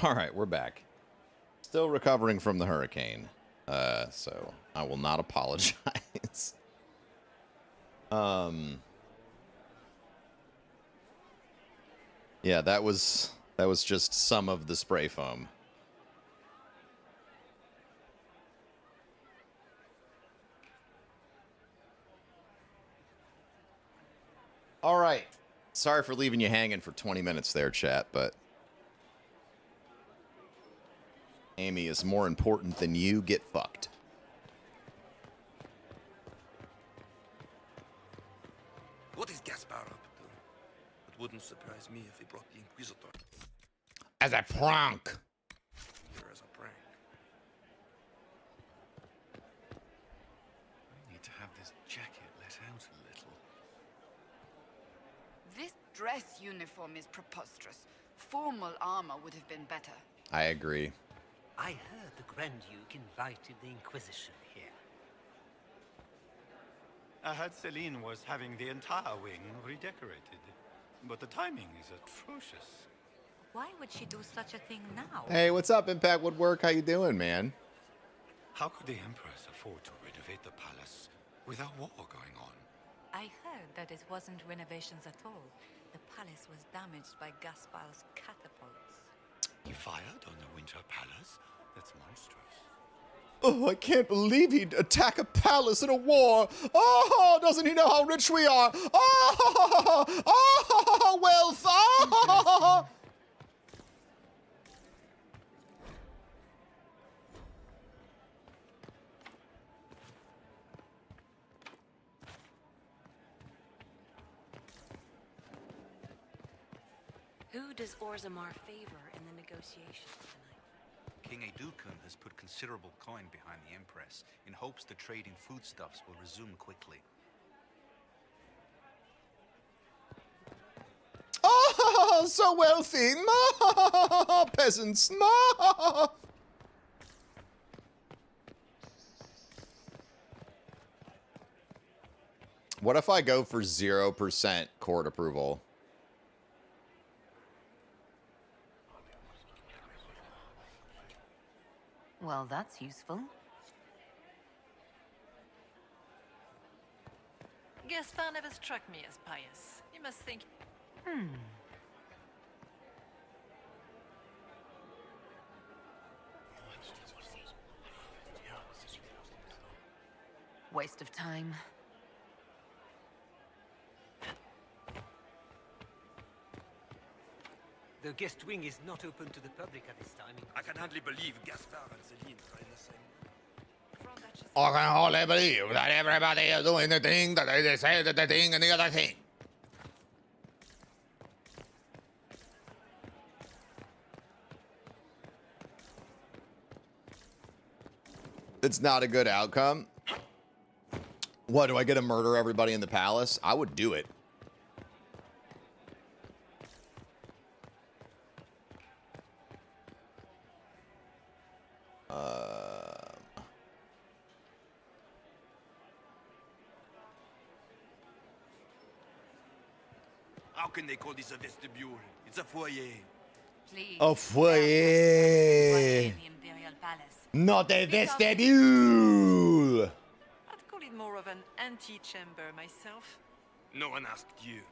All right, we're back. Still recovering from the hurricane. So I will not apologize. Yeah, that was just some of the spray foam. All right. Sorry for leaving you hanging for 20 minutes there, chat, but Amy is more important than you. Get fucked. What is Gaspar up to? It wouldn't surprise me if he brought the Inquisitor As a prank. here as a prank. I need to have this jacket let out a little. This dress uniform is preposterous. Formal armor would have been better. I agree. I heard the Grand Duke invited the Inquisition here. I heard Celine was having the entire wing redecorated, but the timing is atrocious. Why would she do such a thing now? Hey, what's up, Impact Woodwork? How you doing, man? How could the Empress afford to renovate the palace with a war going on? I heard that it wasn't renovations at all. The palace was damaged by Gaspar's catapults. He fired on the Winter Palace? That's monstrous. Oh, I can't believe he'd attack a palace in a war. Oh, doesn't he know how rich we are? Oh, wealth. Oh. Who does Orzammar favor in the negotiations tonight? King Aeducan has put considerable coin behind the Empress in hopes the trade in foodstuffs will resume quickly. Oh, so wealthy. Peasants. What if I go for 0% court approval? Well, that's useful. Gaspar never struck me as pious. You must think... Waste of time. The guest wing is not open to the public at this time. I can hardly believe Gaspar and Celine are in the same room. I can hardly believe that everybody is doing the thing that they say that the thing and the other thing. It's not a good outcome. What, do I get to murder everybody in the palace? I would do it. How can they call this a vestibule? It's a foyer. Please. A foyer. In the Imperial Palace. Not a vestibule. I'd call it more of an antechamber myself. No one asked you.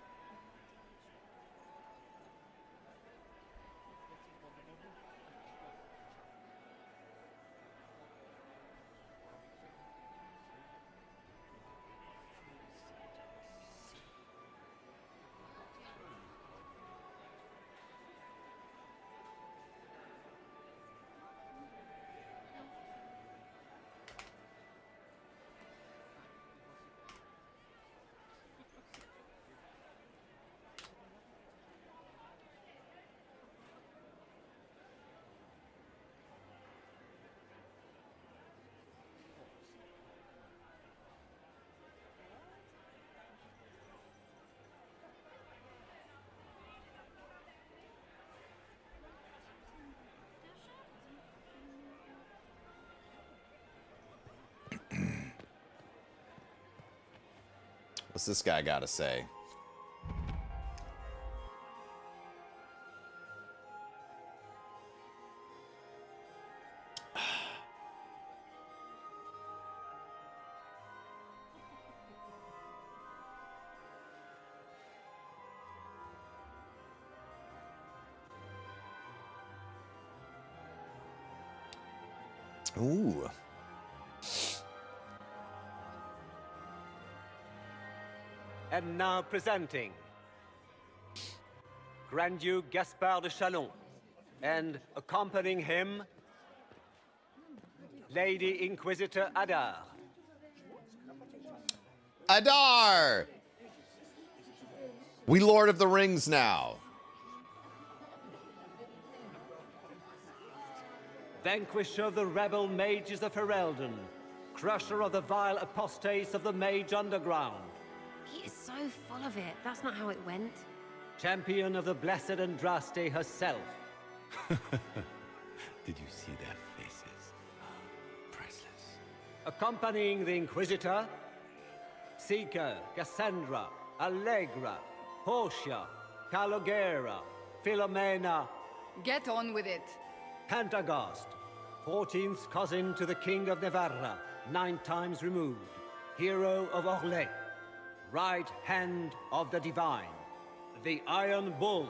What's this guy got to say? Ooh. And now presenting Grand Duke Gaspard de Chalon, and accompanying him, Lady Inquisitor Adar. Adar! We Lord of the Rings now. Vanquisher of the rebel mages of Ferelden, crusher of the vile apostates of the Mage Underground. He is so full of it. That's not how it went. Champion of the Blessed Andraste herself. Did you see their faces? Priceless. Accompanying the Inquisitor, Seeker, Cassandra, Allegra, Portia, Calogera, Philomena. Get on with it. Pantagast, 14th cousin to the King of Navarra, 9 times removed, hero of Orlais, right hand of the Divine, the Iron Bull,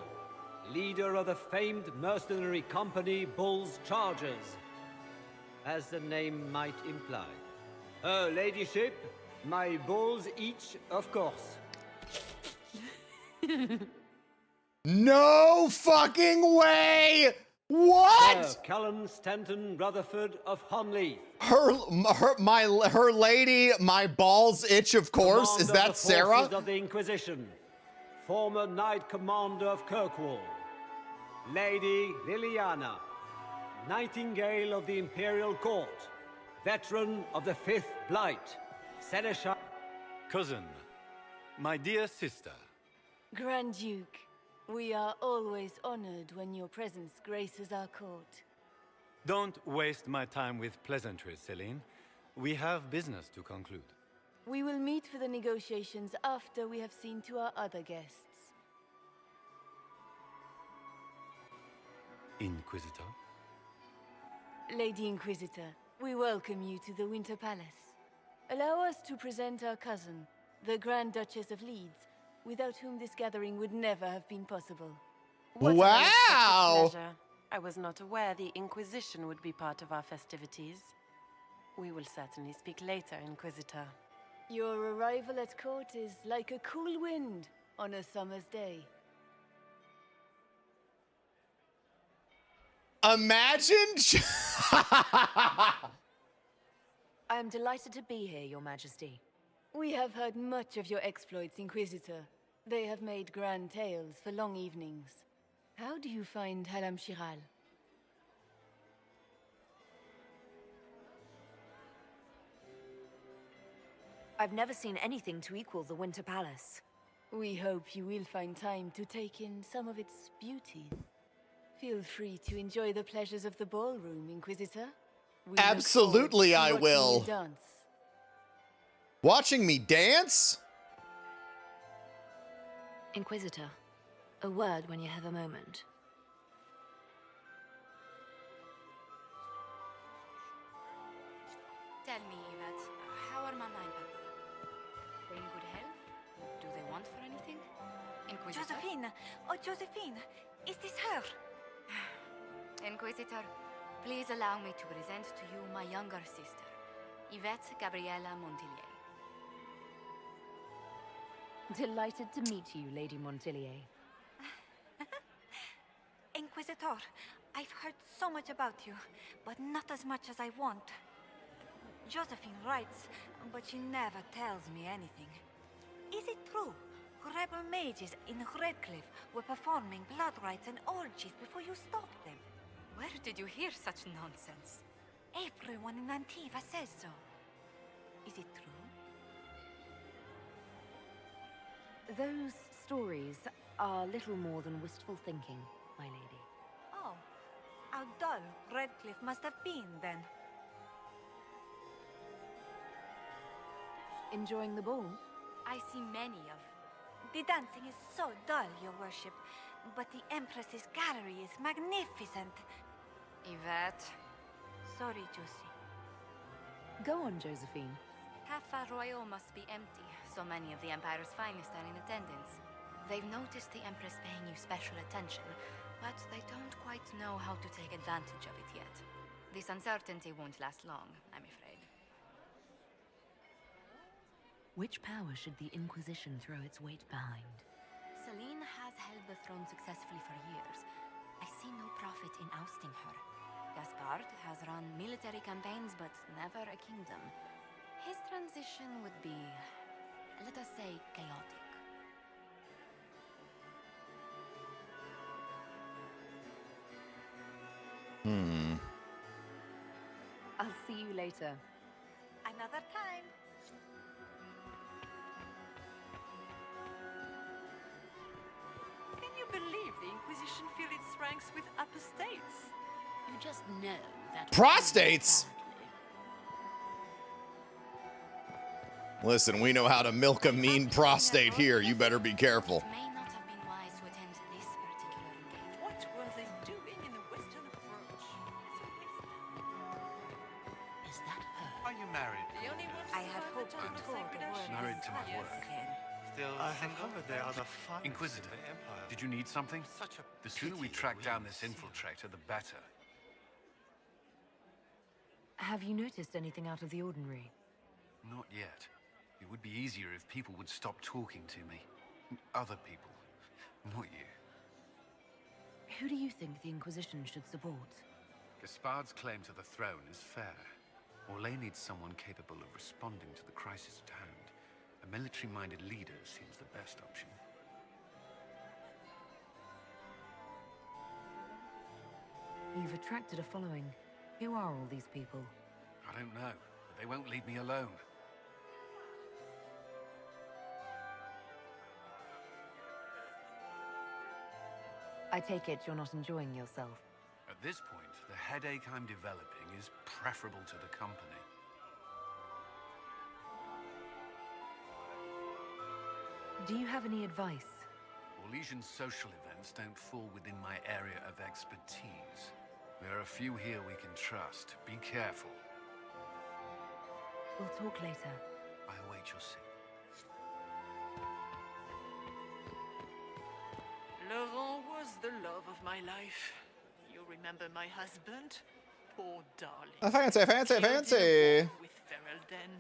leader of the famed mercenary company Bull's Chargers, as the name might imply. Her ladyship, my bulls each, of course. No fucking way! What? Sir Cullen Stanton Rutherford of Honley. Her lady, my balls itch, of course. Commander Is that of the Sarah? forces of the Inquisition. Former Knight Commander of Kirkwall. Lady Liliana. Nightingale of the Imperial Court. Veteran of the 5th Blight. Seneschal. Cousin, my dear sister. Grand Duke, we are always honored when your presence graces our court. Don't waste my time with pleasantries, Celine. We have business to conclude. We will meet for the negotiations after we have seen to our other guests. Inquisitor? Lady Inquisitor, we welcome you to the Winter Palace. Allow us to present our cousin, the Grand Duchess of Leeds, without whom this gathering would never have been possible. What Wow! an unexpected pleasure. I was not aware the Inquisition would be part of our festivities. We will certainly speak later, Inquisitor. Your arrival at court is like a cool wind on a summer's day. Imagine. I am delighted to be here, Your Majesty. We have heard much of your exploits, Inquisitor. They have made grand tales for long evenings. How do you find Halam Shiral? I've never seen anything to equal the Winter Palace. We hope you will find time to take in some of its beauties. Feel free to enjoy the pleasures of the ballroom, Inquisitor. We Absolutely, I will. Dance. Watching me dance? Inquisitor, a word when you have a moment. Tell me, Yvette, how are Mama and Papa? They in good health? Do they want for anything? Inquisitor? Josephine! Oh, Josephine! Is this her? Inquisitor, please allow me to present to you my younger sister, Yvette Gabriella Montillier. Delighted to meet you, Lady Montillier. Inquisitor, I've heard so much about you, but not as much as I want. Josephine writes, but she never tells me anything. Is it true? Rebel mages in Redcliffe were performing blood rites and orgies before you stopped them. Where did you hear such nonsense? Everyone in Antiva says so. Is it true? Those stories are little more than wistful thinking, my lady. Oh, how dull Redcliffe must have been then. Enjoying the ball? I see many of. The dancing is so dull, your worship, but the Empress's gallery is magnificent. Yvette. Sorry, Josie. Go on, Josephine. Half Royal must be empty. So many of the Empire's finest are in attendance. They've noticed the Empress paying you special attention, but they don't quite know how to take advantage of it yet. This uncertainty won't last long, I'm afraid. Which power should the Inquisition throw its weight behind? Celine has held the throne successfully for years. I see no profit in ousting her. Gaspard has run military campaigns, but never a kingdom. His transition would be, let us say, chaotic. I'll see you later. Another time. Can you believe the Inquisition fill its ranks with apostates? You just know that. Prostates? Listen, we know how to milk a mean prostate here. You better be careful. May not have been wise to attend this particular engagement. What were they doing in the Western Approach? Is that her? Are you married? The only one I had hoped to tour the world. Married to my work. Still I have single? heard there are the finest Inquisitor, in the Empire. did you need something? Such a The sooner we pity track that down we this haven't seen infiltrator, the better. Have you noticed anything out of the ordinary? Not yet. It would be easier if people would stop talking to me. Other people. Not you. Who do you think the Inquisition should support? Gaspard's claim to the throne is fair. Orlais needs someone capable of responding to the crisis at hand. A military-minded leader seems the best option. You've attracted a following. Who are all these people? I don't know, but they won't leave me alone. I take it you're not enjoying yourself. At this point, the headache I'm developing is preferable to the company. Do you have any advice? Orlesian social events don't fall within my area of expertise. There are a few here we can trust. Be careful. We'll talk later. I await your signal. Laurent was the love of my life. You remember my husband? Poor darling. Fancy, fancy, Killed in a fancy. war with Ferelden.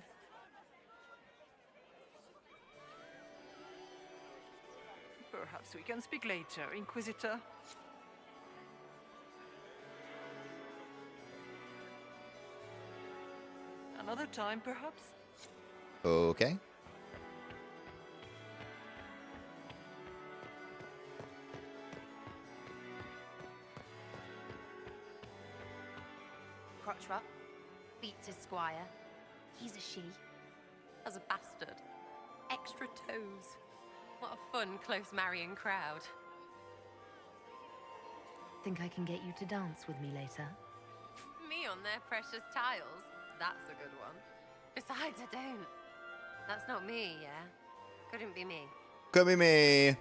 Perhaps we can speak later, Inquisitor. Another time, perhaps? Okay. Crotchrot beats his squire. He's a she. As a bastard. Extra toes. What a fun, close marrying crowd. Think I can get you to dance with me later? Me on their precious tiles? That's a good one. Besides, I don't. That's not me, yeah? Couldn't be me. Could be me.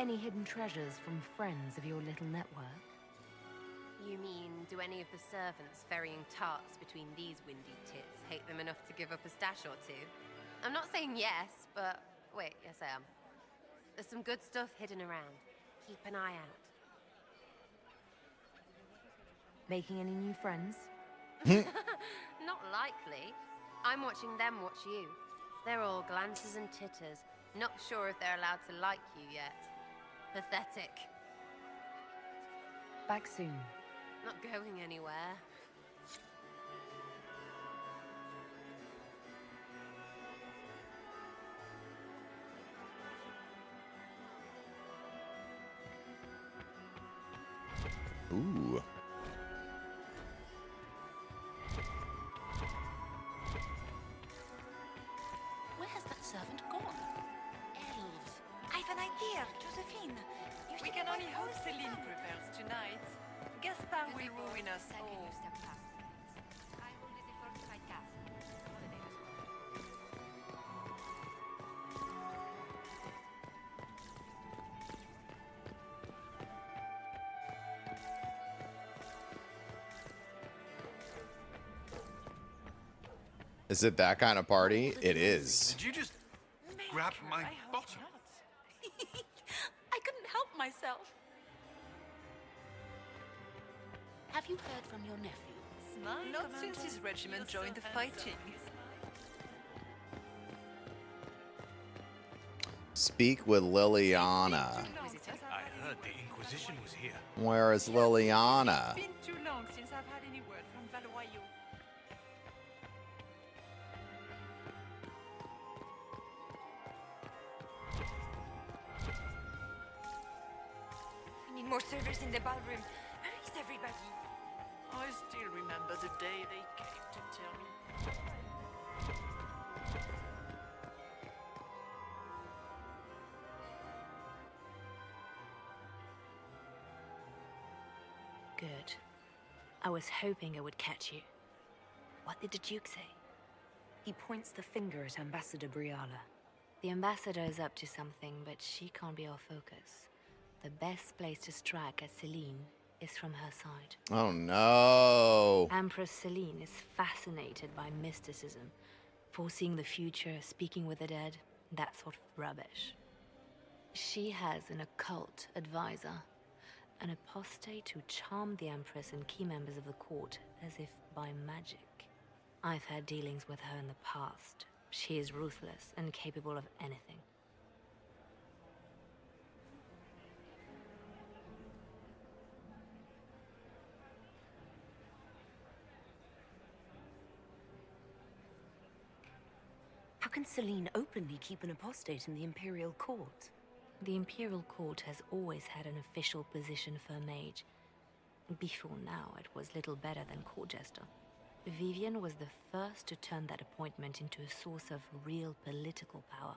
Any hidden treasures from friends of your little network? You mean, do any of the servants ferrying tarts between these windy tits hate them enough to give up a stash or two? I'm not saying yes, but wait, yes I am. There's some good stuff hidden around. Keep an eye out. Making any new friends? Not likely. I'm watching them watch you. They're all glances and titters. Not sure if they're allowed to like you yet. Pathetic. Back soon. Not going anywhere. Ooh. Where has that servant gone? Elves. I've an idea, Josephine. You We should can only invite hope all the Celine fun. prevails tonight. Gaspard will ruin us all. Is it that kind of party? It is. Did you just grab my bottom? myself. Have you heard from your nephew? Not since his regiment joined the fighting. Speak with Liliana. I heard the Inquisition was here. Where is Liliana? It's been too long since I've had any word from Valois. We need more servers in the ballroom. Where is everybody? I still remember the day they came to tell me. Good. I was hoping it would catch you. What did the Duke say? He points the finger at Ambassador Briala. The ambassador is up to something, but she can't be our focus. The best place to strike at Celine is from her side. Oh no. Empress Celine is fascinated by mysticism, foreseeing the future, speaking with the dead, that sort of rubbish. She has an occult advisor, an apostate who charmed the Empress and key members of the court as if by magic. I've had dealings with her in the past. She is ruthless and capable of anything. How can Celine openly keep an apostate in the Imperial Court? The Imperial Court has always had an official position for a mage. Before now, it was little better than court jester. Vivian was the first to turn that appointment into a source of real political power.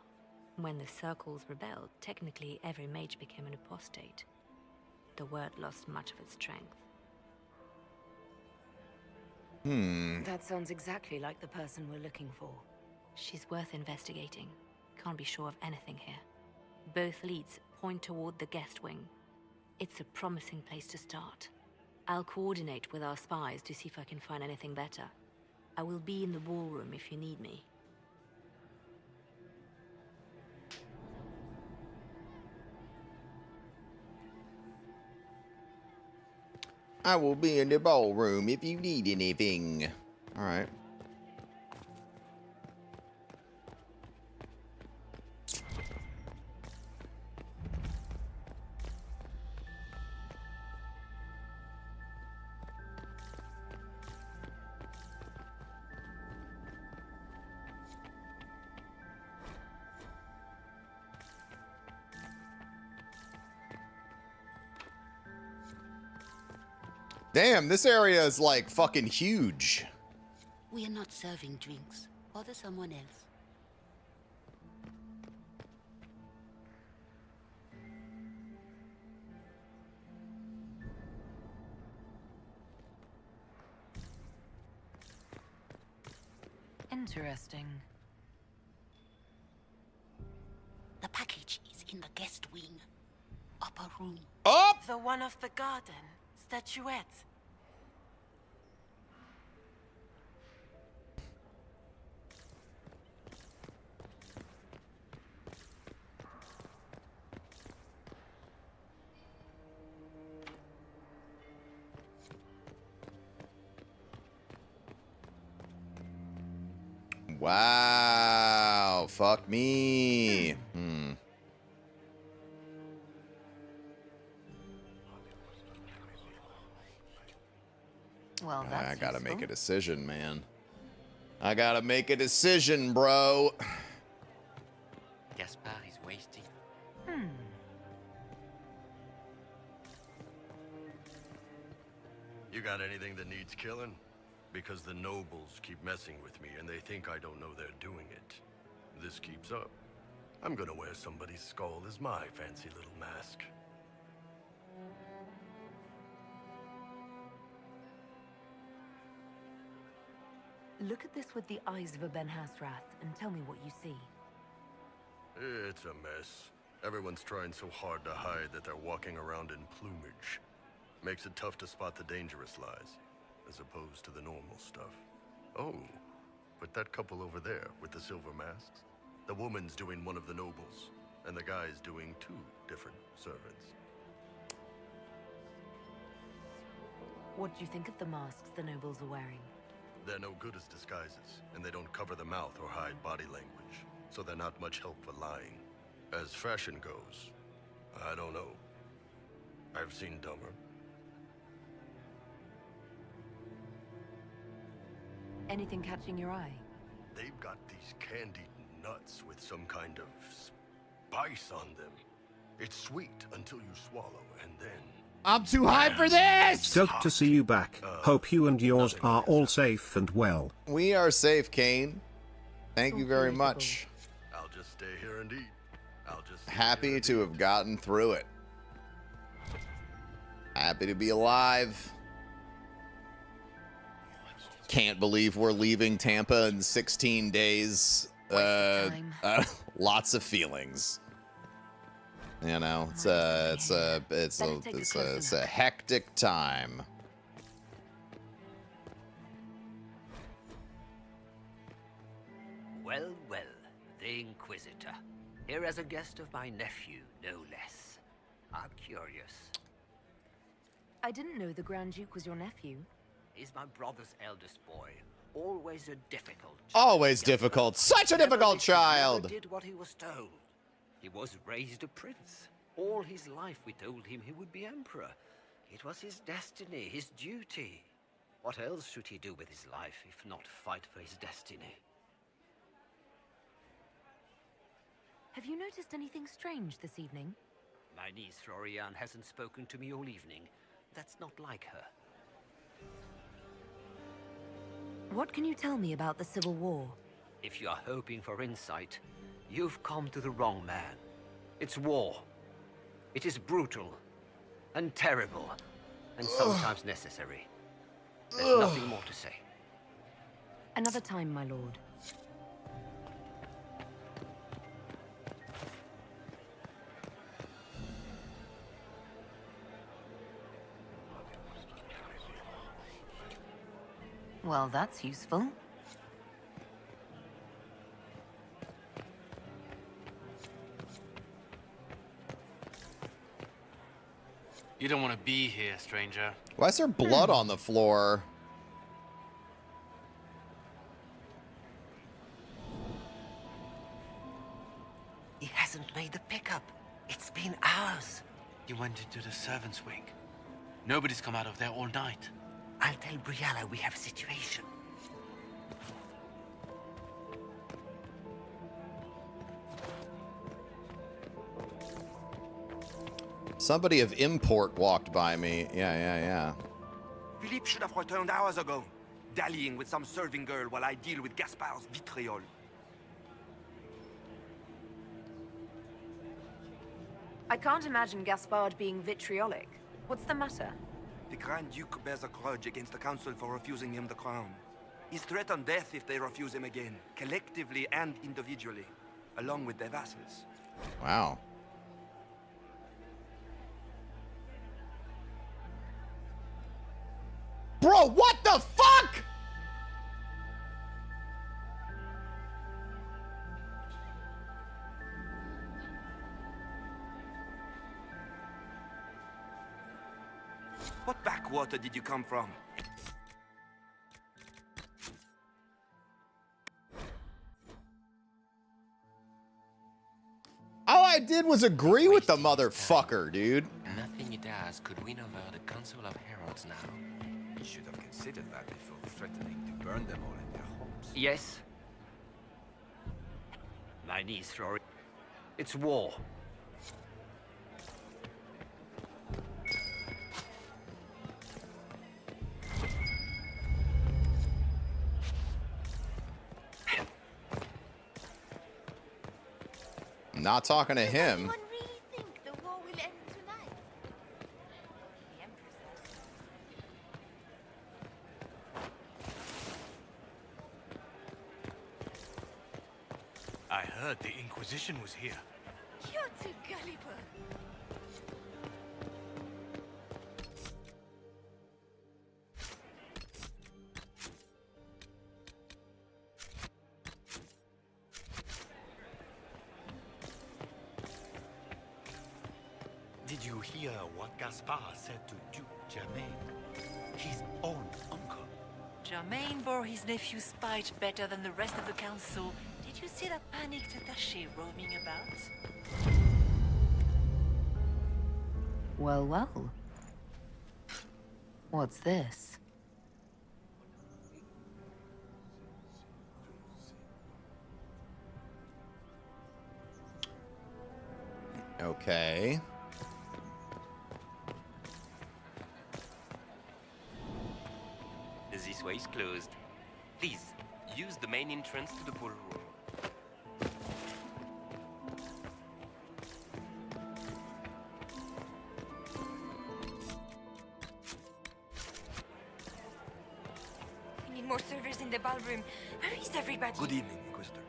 When the circles rebelled, technically every mage became an apostate. The word lost much of its strength. That sounds exactly like the person we're looking for. She's worth investigating. Can't be sure of anything here. Both leads point toward the guest wing. It's a promising place to start. I'll coordinate with our spies to see if I can find anything better. I will be in the ballroom if you need me. I will be in the ballroom if you need anything. All right. Damn, this area is like fucking huge. We are not serving drinks. Bother someone else. Interesting. The package is in the guest wing. Upper room. Up! The one off the garden. Statuette. Wow. Fuck me. Well, that's I gotta useful. make a decision, man. I gotta make a decision, bro. Gaspard is wasting. You got anything that needs killing? Because the nobles keep messing with me and they think I don't know they're doing it. If this keeps up, I'm gonna wear somebody's skull as my fancy little mask. Look at this with the eyes of a Ben Hasrath and tell me what you see. It's a mess. Everyone's trying so hard to hide that they're walking around in plumage. Makes it tough to spot the dangerous lies, as opposed to the normal stuff. Oh, but that couple over there with the silver masks? The woman's doing one of the nobles, and the guy's doing two different servants. What do you think of the masks the nobles are wearing? They're no good as disguises, and they don't cover the mouth or hide body language, so they're not much help for lying. As fashion goes, I don't know. I've seen dumber. Anything catching your eye? They've got these candied nuts with some kind of spice on them. It's sweet until you swallow, and then... I'm too high for this! Stoked to see you back. Hope you and yours are all safe and well. We are safe, Kane. Thank you very much. I'll just stay here and eat. Happy to have gotten through it. Happy to be alive. Can't believe we're leaving Tampa in 16 days. Lots of feelings. You know, it's a hectic time. Well, well, the Inquisitor. Here as a guest of my nephew, no less. I'm curious. I didn't know the Grand Duke was your nephew. He's my brother's eldest boy. Always a difficult child. Always difficult. Such a difficult child. Never did what he was told. He was raised a prince. All his life we told him he would be emperor. It was his destiny, his duty. What else should he do with his life if not fight for his destiny? Have you noticed anything strange this evening? My niece Florian hasn't spoken to me all evening. That's not like her. What can you tell me about the Civil War? If you are hoping for insight, you've come to the wrong man. It's war. It is brutal, and terrible, and sometimes necessary. There's nothing more to say. Another time, my lord. Well, that's useful. You don't want to be here, stranger. Why is there blood on the floor? He hasn't made the pickup. It's been hours. You went into the servants' wing. Nobody's come out of there all night. I'll tell Brianna we have a situation. Somebody of import walked by me. Yeah. Philippe should have returned hours ago, dallying with some serving girl while I deal with Gaspard's vitriol. I can't imagine Gaspard being vitriolic. What's the matter? The Grand Duke bears a grudge against the Council for refusing him the crown. He's threatened death if they refuse him again, collectively and individually, along with their vassals. Wow. Bro, what the fuck? What backwater did you come from? All I did was agree with the motherfucker, dude. Nothing he does could win over the Council of Heralds now. You should have considered that before threatening to burn them all in their homes. Yes. My niece, Florian. It's war. I'm not talking to him. I heard the Inquisition was here. You're too gullible. Did you hear hear what Gaspard said to Duke Germain, his own uncle. Germain bore his nephew's spite better than the rest of the council. Did you see that panicked attaché roaming about? Well, well. What's this? Okay. This way is closed. Please, use the main entrance to the ballroom. We need more servers in the ballroom. Where is everybody? Good evening, Inquisitor.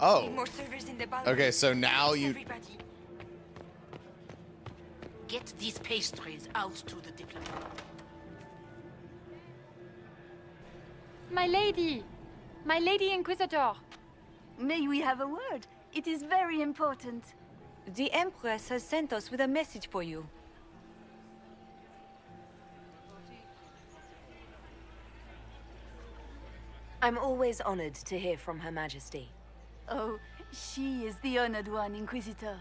Oh. Need more servers in the ballroom. Okay, so now Where is you. everybody? Get these pastries out to the diplomat. My lady! My lady Inquisitor! May we have a word? It is very important. The Empress has sent us with a message for you. I'm always honored to hear from Her Majesty. Oh, she is the honored one, Inquisitor.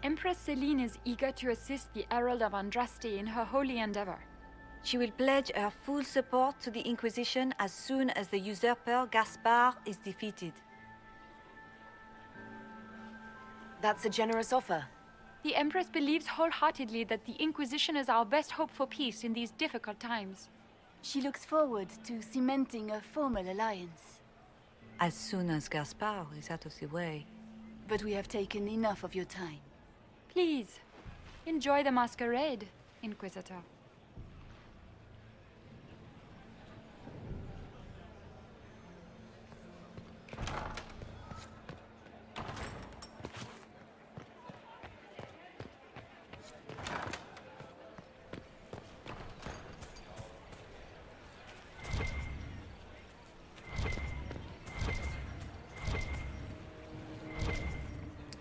Empress Celine is eager to assist the Herald of Andraste in her holy endeavor. She will pledge her full support to the Inquisition as soon as the usurper Gaspard is defeated. That's a generous offer. The Empress believes wholeheartedly that the Inquisition is our best hope for peace in these difficult times. She looks forward to cementing a formal alliance. As soon as Gaspard is out of the way. But we have taken enough of your time. Please, enjoy the masquerade, Inquisitor.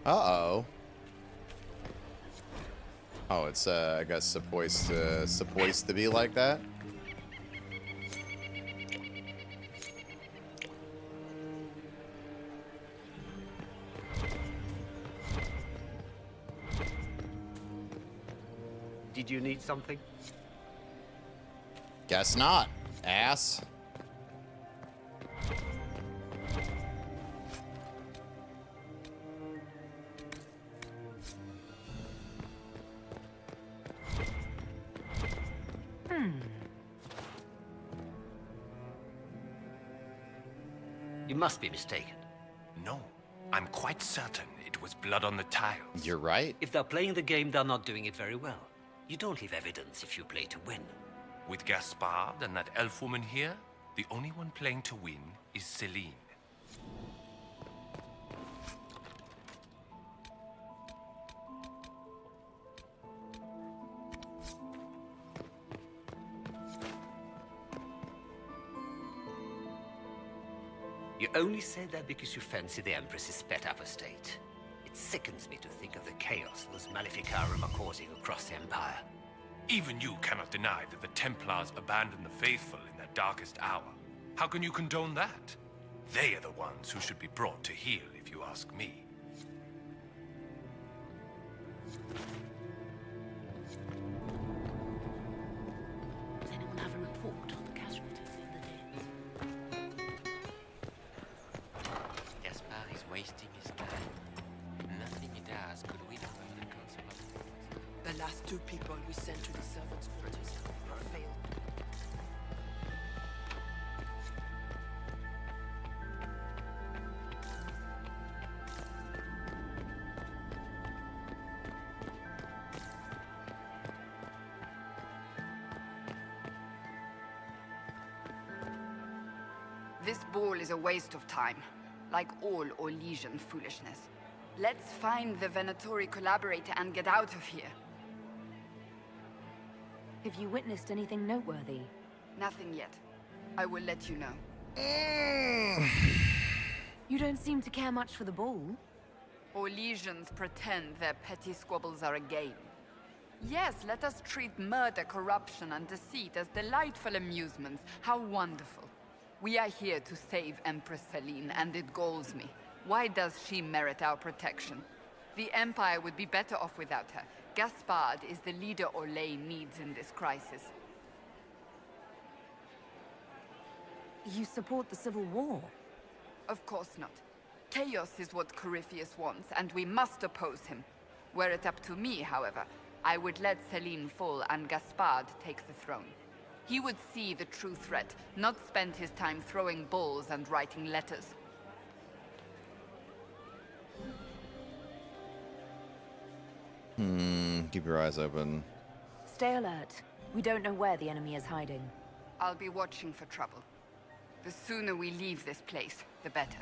Uh-oh. Oh, it's I guess supposed to be like that. Did you need something? Guess not, ass. You must be mistaken. No, I'm quite certain it was blood on the tiles. You're right. If they're playing the game, they're not doing it very well. You don't leave evidence if you play to win. With Gaspard and that elf woman here, the only one playing to win is Celine. You only say that because you fancy the Empress's pet apostate. It sickens me to think of the chaos those Maleficarum are causing across the Empire. Even you cannot deny that the Templars abandoned the faithful in their darkest hour. How can you condone that? They are the ones who should be brought to heel, if you ask me. Does anyone have a report on the casualties in the dead? Gaspard is wasting his time. Nothing he does could win over the Council of Lords. The last two people we sent to the servants' quarters failed. This ball is a waste of time, like all Orlesian foolishness. Let's find the Venatori collaborator and get out of here. Have you witnessed anything noteworthy? Nothing yet. I will let you know. You don't seem to care much for the ball. Or legions pretend their petty squabbles are a game. Yes, let us treat murder, corruption, and deceit as delightful amusements. How wonderful. We are here to save Empress Celine, and it galls me. Why does she merit our protection? The Empire would be better off without her. Gaspard is the leader Orlais needs in this crisis. You support the civil war? Of course not. Chaos is what Corypheus wants, and we must oppose him. Were it up to me, however, I would let Celine fall and Gaspard take the throne. He would see the true threat, not spend his time throwing balls and writing letters. Keep your eyes open. Stay alert. We don't know where the enemy is hiding. I'll be watching for trouble. The sooner we leave this place, the better.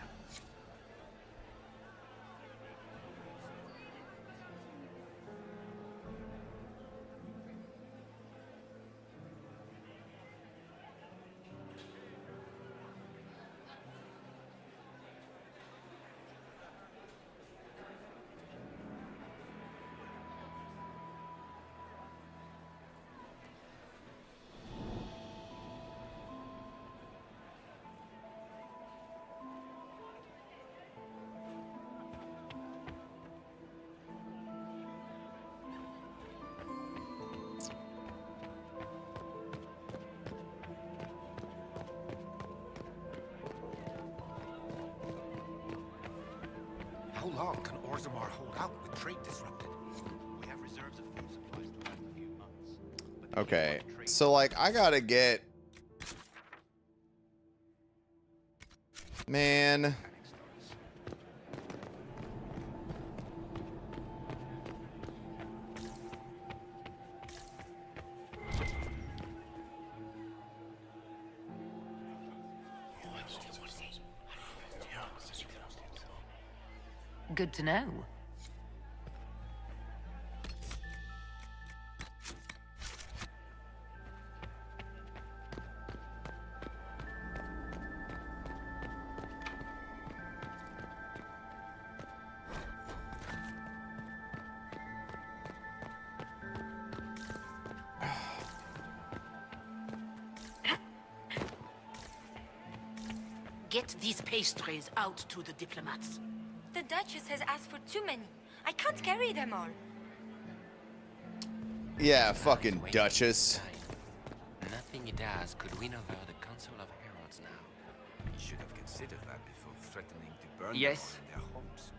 How long can Orzammar hold out with trade disrupted? We have reserves of food supplies to last a few months. Okay, so like I gotta get... Man... Good to know. Get these pastries out to the diplomats. The Duchess has asked for too many. I can't carry them all. Yeah, fucking Duchess. Nothing he does could win over the Council of Heralds now. You should have considered that before threatening to burn Yes. them all in their homes.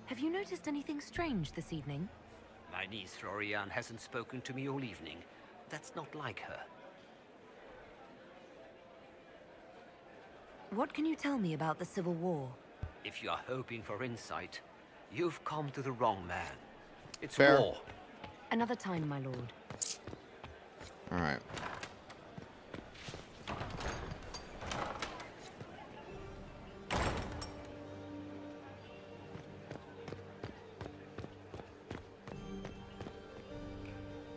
Have you noticed anything strange this evening? My niece Florian hasn't spoken to me all evening. That's not like her. What can you tell me about the Civil War? If you are hoping for insight, you've come to the wrong man. It's Fair. war. Another time, my lord. All right.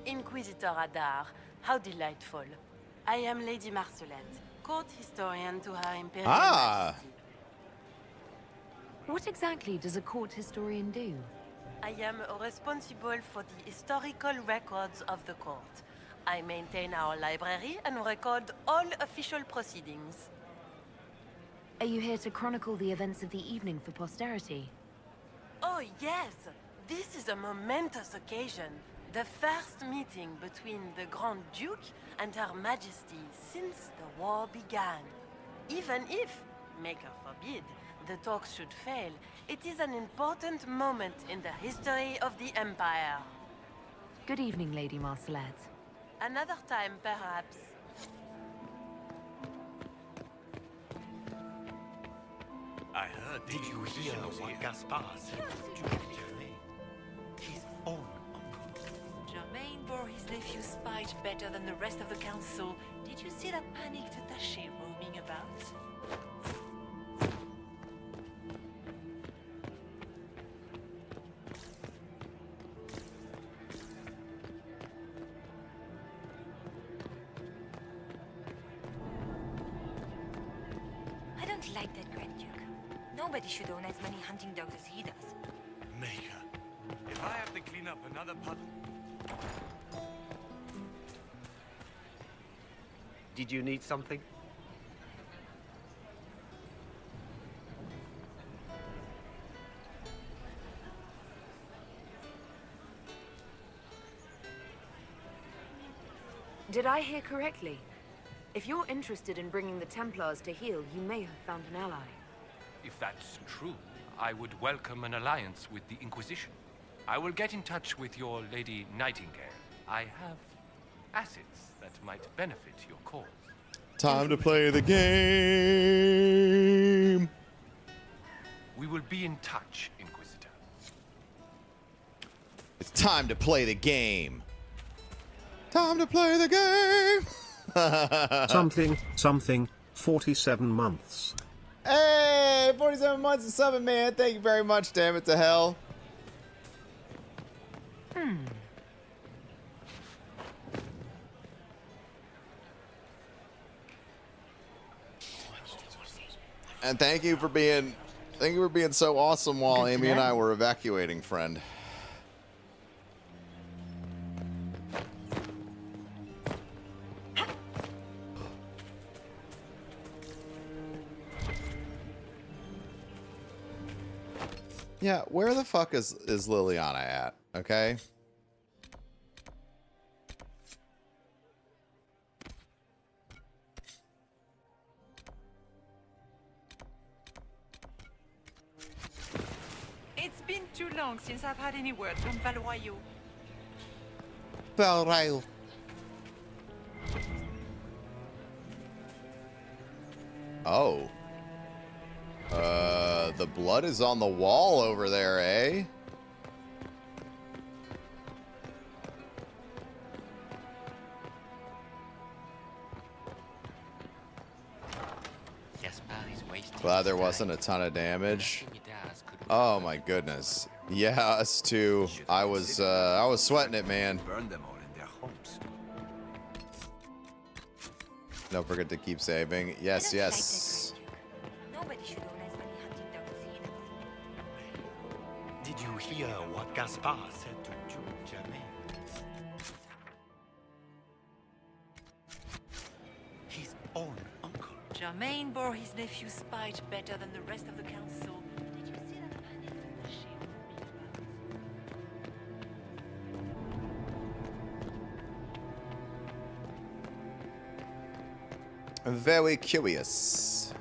Inquisitor Adar, how delightful. I am Lady Marcelette, court historian to Her Imperial Majesty. What exactly does a court historian do? I am responsible for the historical records of the court. I maintain our library and record all official proceedings. Are you here to chronicle the events of the evening for posterity? Oh yes, this is a momentous occasion. The first meeting between the Grand Duke and Her Majesty since the war began. Even if, Maker forbid, the talks should fail, it is an important moment in the history of the Empire. Good evening, Lady Marcelette. Another time, perhaps. I heard the Inquisition what Gaspard said to Germain. His own uncle. Germain bore his nephew's spite better than the rest of the council. Did you see that panicked attaché roaming about? I don't like that Grand Duke. Nobody should own as many hunting dogs as he does. Maker, if I have to clean up another puddle... Did you need something? Did I hear correctly? If you're interested in bringing the Templars to heel, you may have found an ally. If that's true, I would welcome an alliance with the Inquisition. I will get in touch with your Lady Nightingale. I have assets that might benefit your cause. Time to play the game. We will be in touch, Inquisitor. It's time to play the game. Time to play the game. something, 47 months. Hey, 47 months of subbing, man. Thank you very much, damn it to hell. And thank you for being so awesome while Amy and I were evacuating, friend. Yeah, where the fuck is Liliana at? Okay. It's been too long since I've had any word from Valroyo. Valroyo. Oh. The blood is on the wall over there, eh? Glad there wasn't a ton of damage. Oh my goodness. Yeah, us too. I was sweating it, man. Burn them all in their homes. Don't forget to keep saving. Yes, yes. Nobody should own as many hunting dogs as he does. Did you hear what Gaspar said to Duke Germain? His own uncle. Germain bore his nephew's spite better than the rest of the council. Did you see that panic that she Very curious.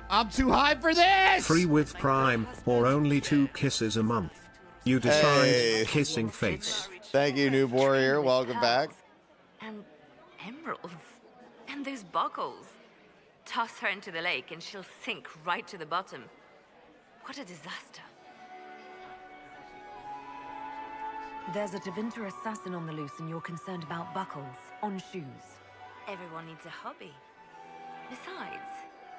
I'm too high for this! Free with Prime, or only 2 kisses a month. You decide. Hey. Kissing face. Thank you, Noob Warrior. Welcome back. And emeralds. And those buckles. Toss her into the lake and she'll sink right to the bottom. What a disaster. There's a Tevinter assassin on the loose and you're concerned about buckles on shoes. Everyone needs a hobby. Besides,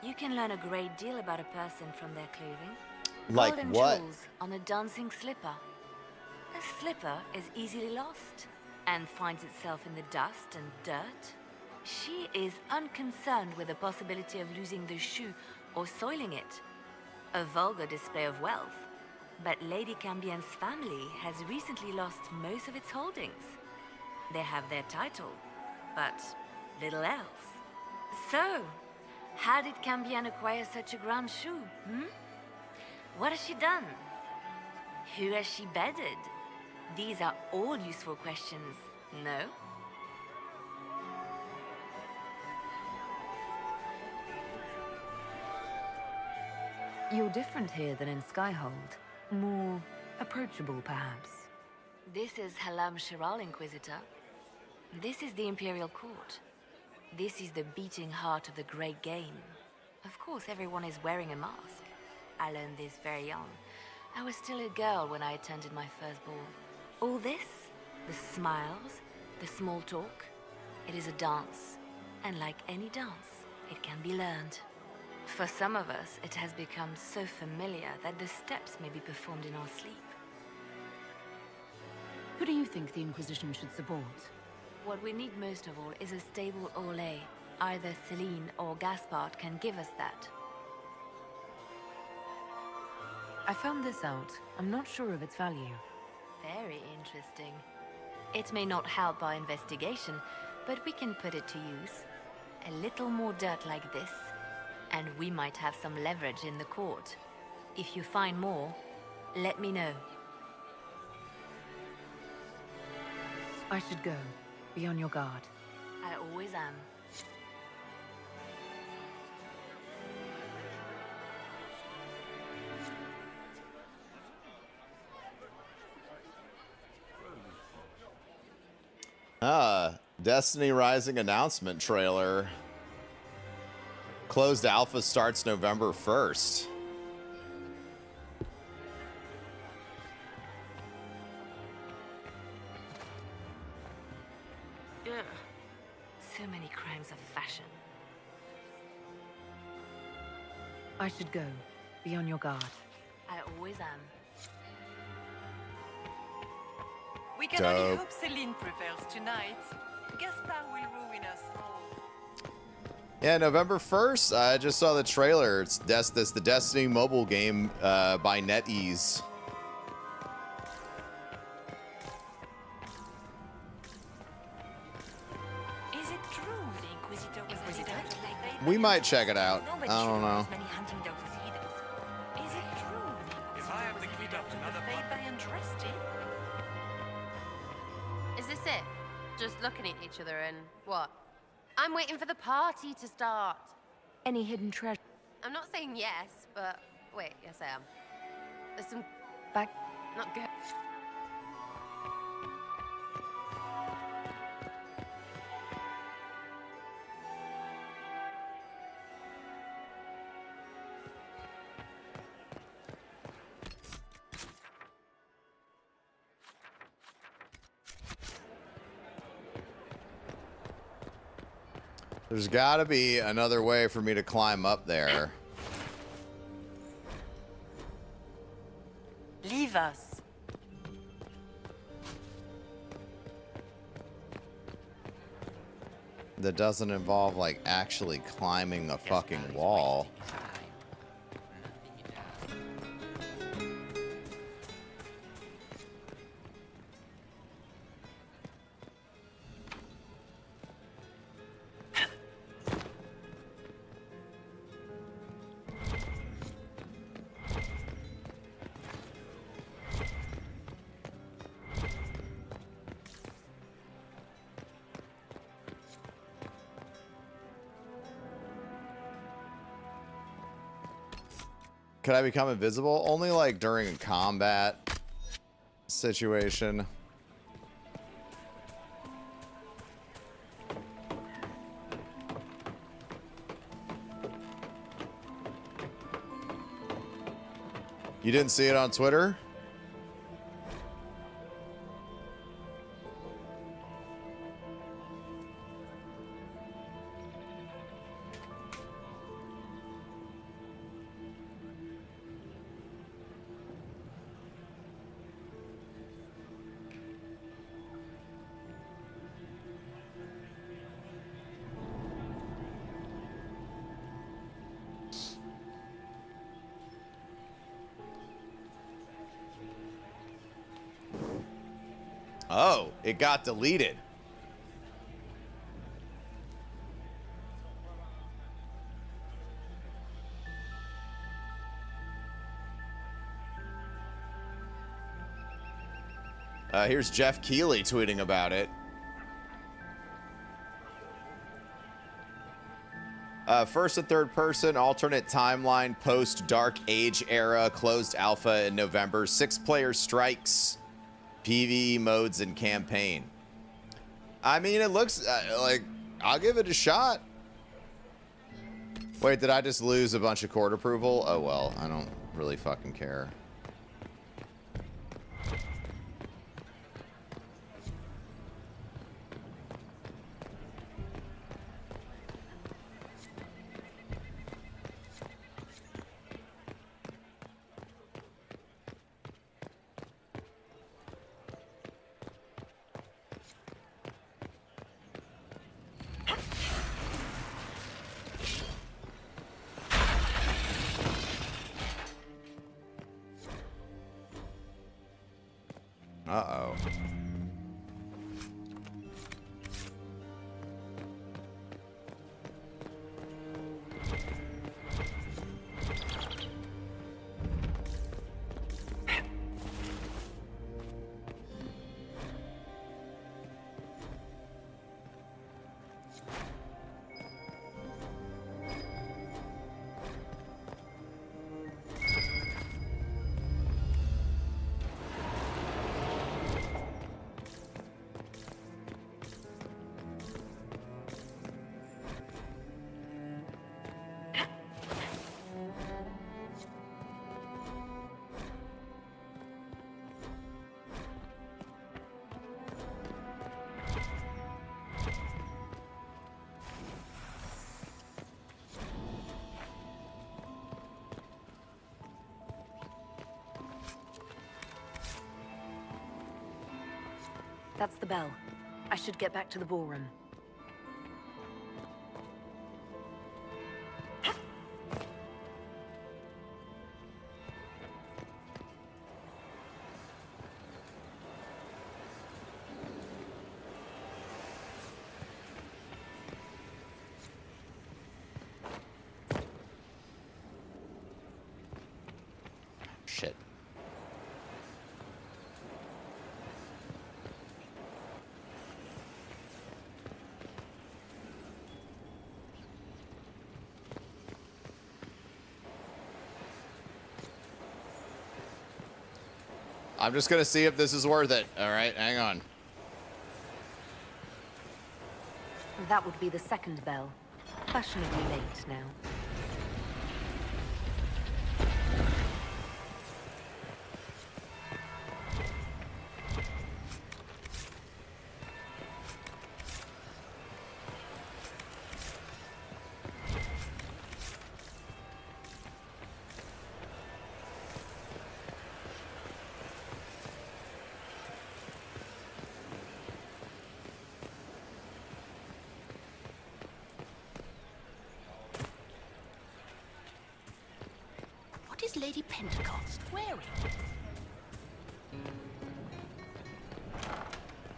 you can learn a great deal about a person from their clothing. Like Golden what? jewels on a dancing slipper. A slipper is easily lost and finds itself in the dust and dirt. She is unconcerned with the possibility of losing the shoe or soiling it. A vulgar display of wealth. But Lady Cambien's family has recently lost most of its holdings. They have their title, but little else. So, how did Cambien acquire such a grand shoe, What has she done? Who has she bedded? These are all useful questions, no? You're different here than in Skyhold. More approachable, perhaps. This is Halam Shiral, Inquisitor. This is the Imperial Court. This is the beating heart of the Great Game. Of course, everyone is wearing a mask. I learned this very young. I was still a girl when I attended my first ball. All this, the smiles, the small talk, it is a dance. And like any dance, it can be learned. For some of us, it has become so familiar that the steps may be performed in our sleep. Who do you think the Inquisition should support? What we need most of all is a stable Orlais. Either Celine or Gaspard can give us that. I found this out. I'm not sure of its value. Very interesting. It may not help our investigation, but we can put it to use. A little more dirt like this, and we might have some leverage in the court. If you find more, let me know. I should go. Be on your guard. I always am. Destiny Rising announcement trailer. Closed alpha starts November 1st. Ugh. So many crimes of fashion. I should go. Be on your guard. I always am. We can only hope Celine prevails tonight. Gaspard will ruin us all. Yeah, November 1st. I just saw the trailer. It's the Destiny mobile game by NetEase. Is it true the Inquisitor was visited like We might check it out. I don't know. many hunting dogs as he does? Is it true the Inquisitor was leading up to the fate by Andraste? Is this it? Just looking at each other and what? I'm waiting for the party to start. Any hidden treasure? I'm not saying yes, but wait, yes I am. There's some Back. not good. There's got to be another way for me to climb up there. Leave us. That doesn't involve, like, actually climbing a fucking wall. Could I become invisible? Only like during a combat situation. You didn't see it on Twitter? Oh, it got deleted. Here's Jeff Keighley tweeting about it. First and third person, alternate timeline, post-Dark Age era, closed alpha in November. 6-player strikes, PvE modes, and campaign. I mean, it looks like I'll give it a shot. Wait, did I just lose a bunch of court approval? Oh, well, I don't really fucking care. Uh-oh. That's the bell. I should get back to the ballroom. Shit. I'm just gonna see if this is worth it. All right, hang on. That would be the second bell. Fashionably late now. What is Lady Pentecost wearing?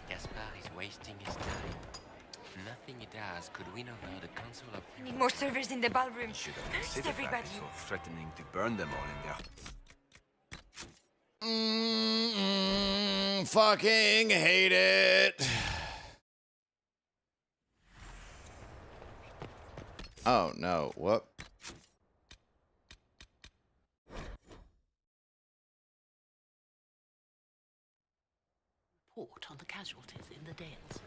Gaspar is wasting his time. Nothing he does could win over the Council of... I need more servers in the ballroom. Consider Where's everybody? that before threatening to burn them all in there. Fucking hate it. Oh no, whoop. Report on the casualties in the Dales.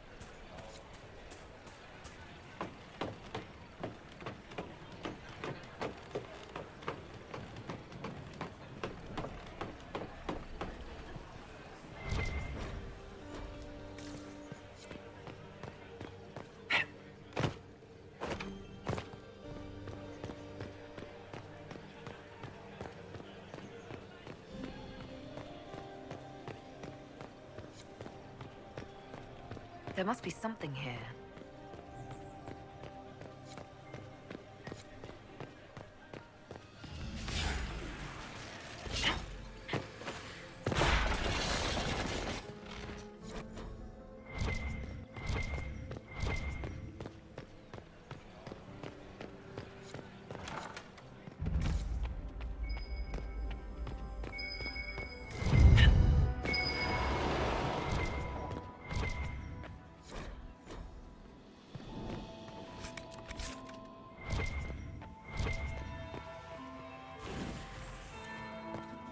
There must be something here.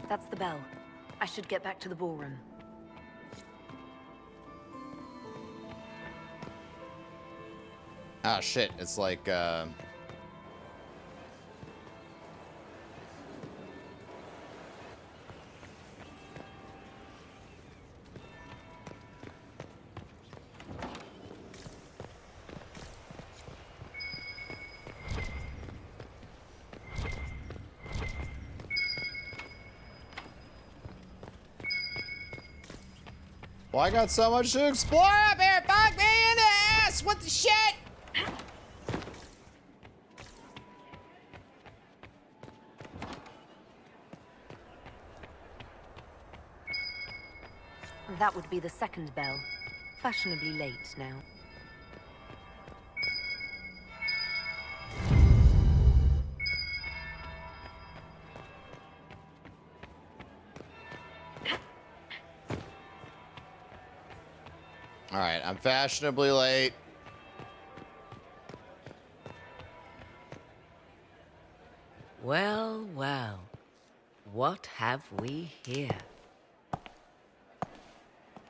That's the bell. I should get back to the ballroom. Ah, shit. It's like, well, I got so much to explore up here. Fuck me in the ass. What the shit? That would be the second bell. Fashionably late now. All right, I'm fashionably late. Well, well. What have we here?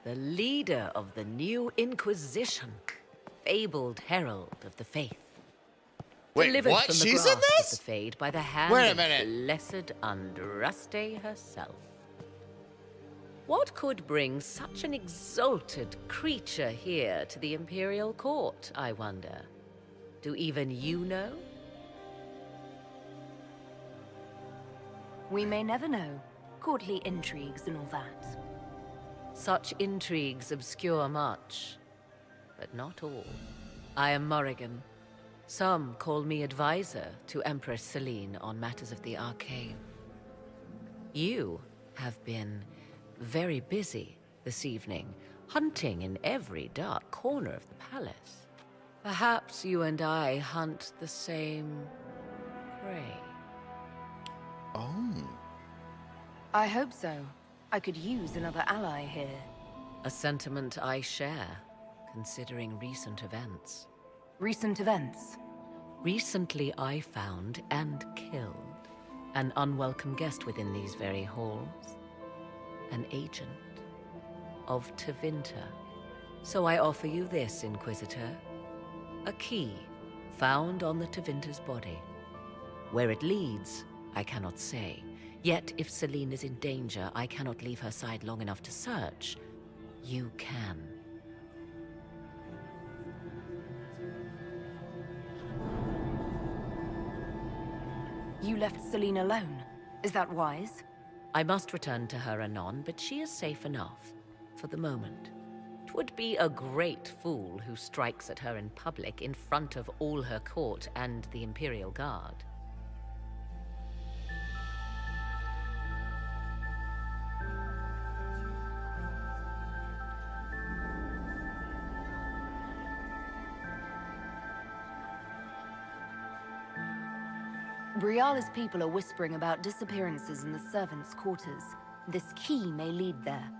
The leader of the new Inquisition, fabled herald of the faith. Wait, Delivered what? from the She's in grasp this? of the Fade by the hand Wait a of minute. blessed Andraste herself. What could bring such an exalted creature here to the Imperial Court, I wonder? Do even you know? We may never know. Courtly intrigues and all that. Such intrigues obscure much, but not all. I am Morrigan. Some call me advisor to Empress Celine on matters of the arcane. You have been very busy this evening, hunting in every dark corner of the palace. Perhaps you and I hunt the same prey. Oh. I hope so. I could use another ally here. A sentiment I share, considering recent events. Recent events? Recently I found and killed an unwelcome guest within these very halls. An agent of Tevinter. So I offer you this, Inquisitor. A key found on the Tevinter's body. Where it leads, I cannot say. Yet, if Celine is in danger, I cannot leave her side long enough to search. You can. You left Celine alone. Is that wise? I must return to her anon, but she is safe enough, for the moment. 'Twould be a great fool who strikes at her in public in front of all her court and the Imperial Guard. Briala's people are whispering about disappearances in the servants' quarters. This key may lead there.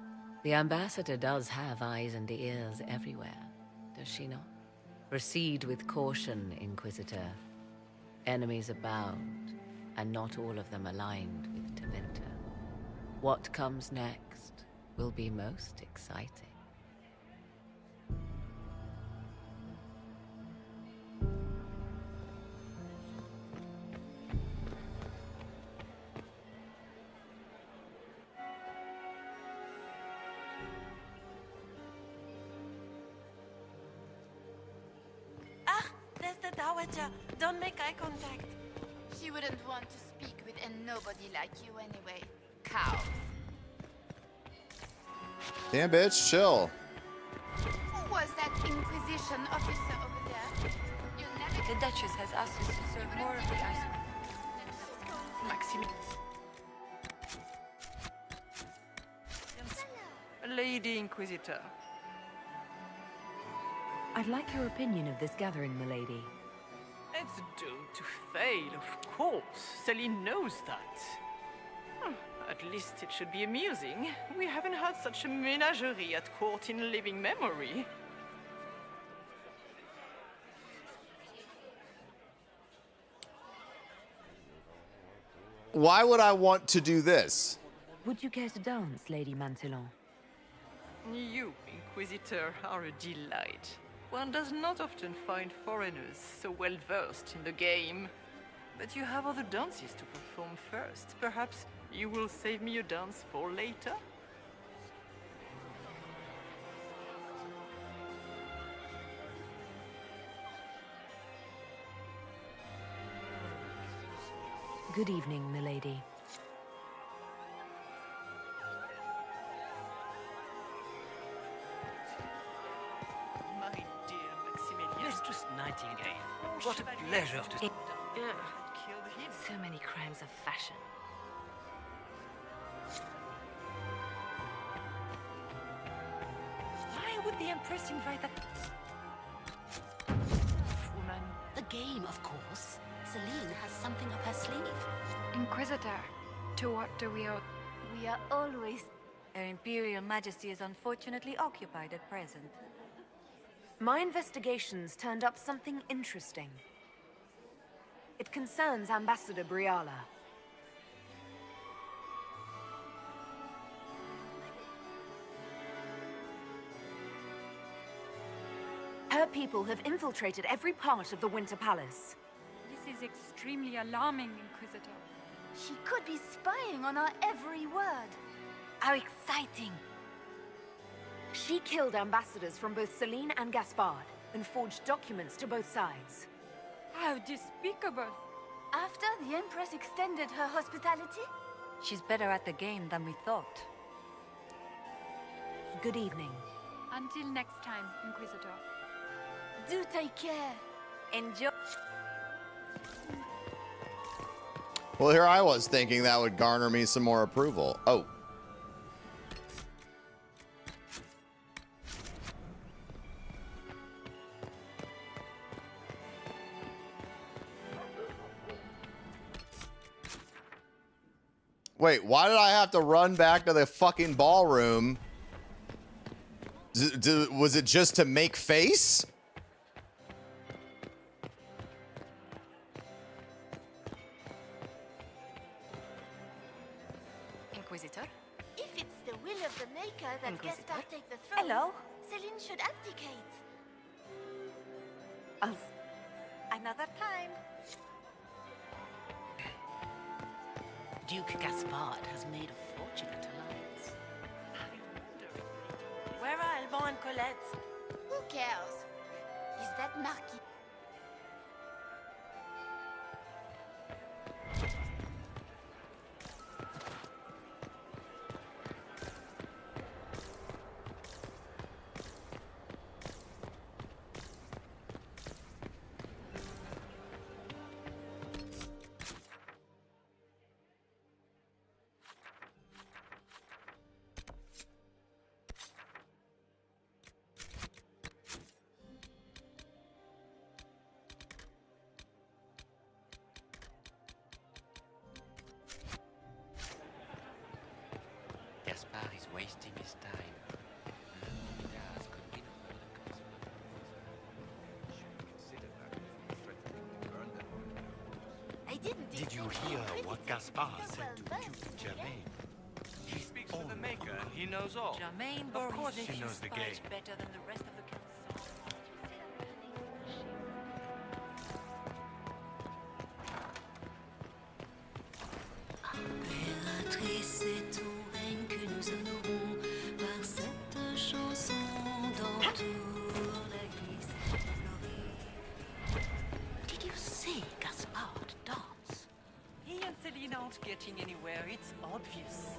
The ambassador does have eyes and ears everywhere, does she not? Proceed with caution, Inquisitor. Enemies abound, and not all of them aligned with Tevinter. What comes next will be most exciting. There's the Dowager. Don't make eye contact. She wouldn't want to speak with a nobody like you anyway. Cow. Damn, bitch, chill. Who was that Inquisition officer over there? You'll never... The Duchess has asked us to serve more of the ice cream. Maxime. Lady Inquisitor. I'd like your opinion of this gathering, milady. It's doomed to fail, of course. Celine knows that. At least it should be amusing. We haven't had such a menagerie at court in living memory. Why would I want to do this? Would you care to dance, Lady Mantillon? You, Inquisitor, are a delight. One does not often find foreigners so well versed in the game. But you have other dances to perform first. Perhaps you will save me a dance for later? Good evening, milady. My dear Maximilian. Mistress Nightingale, what a pleasure to... So many crimes of fashion. did the Empress invite that woman? The game, of course. Celine has something up her sleeve. Inquisitor, to what do we owe? We are always... Her Imperial Majesty is unfortunately occupied at present. My investigations turned up something interesting. It concerns Ambassador Briala. Her people have infiltrated every part of the Winter Palace. This is extremely alarming, Inquisitor. She could be spying on our every word. How exciting! She killed ambassadors from both Celine and Gaspard, and forged documents to both sides. How despicable! After the Empress extended her hospitality? She's better at the game than we thought. Good evening. Until next time, Inquisitor. Do take care. Enjoy. Well, here I was thinking that would garner me some more approval. Oh. Wait, why did I have to run back to the fucking ballroom? Was it just to make face? Inquisitor? If it's the will of the Maker that Inquisitor? Gaspard take the throne, Hello? Celine should abdicate. Another time. Duke Gaspard has made a fortunate alliance. Where are Alban and Colette? Who cares? Is that Marquis? Gaspard is wasting his time. Nothing he does could win over the council. I didn't. Did you hear what Gaspard said to Duke Germain? He speaks for the Maker, and he knows all. Germain Of bore course his she nephew knows the spies game. better than the rest of the council. Impératrice, c'est ton règne que nous honorons par cette chanson d'entour l'église fleurie. Did you see Gaspard dance? He and Celine aren't getting anywhere, it's obvious.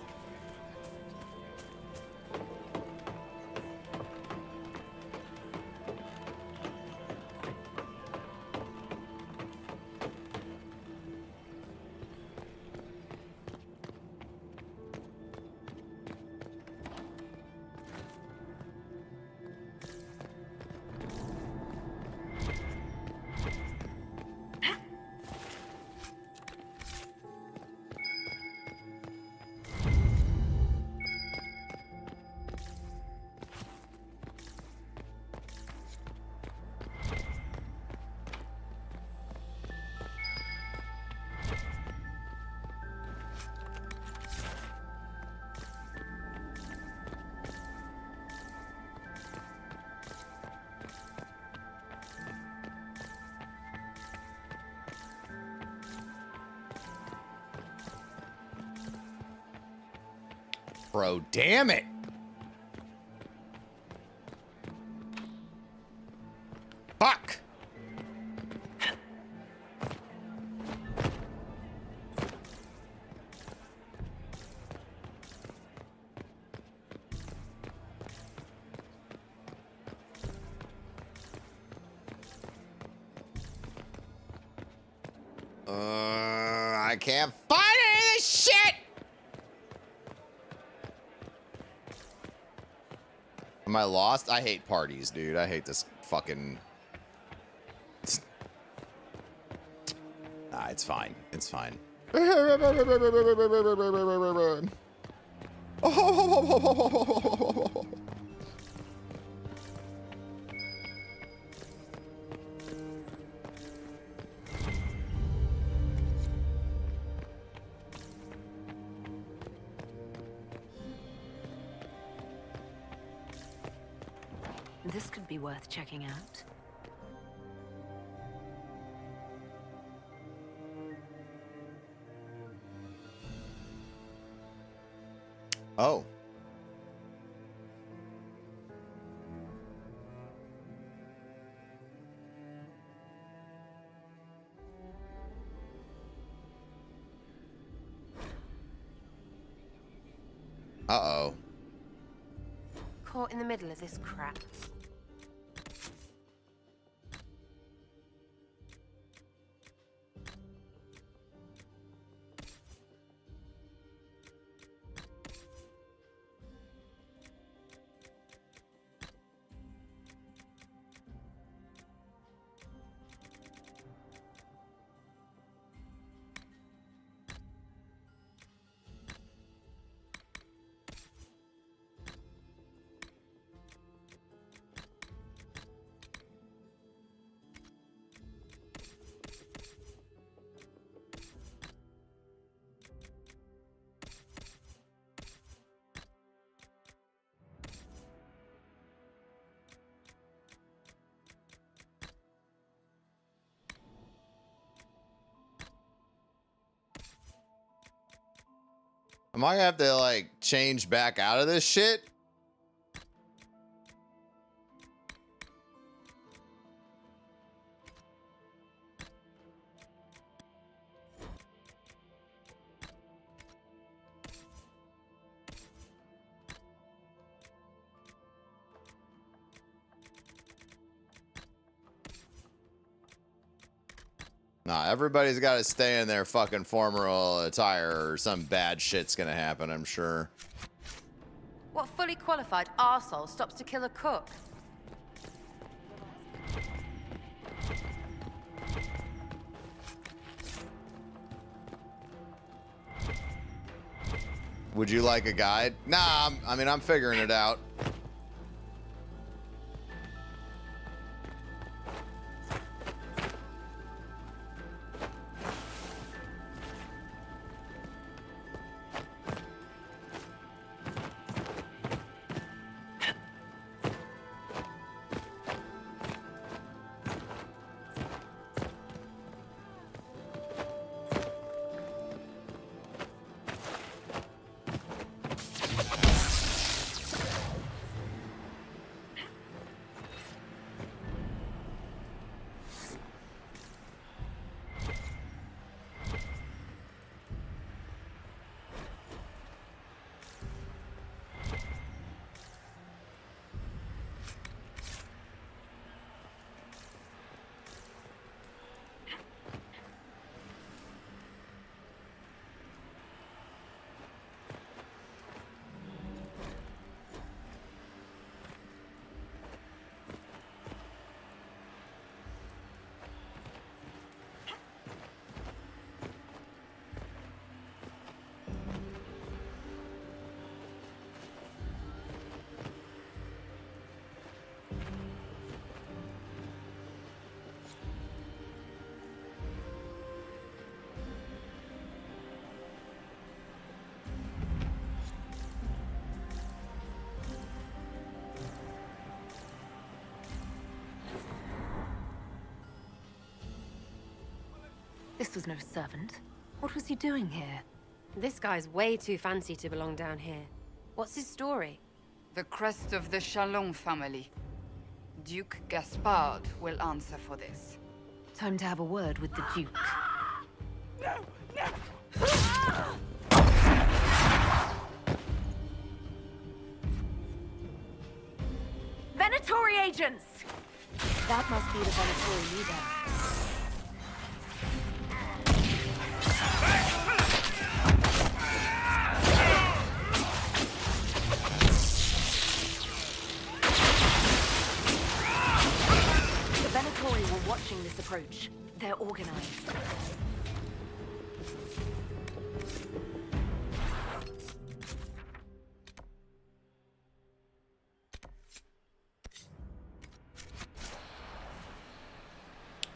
Bro, damn it. Fuck. I can't find any of this shit. Am I lost? I hate parties, dude. I hate this fucking... Nah, it's fine. It's fine. This could be worth checking out. Oh. Uh-oh. Caught in the middle of this crap. Am I gonna have to, like, change back out of this shit? Nah, everybody's got to stay in their fucking formal attire or some bad shit's gonna happen, I'm sure. What fully qualified arsehole stops to kill a cook? Would you like a guide? Nah, I'm figuring it out. This was no servant. What was he doing here? This guy's way too fancy to belong down here. What's his story? The crest of the Chalon family. Duke Gaspard will answer for this. Time to have a word with the Duke. No! Venatori agents! That must be the Venatori leader. watching this approach. They're organized.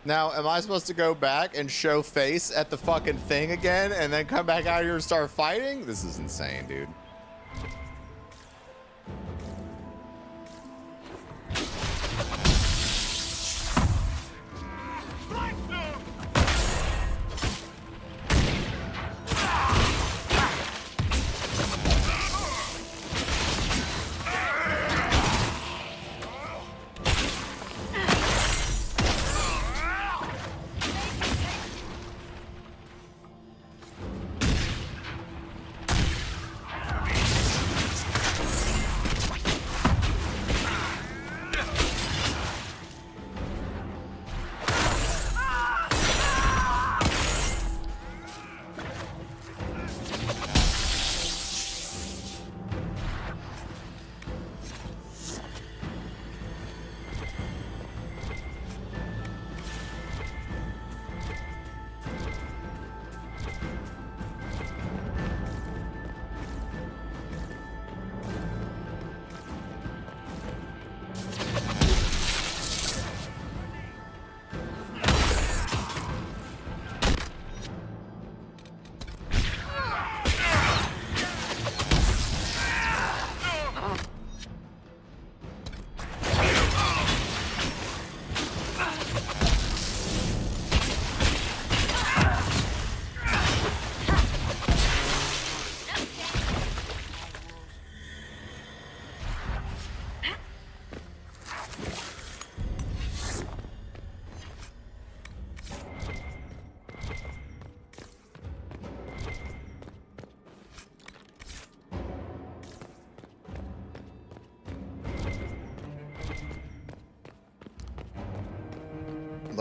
Now, am I supposed to go back and show face at the fucking thing again and then come back out here and start fighting? This is insane, dude.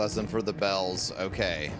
Lesson for the bells. Okay.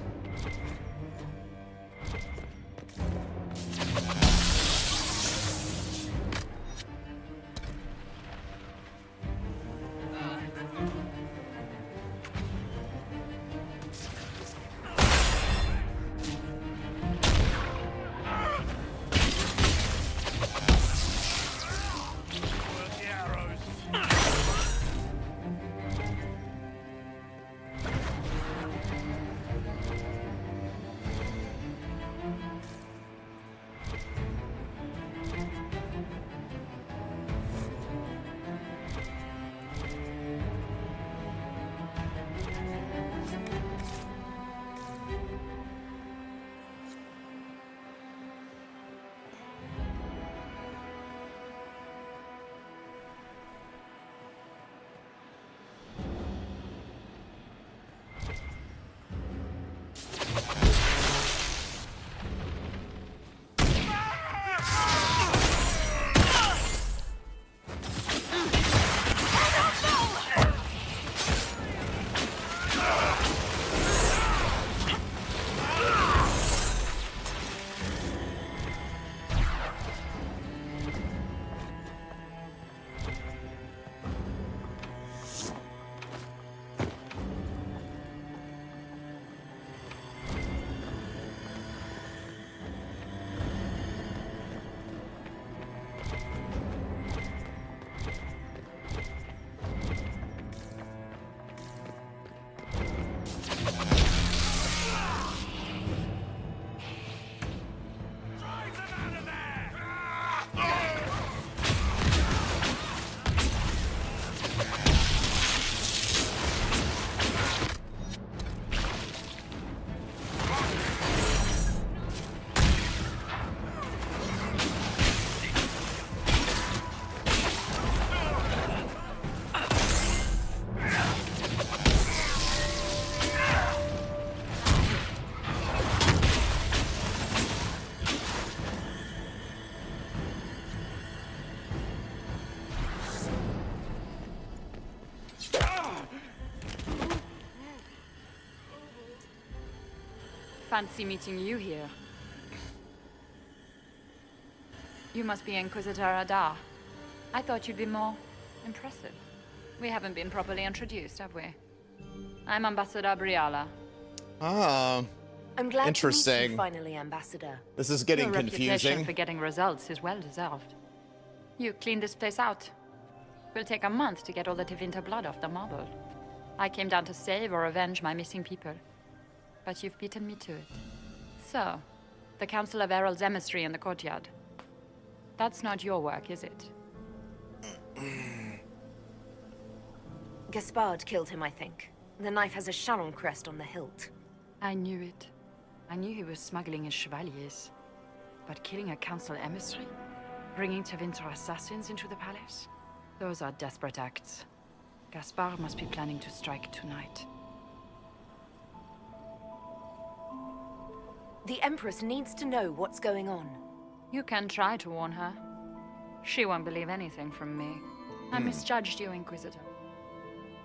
Fancy meeting you here. You must be Inquisitor Adar. I thought you'd be more impressive. We haven't been properly introduced, have we? I'm Ambassador Briala. Ah, I'm glad to meet interesting. you finally, Ambassador. This is getting Your reputation confusing. for getting results is well deserved. You cleaned this place out. Will take a month to get all the Tevinter blood off the marble. I came down to save or avenge my missing people. But you've beaten me to it. So, the Council of Herald's emissary in the courtyard. That's not your work, is it? Gaspard killed him, I think. The knife has a Charon crest on the hilt. I knew it. I knew he was smuggling his chevaliers. But killing a council emissary? Bringing Tevinter assassins into the palace? Those are desperate acts. Gaspard must be planning to strike tonight. The Empress needs to know what's going on. You can try to warn her. She won't believe anything from me. I misjudged you, Inquisitor.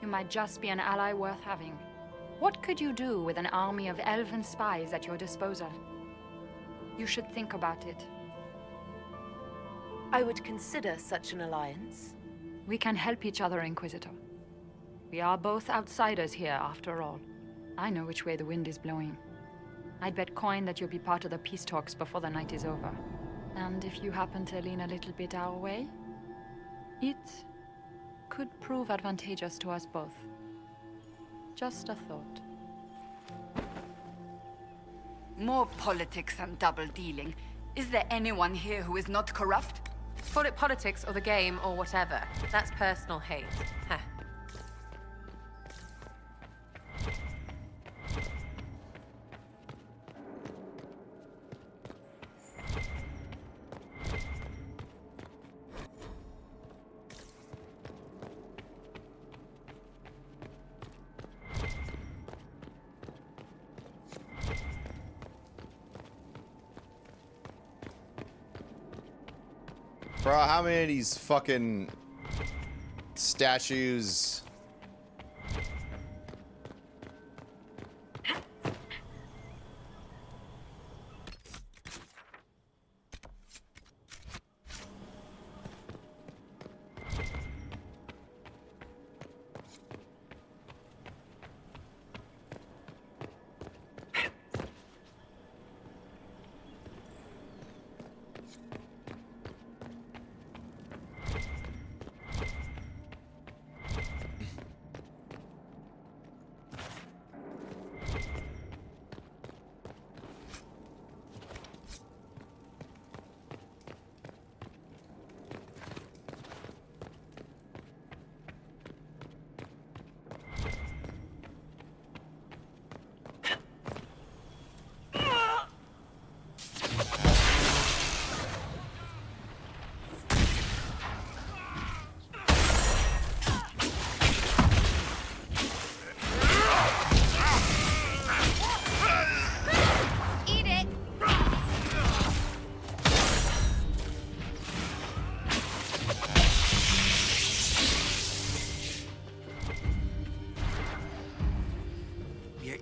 You might just be an ally worth having. What could you do with an army of elven spies at your disposal? You should think about it. I would consider such an alliance. We can help each other, Inquisitor. We are both outsiders here, after all. I know which way the wind is blowing. I'd bet coin that you'll be part of the peace talks before the night is over. And if you happen to lean a little bit our way, it could prove advantageous to us both. Just a thought. More politics and double-dealing. Is there anyone here who is not corrupt? Call it politics or the game or whatever. That's personal hate. Heh. Bro, how many of these fucking statues?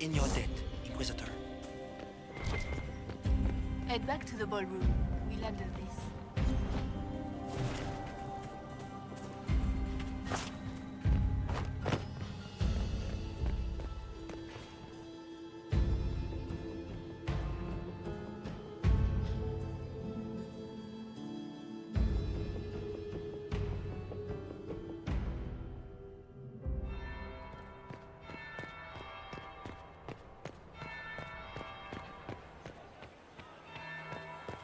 In your debt, Inquisitor. Head back to the ballroom. We'll handle this.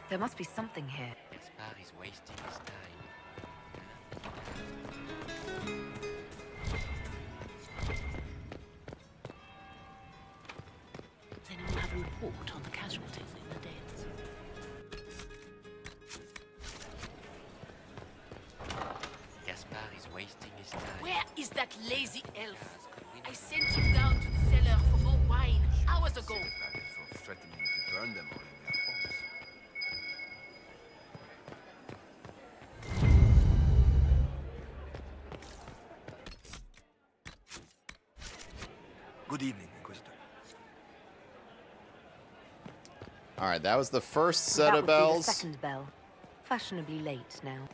There must be something here. Gaspard is wasting his time. Does anyone have a report on the casualties in the dens? Gaspard is wasting his time. Where is that lazy elf? I sent him down to the cellar for more wine hours ago. For threatening to burn them all in their homes. Good evening, Inquisitor. All right, that was the first set That of would be bells. the second bell. Fashionably late now.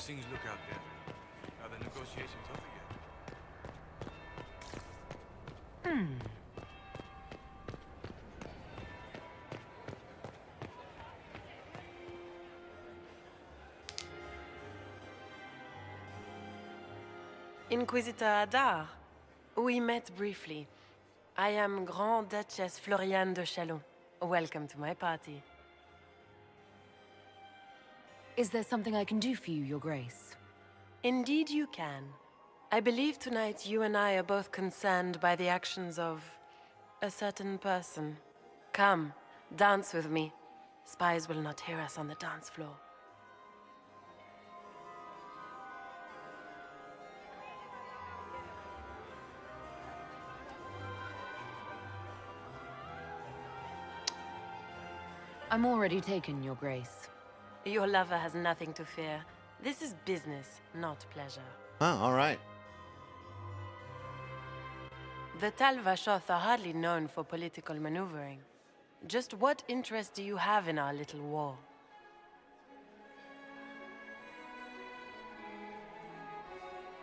things look out there? Are the negotiations over yet? Inquisitor Adar. We met briefly. I am Grand Duchess Floriane de Chalon. Welcome to my party. Is there something I can do for you, Your Grace? Indeed you can. I believe tonight you and I are both concerned by the actions of a certain person. Come, dance with me. Spies will not hear us on the dance floor. I'm already taken, Your Grace. Your lover has nothing to fear. This is business, not pleasure. Oh, all right. The Tal Vashoth are hardly known for political maneuvering. Just what interest do you have in our little war?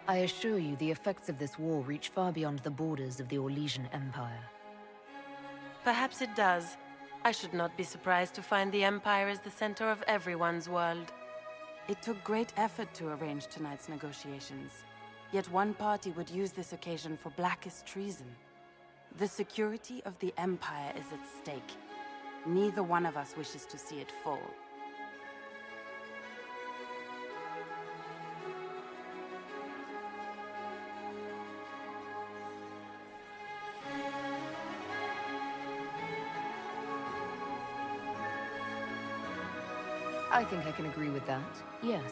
I assure you the effects of this war reach far beyond the borders of the Orlesian Empire. Perhaps it does. I should not be surprised to find the Empire is the center of everyone's world. It took great effort to arrange tonight's negotiations. Yet one party would use this occasion for blackest treason. The security of the Empire is at stake. Neither one of us wishes to see it fall. I think I can agree with that, yes.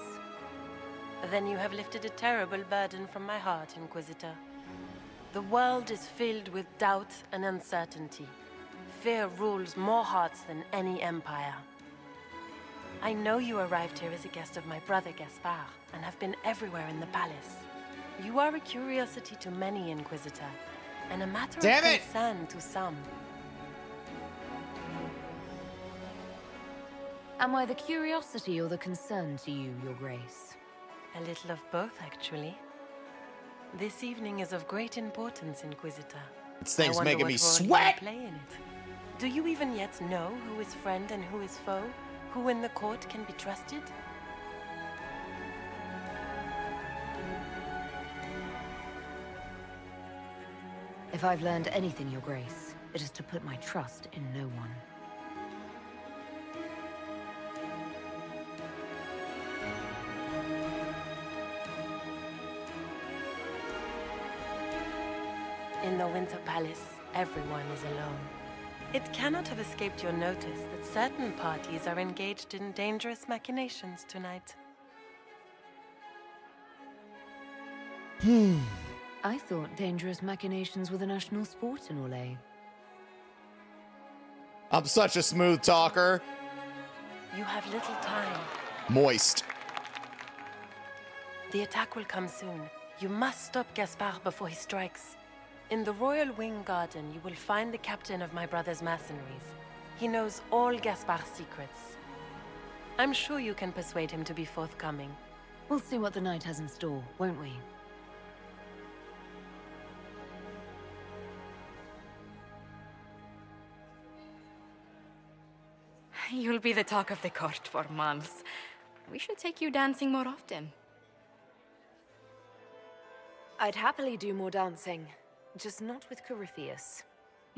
Then you have lifted a terrible burden from my heart, Inquisitor. The world is filled with doubt and uncertainty. Fear rules more hearts than any empire. I know you arrived here as a guest of my brother Gaspard, and have been everywhere in the palace. You are a curiosity to many, Inquisitor, and a matter of concern to some. Am I the curiosity or the concern to you, Your Grace? A little of both, actually. This evening is of great importance, Inquisitor. This thing's making me what role you sweat! play in it. Do you even yet know who is friend and who is foe? Who in the court can be trusted? If I've learned anything, Your Grace, it is to put my trust in no one. In the Winter Palace, everyone is alone. It cannot have escaped your notice that certain parties are engaged in dangerous machinations tonight. I thought dangerous machinations were the national sport in Orlais. I'm such a smooth talker. You have little time. Moist. The attack will come soon. You must stop Gaspard before he strikes. In the Royal Wing Garden, you will find the captain of my brother's mercenaries. He knows all Gaspard's secrets. I'm sure you can persuade him to be forthcoming. We'll see what the night has in store, won't we? You'll be the talk of the court for months. We should take you dancing more often. I'd happily do more dancing, just not with Corypheus.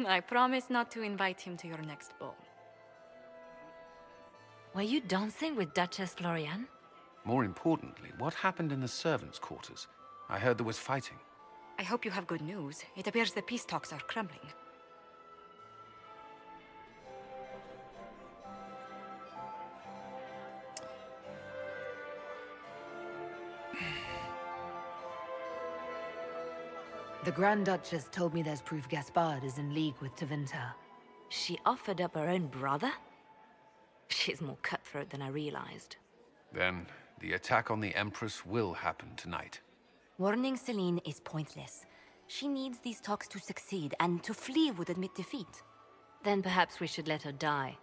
I promise not to invite him to your next ball. Were you dancing with Duchess Floriane? More importantly, what happened in the servants' quarters? I heard there was fighting. I hope you have good news. It appears the peace talks are crumbling. The Grand Duchess told me there's proof Gaspard is in league with Tevinter. She offered up her own brother? She's more cutthroat than I realized. Then, the attack on the Empress will happen tonight. Warning Celine is pointless. She needs these talks to succeed, and to flee would admit defeat. Then perhaps we should let her die.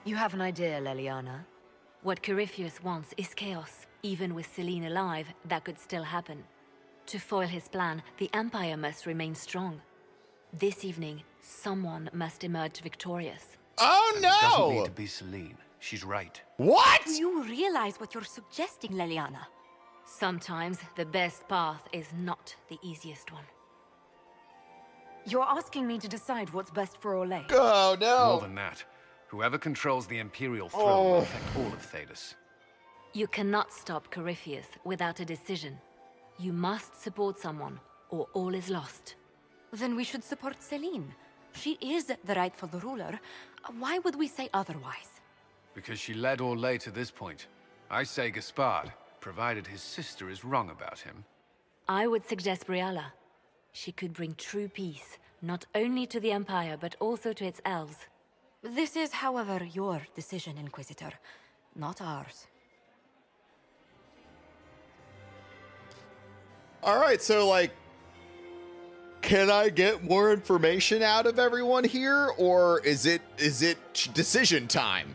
You have an idea, Leliana? What Corypheus wants is chaos. Even with Selene alive, that could still happen. To foil his plan, the Empire must remain strong. This evening, someone must emerge victorious. Oh And it doesn't no! need to be Selene. She's right. What? Do you realize what you're suggesting, Leliana? Sometimes the best path is not the easiest one. You're asking me to decide what's best for Orlais. Oh no! More than that, whoever controls the Imperial throne will affect all of Thedas. You cannot stop Corypheus without a decision. You must support someone, or all is lost. Then we should support Selene. She is the rightful ruler. Why would we say otherwise? Because she led Orlais to this point. I say Gaspard, provided his sister is wrong about him. I would suggest Briala. She could bring true peace, not only to the Empire, but also to its elves. This is, however, your decision, Inquisitor, not ours. Alright, so like, can I get more information out of everyone here, or is it decision time?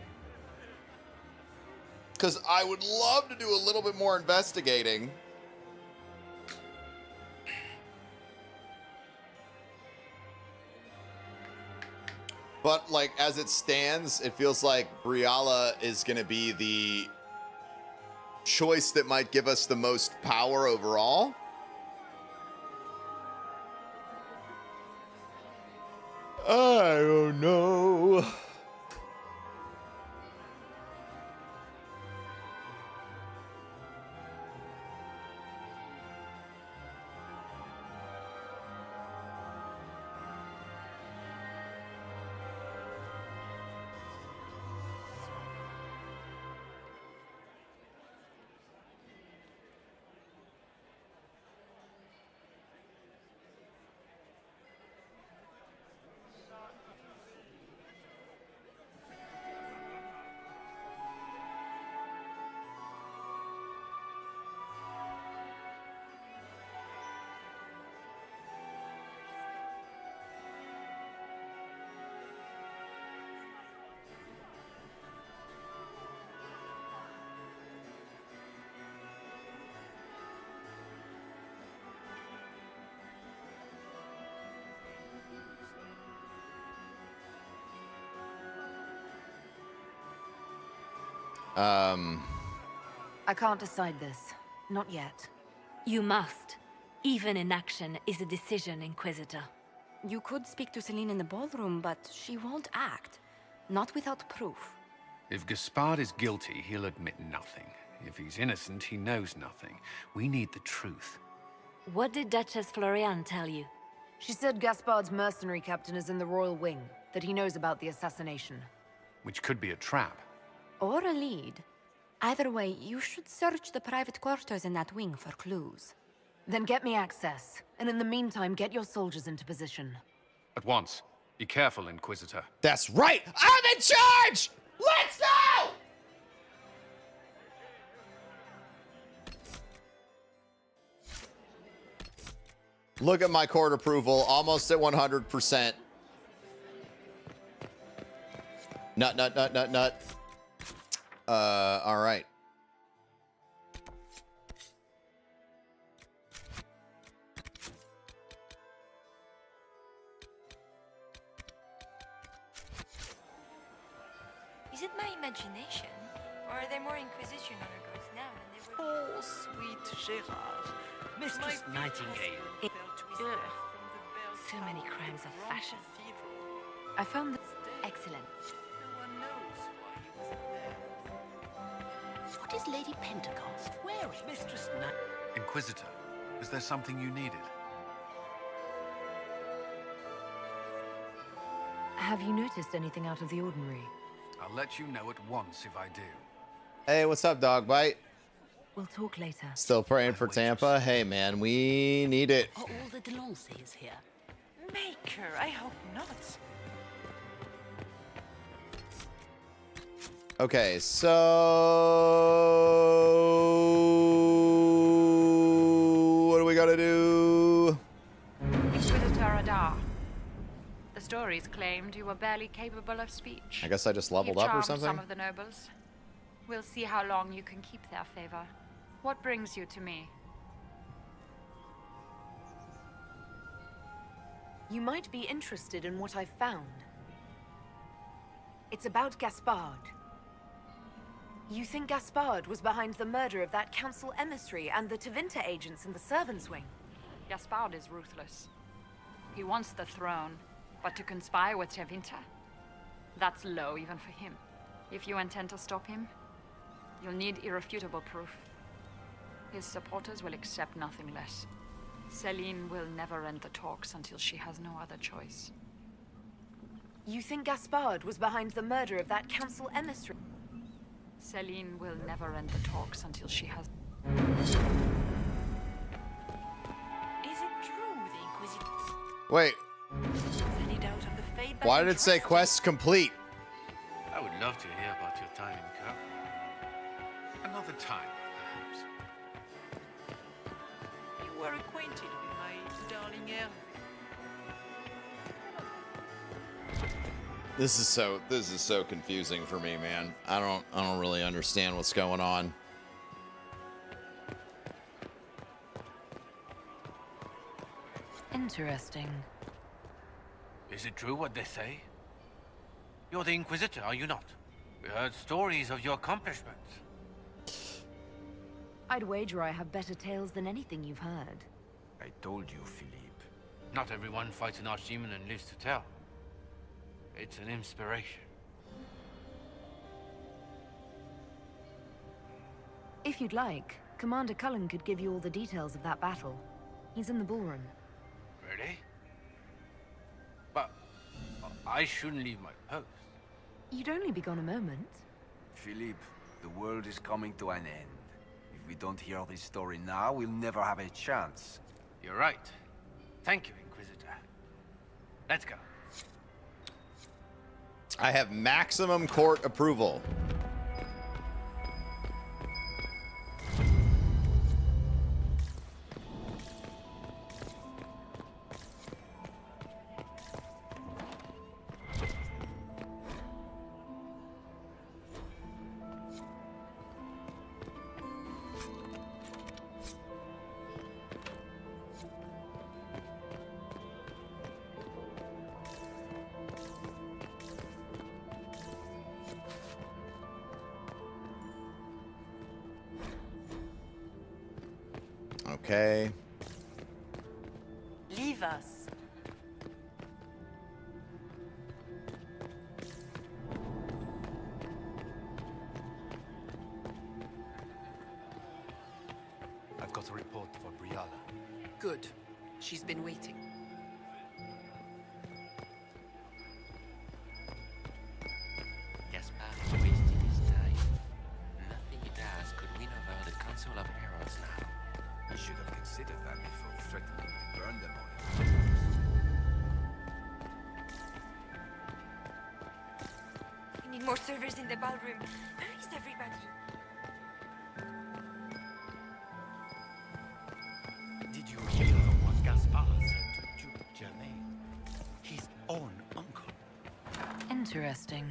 Because I would love to do a little bit more investigating. But like, as it stands, it feels like Briala is going to be the choice that might give us the most power overall. I don't know. I can't decide this. Not yet. You must. Even inaction is a decision, Inquisitor. You could speak to Selene in the ballroom, but she won't act. Not without proof. If Gaspard is guilty, he'll admit nothing. If he's innocent, he knows nothing. We need the truth. What did Duchess Florian tell you? She said Gaspard's mercenary captain is in the Royal Wing, that he knows about the assassination. Which could be a trap. Or a lead. Either way, you should search the private quarters in that wing for clues. Then get me access, and in the meantime, get your soldiers into position. At once. Be careful, Inquisitor. That's right! I'm in charge! Let's go! Look at my court approval, almost at 100%. Nut. All right. Is it my imagination? Or are there more Inquisition underguards now than there were? Oh, sweet Gerard. Mistress Nightingale. So many crimes of fashion. I found this excellent. No one knows why he was there. What is Lady Pentecost wearing? Mistress Inquisitor, is there something you needed? Have you noticed anything out of the ordinary? I'll let you know at once if I do. Hey, what's up, dog bite? We'll talk later. Still praying for Tampa? Hey, man, we need it. Are all the Delancey's here? Maker, I hope not. Okay, so what do we gotta do? Inquisitor Adar. The stories claimed you were barely capable of speech. I guess I just leveled You've up or charmed something? some of the nobles. We'll see how long you can keep their favor. What brings you to me? You might be interested in what I've found. It's about Gaspard. You think Gaspard was behind the murder of that council emissary and the Tevinter agents in the servants' wing? Gaspard is ruthless. He wants the throne, but to conspire with Tevinter? That's low even for him. If you intend to stop him, you'll need irrefutable proof. His supporters will accept nothing less. Celine will never end the talks until she has no other choice. You think Gaspard was behind the murder of that council emissary? Celine will never end the talks until she has... Is it true the Inquisition... Wait, Any doubt of the fate why did it say quest complete? I would love to hear about your time in Cup. Another time, perhaps. You were acquainted with my darling heir. This is so confusing for me, man. I don't really understand what's going on. Interesting. Is it true what they say? You're the Inquisitor, are you not? We heard stories of your accomplishments. I'd wager I have better tales than anything you've heard. I told you, Philippe. Not everyone fights an archdemon and lives to tell. It's an inspiration. If you'd like, Commander Cullen could give you all the details of that battle. He's in the ballroom. Really? But I shouldn't leave my post. You'd only be gone a moment. Philippe, the world is coming to an end. If we don't hear this story now, we'll never have a chance. You're right. Thank you, Inquisitor. Let's go. I have maximum court approval. Okay. Leave us. I've got a report for Briala. Good. She's been waiting. Gaspard is wasting his time. Nothing he does could win over the Council of Heroes now. You should have considered that before threatening to burn them all. We need more servers in the ballroom. Where is everybody? Did you hear what Gaspard said to Duke Germain? His own uncle. Interesting.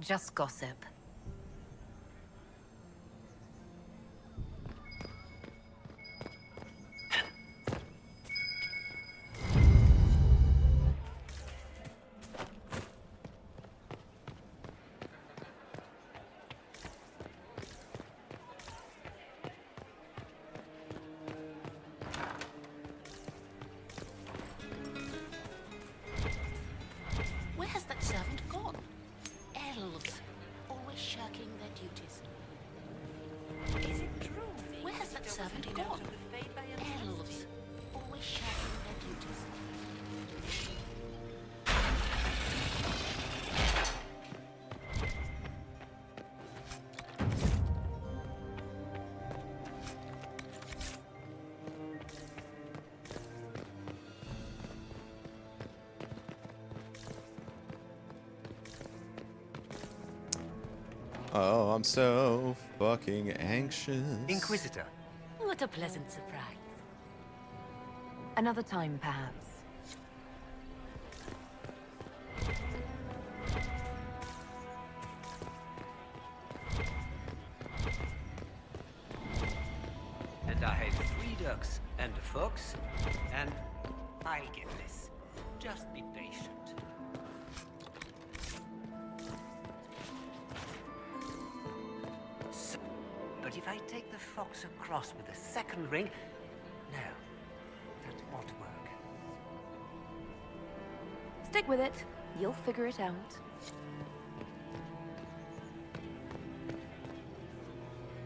Just gossip. Where has that servant gone? Elves. Always Oh, I'm so fucking anxious. Inquisitor. What a pleasant surprise. Another time, perhaps. And I have 3 ducks and a fox, and I'll get this. Just be patient. So, but if I take the fox across with a second ring, no, that won't work. Stick with it. You'll figure it out.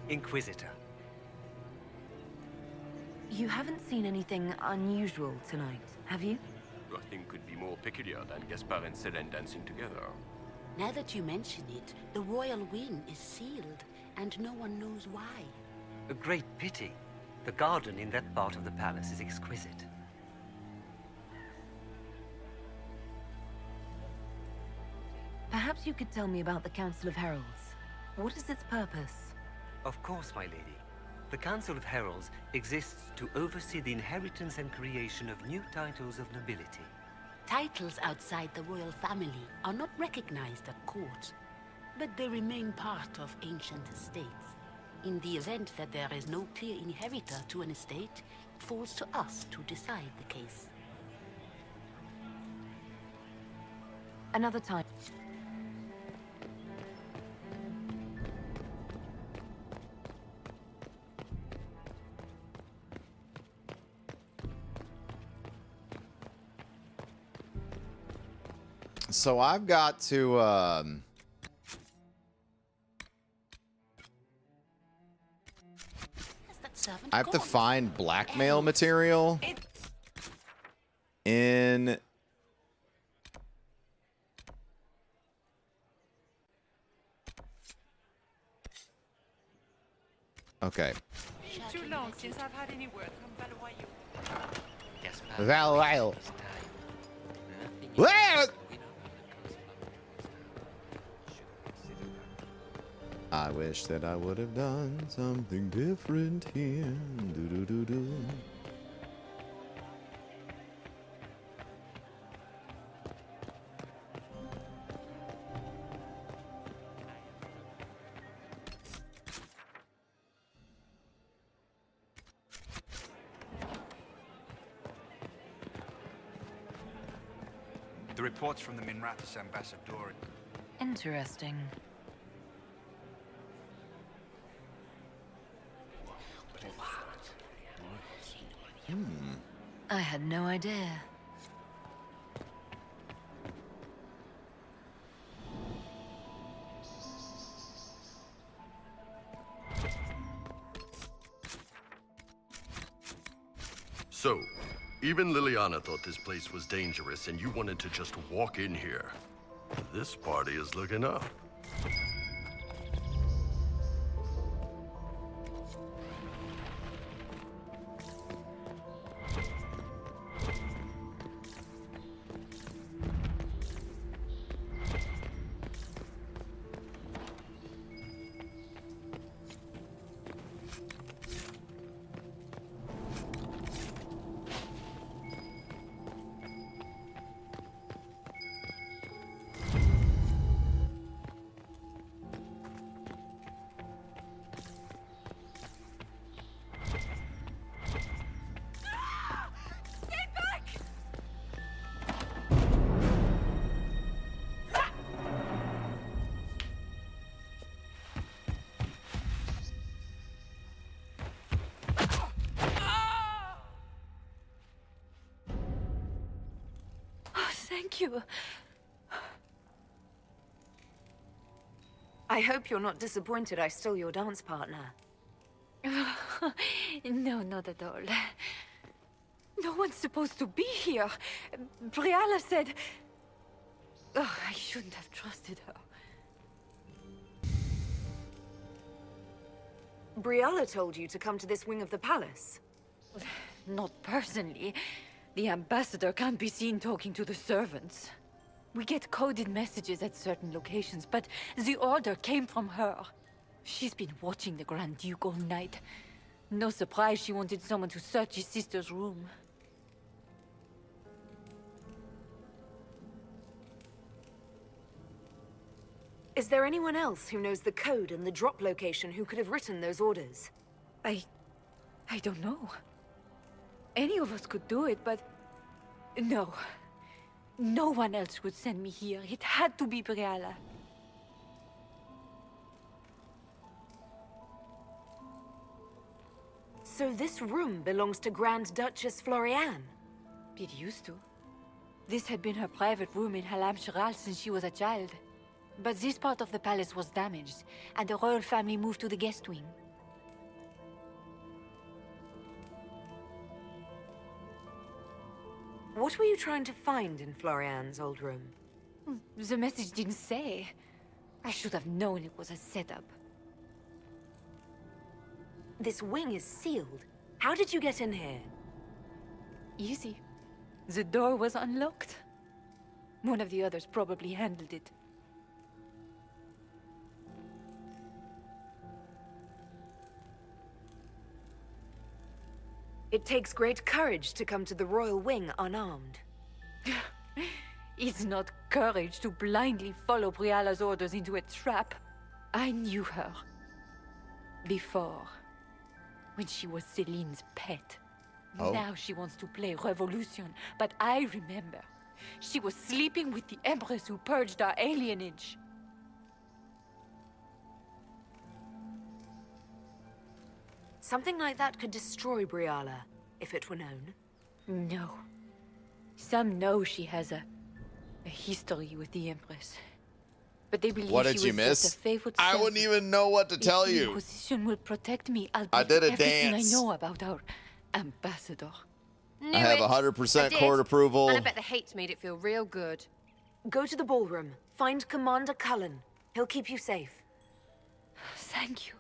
Inquisitor. You haven't seen anything unusual tonight, have you? Nothing could be more peculiar than Gaspard and Selene dancing together. Now that you mention it, the royal wing is sealed, and no one knows why. A great pity. The garden in that part of the palace is exquisite. Perhaps you could tell me about the Council of Heralds. What is its purpose? Of course, my lady. The Council of Heralds exists to oversee the inheritance and creation of new titles of nobility. Titles outside the royal family are not recognized at court, but they remain part of ancient estates. In the event that there is no clear inheritor to an estate, it falls to us to decide the case. Another time. So I've got to I have to find blackmail material in okay. Too long since I've had any word from Valois. Well. Well. I wish that I would have done something different here. Do. The reports from the Minrathous ambassador. Interesting. I had no idea. So, even Liliana thought this place was dangerous and you wanted to just walk in here. This party is looking up. Thank you. I hope you're not disappointed I stole your dance partner. No, not at all. No one's supposed to be here. Briala said... Oh, I shouldn't have trusted her. Briala told you to come to this wing of the palace? Not personally. The ambassador can't be seen talking to the servants. We get coded messages at certain locations, but the order came from her. She's been watching the Grand Duke all night. No surprise she wanted someone to search his sister's room. Is there anyone else who knows the code and the drop location who could have written those orders? I don't know. Any of us could do it, but... No. No one else would send me here. It had to be Briala. So this room belongs to Grand Duchess Floriane? It used to. This had been her private room in Halam Shiral since she was a child. But this part of the palace was damaged, and the royal family moved to the guest wing. What were you trying to find in Floriane's old room? The message didn't say. I should have known it was a setup. This wing is sealed. How did you get in here? Easy. The door was unlocked. One of the others probably handled it. It takes great courage to come to the royal wing unarmed. It's not courage to blindly follow Briala's orders into a trap. I knew her. Before. When she was Celine's pet. Oh. Now she wants to play revolution, but I remember. She was sleeping with the Empress who purged our alienage. Something like that could destroy Briala, if it were known. No. Some know she has a history with the Empress. But they believe What did she you was miss? just a favorite I servant. wouldn't even know what to tell If the you. Inquisition will protect me. I'll I tell did a everything dance. I know about our ambassador. I have 100% court approval. And I bet the hate made it feel real good. Go to the ballroom. Find Commander Cullen. He'll keep you safe. Thank you.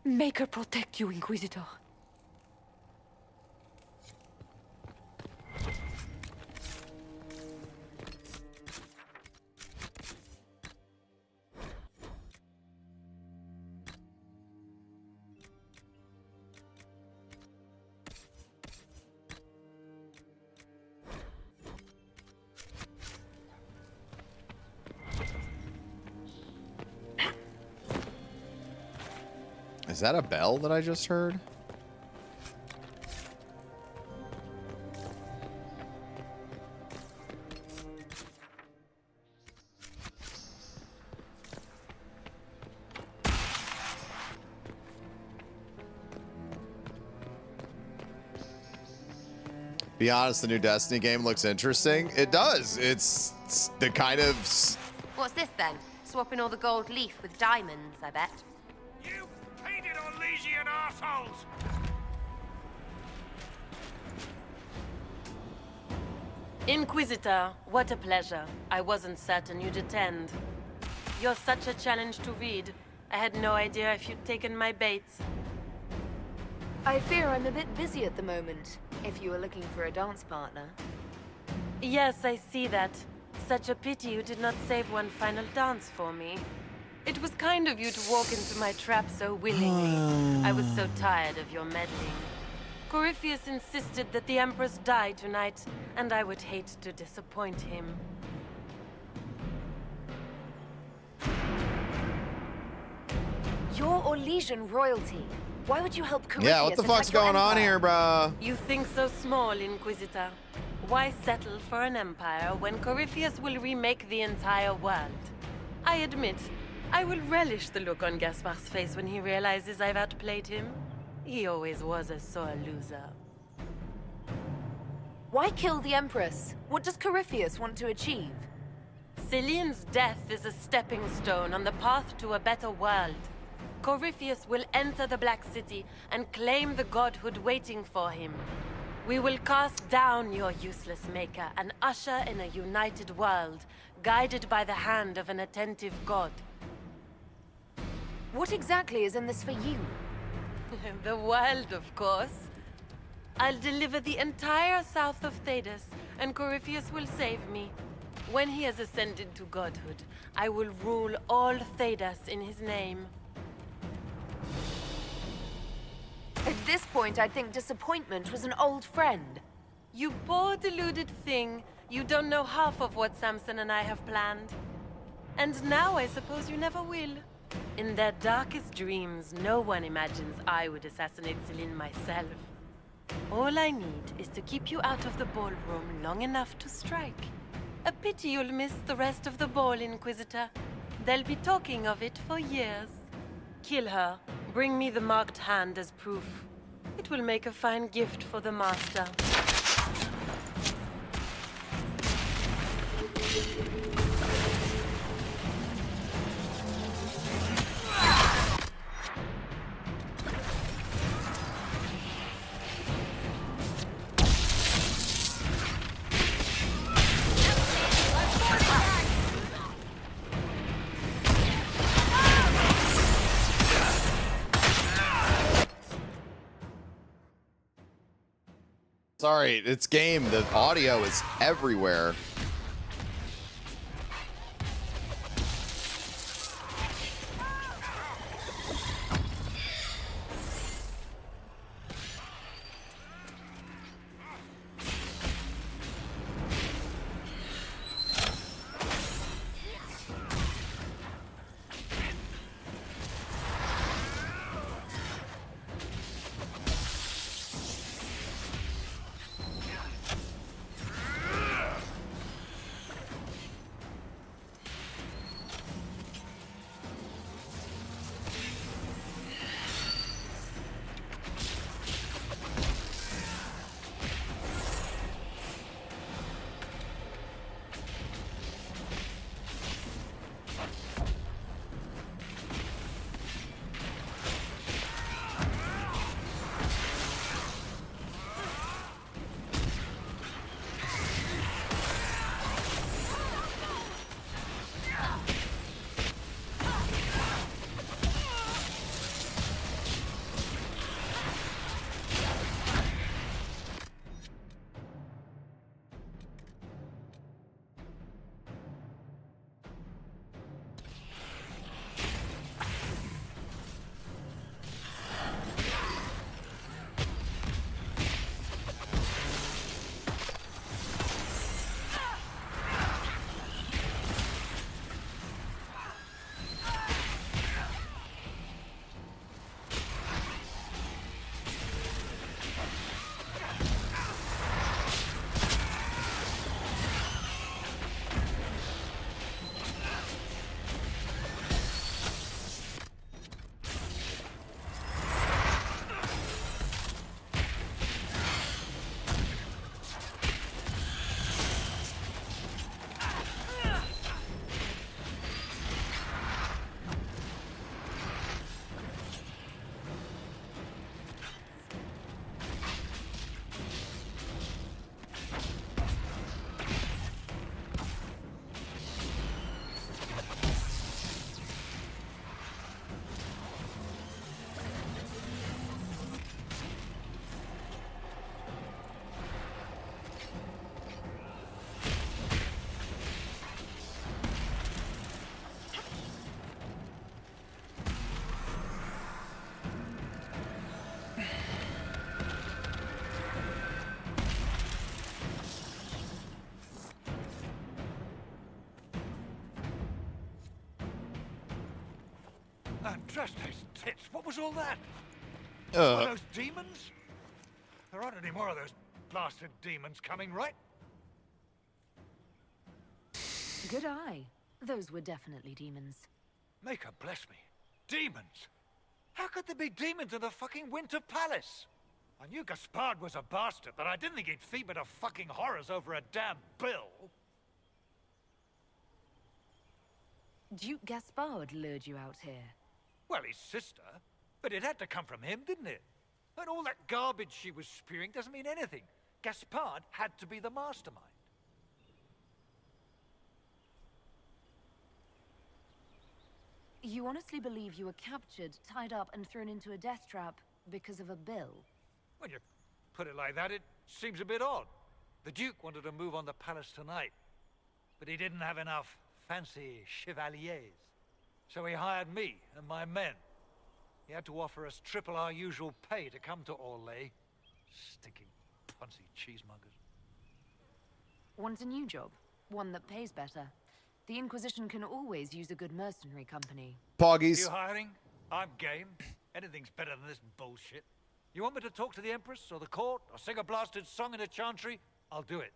Make her protect you, Inquisitor. Is that a bell that I just heard? Be honest, the new Destiny game looks interesting. It does. It's the kind of... What's this then? Swapping all the gold leaf with diamonds, I bet. You painted Orlesian assholes! Inquisitor, what a pleasure. I wasn't certain you'd attend. You're such a challenge to read. I had no idea if you'd taken my bait. I fear I'm a bit busy at the moment, if you were looking for a dance partner. Yes, I see that. Such a pity you did not save one final dance for me. It was kind of you to walk into my trap so willingly. I was so tired of your meddling. Corypheus insisted that the Empress die tonight, and I would hate to disappoint him. You're Orlesian royalty. Why would you help Corypheus? Yeah, what the fuck's going on here, bruh? You think so small, Inquisitor. Why settle for an empire when Corypheus will remake the entire world? I admit, I will relish the look on Gaspar's face when he realizes I've outplayed him. He always was a sore loser. Why kill the Empress? What does Corypheus want to achieve? Celine's death is a stepping stone on the path to a better world. Corypheus will enter the Black City and claim the godhood waiting for him. We will cast down your useless maker and usher in a united world, guided by the hand of an attentive god. What exactly is in this for you? The world, of course. I'll deliver the entire south of Thedas, and Corypheus will save me. When he has ascended to godhood, I will rule all Thedas in his name. At this point, I think disappointment was an old friend. You poor deluded thing. You don't know half of what Samson and I have planned. And now I suppose you never will. In their darkest dreams, no one imagines I would assassinate Celine myself. All I need is to keep you out of the ballroom long enough to strike. A pity you'll miss the rest of the ball, Inquisitor. They'll be talking of it for years. Kill her. Bring me the marked hand as proof. It will make a fine gift for the Master. Sorry, it's game. The audio is everywhere. And trust those tits. What was all that? Uh. Those demons? There aren't any more of those blasted demons coming, right? Good eye. Those were definitely demons. Make her bless me. Demons? How could there be demons in the fucking Winter Palace? I knew Gaspard was a bastard, but I didn't think he'd feed to fucking horrors over a damn bill. Duke Gaspard lured you out here. Well, his sister. But it had to come from him, didn't it? And all that garbage she was spewing doesn't mean anything. Gaspard had to be the mastermind. You honestly believe you were captured, tied up, and thrown into a death trap because of a bill? When you put it like that, it seems a bit odd. The Duke wanted to move on the palace tonight. but he didn't have enough fancy chevaliers. So he hired me and my men. He had to offer us triple our usual pay to come to Orlais. Stinking punsy cheesemongers. Want a new job? One that pays better? The Inquisition can always use a good mercenary company. Poggies. You hiring? I'm game. Anything's better than this bullshit. You want me to talk to the Empress or the court or sing a blasted song in a chantry? I'll do it.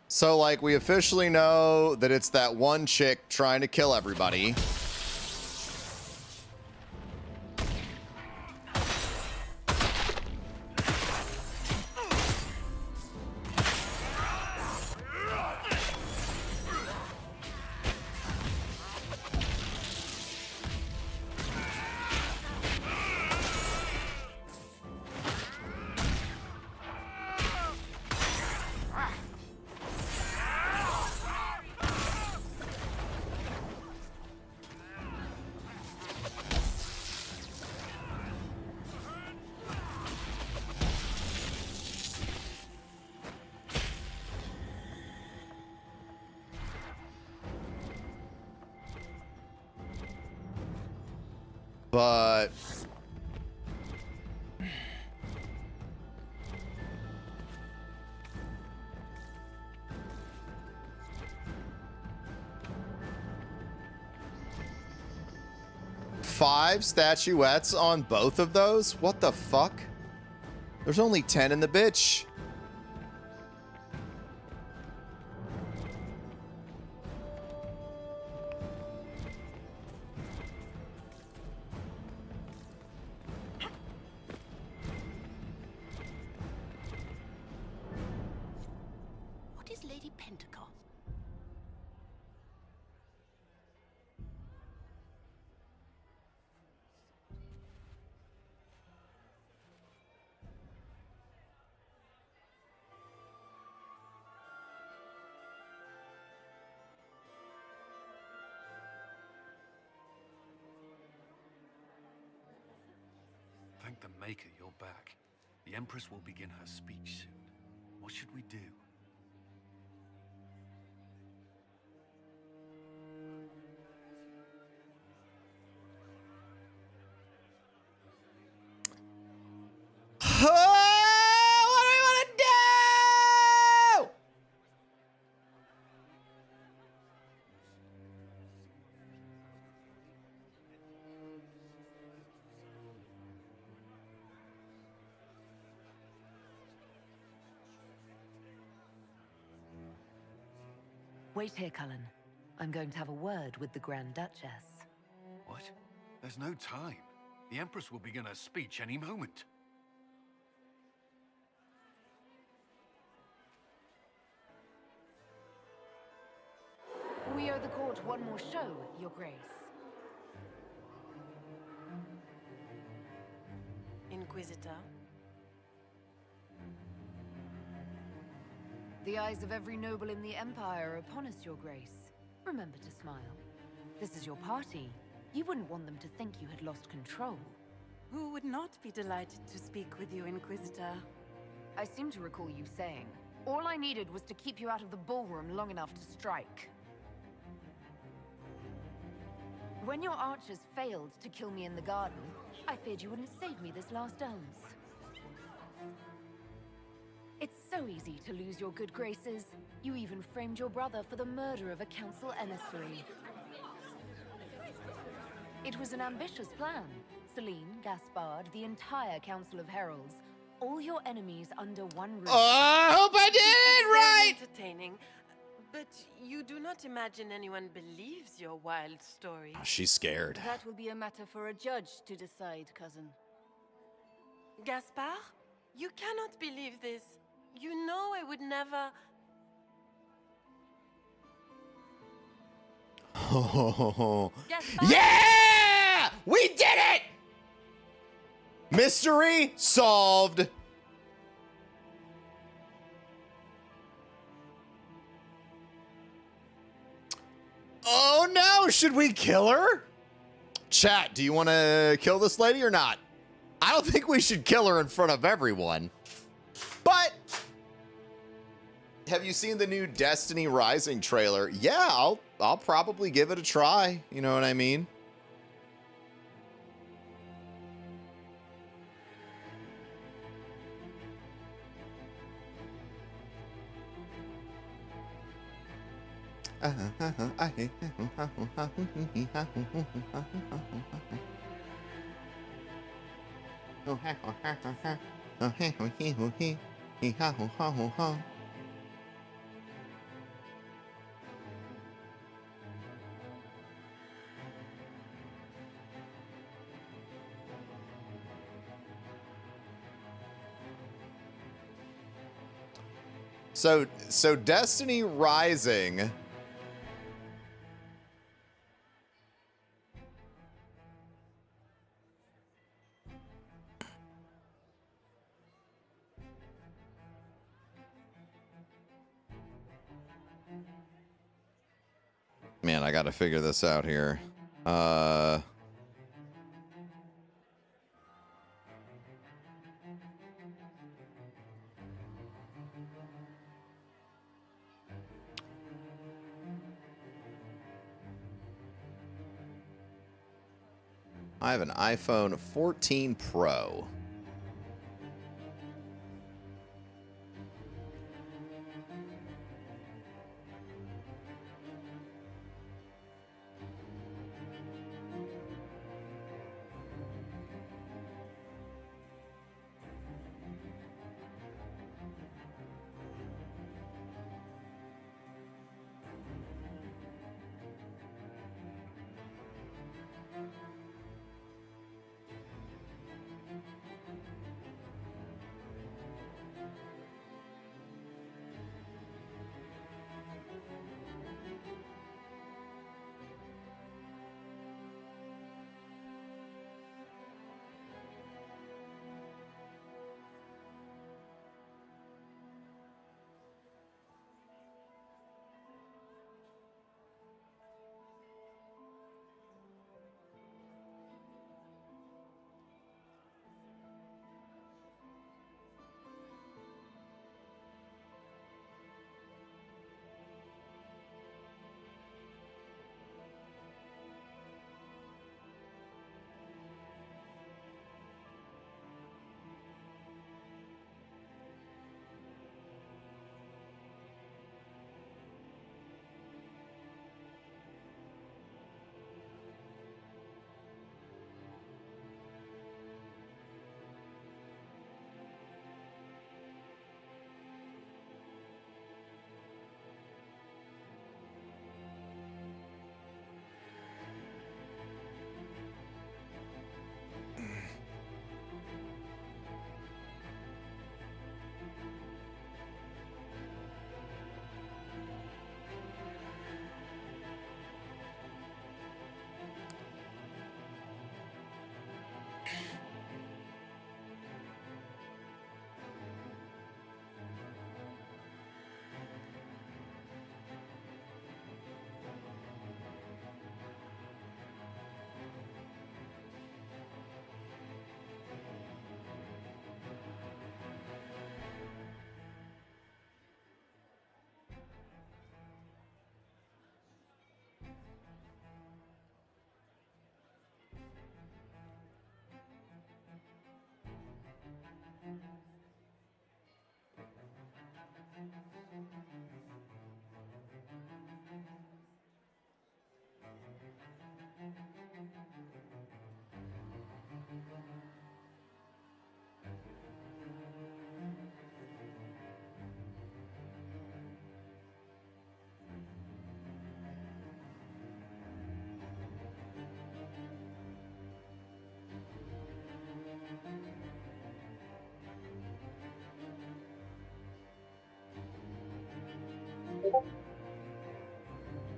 So, like, we officially know that it's that one chick trying to kill everybody. But five statuettes on both of those? What the fuck? There's only 10 in the bitch. What is Lady Pentecost? Thank the Maker you're back. The Empress will begin her speech soon. What should we do? What do we want to do? Wait here, Cullen. I'm going to have a word with the Grand Duchess. What? There's no time. The Empress will begin her speech any moment. We owe the court one more show, Your Grace. Inquisitor? The eyes of every noble in the Empire are upon us, Your Grace. Remember to smile. This is your party. You wouldn't want them to think you had lost control. Who would not be delighted to speak with you, Inquisitor? I seem to recall you saying, all I needed was to keep you out of the ballroom long enough to strike. When your archers failed to kill me in the garden, I feared you wouldn't save me this last dance. It's so easy to lose your good graces. You even framed your brother for the murder of a council emissary. It was an ambitious plan. Celine, Gaspard, the entire Council of Heralds, all your enemies under one roof. I hope I did it right! Entertaining, but you do not imagine anyone believes your wild story. She's scared. That will be a matter for a judge to decide, cousin. Gaspard, you cannot believe this. You know I would never... Yeah! We did it! Mystery solved. Oh no, should we kill her? Chat, do you want to kill this lady or not? I don't think we should kill her in front of everyone. But have you seen the new Destiny Rising trailer? Yeah, I'll probably give it a try. You know what I mean? So Destiny Rising. Man, I got to figure this out here. I have an iPhone 14 Pro.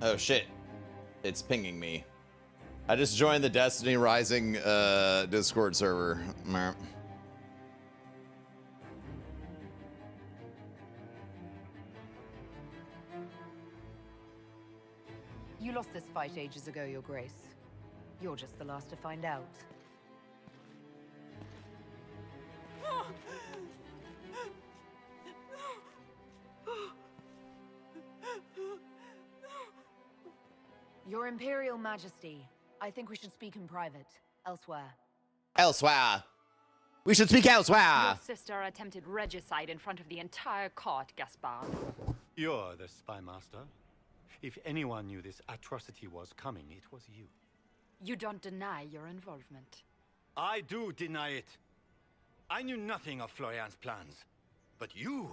Oh shit. It's pinging me. I just joined the Destiny Rising Discord server. Meh. You lost this fight ages ago, Your Grace. You're just the last to find out. Your Imperial Majesty, I think we should speak in private, elsewhere. Elsewhere. We should speak elsewhere. Your sister attempted regicide in front of the entire court, Gaspard. You're the spy master. If anyone knew this atrocity was coming, it was you. You don't deny your involvement. I do deny it. I knew nothing of Florian's plans. But you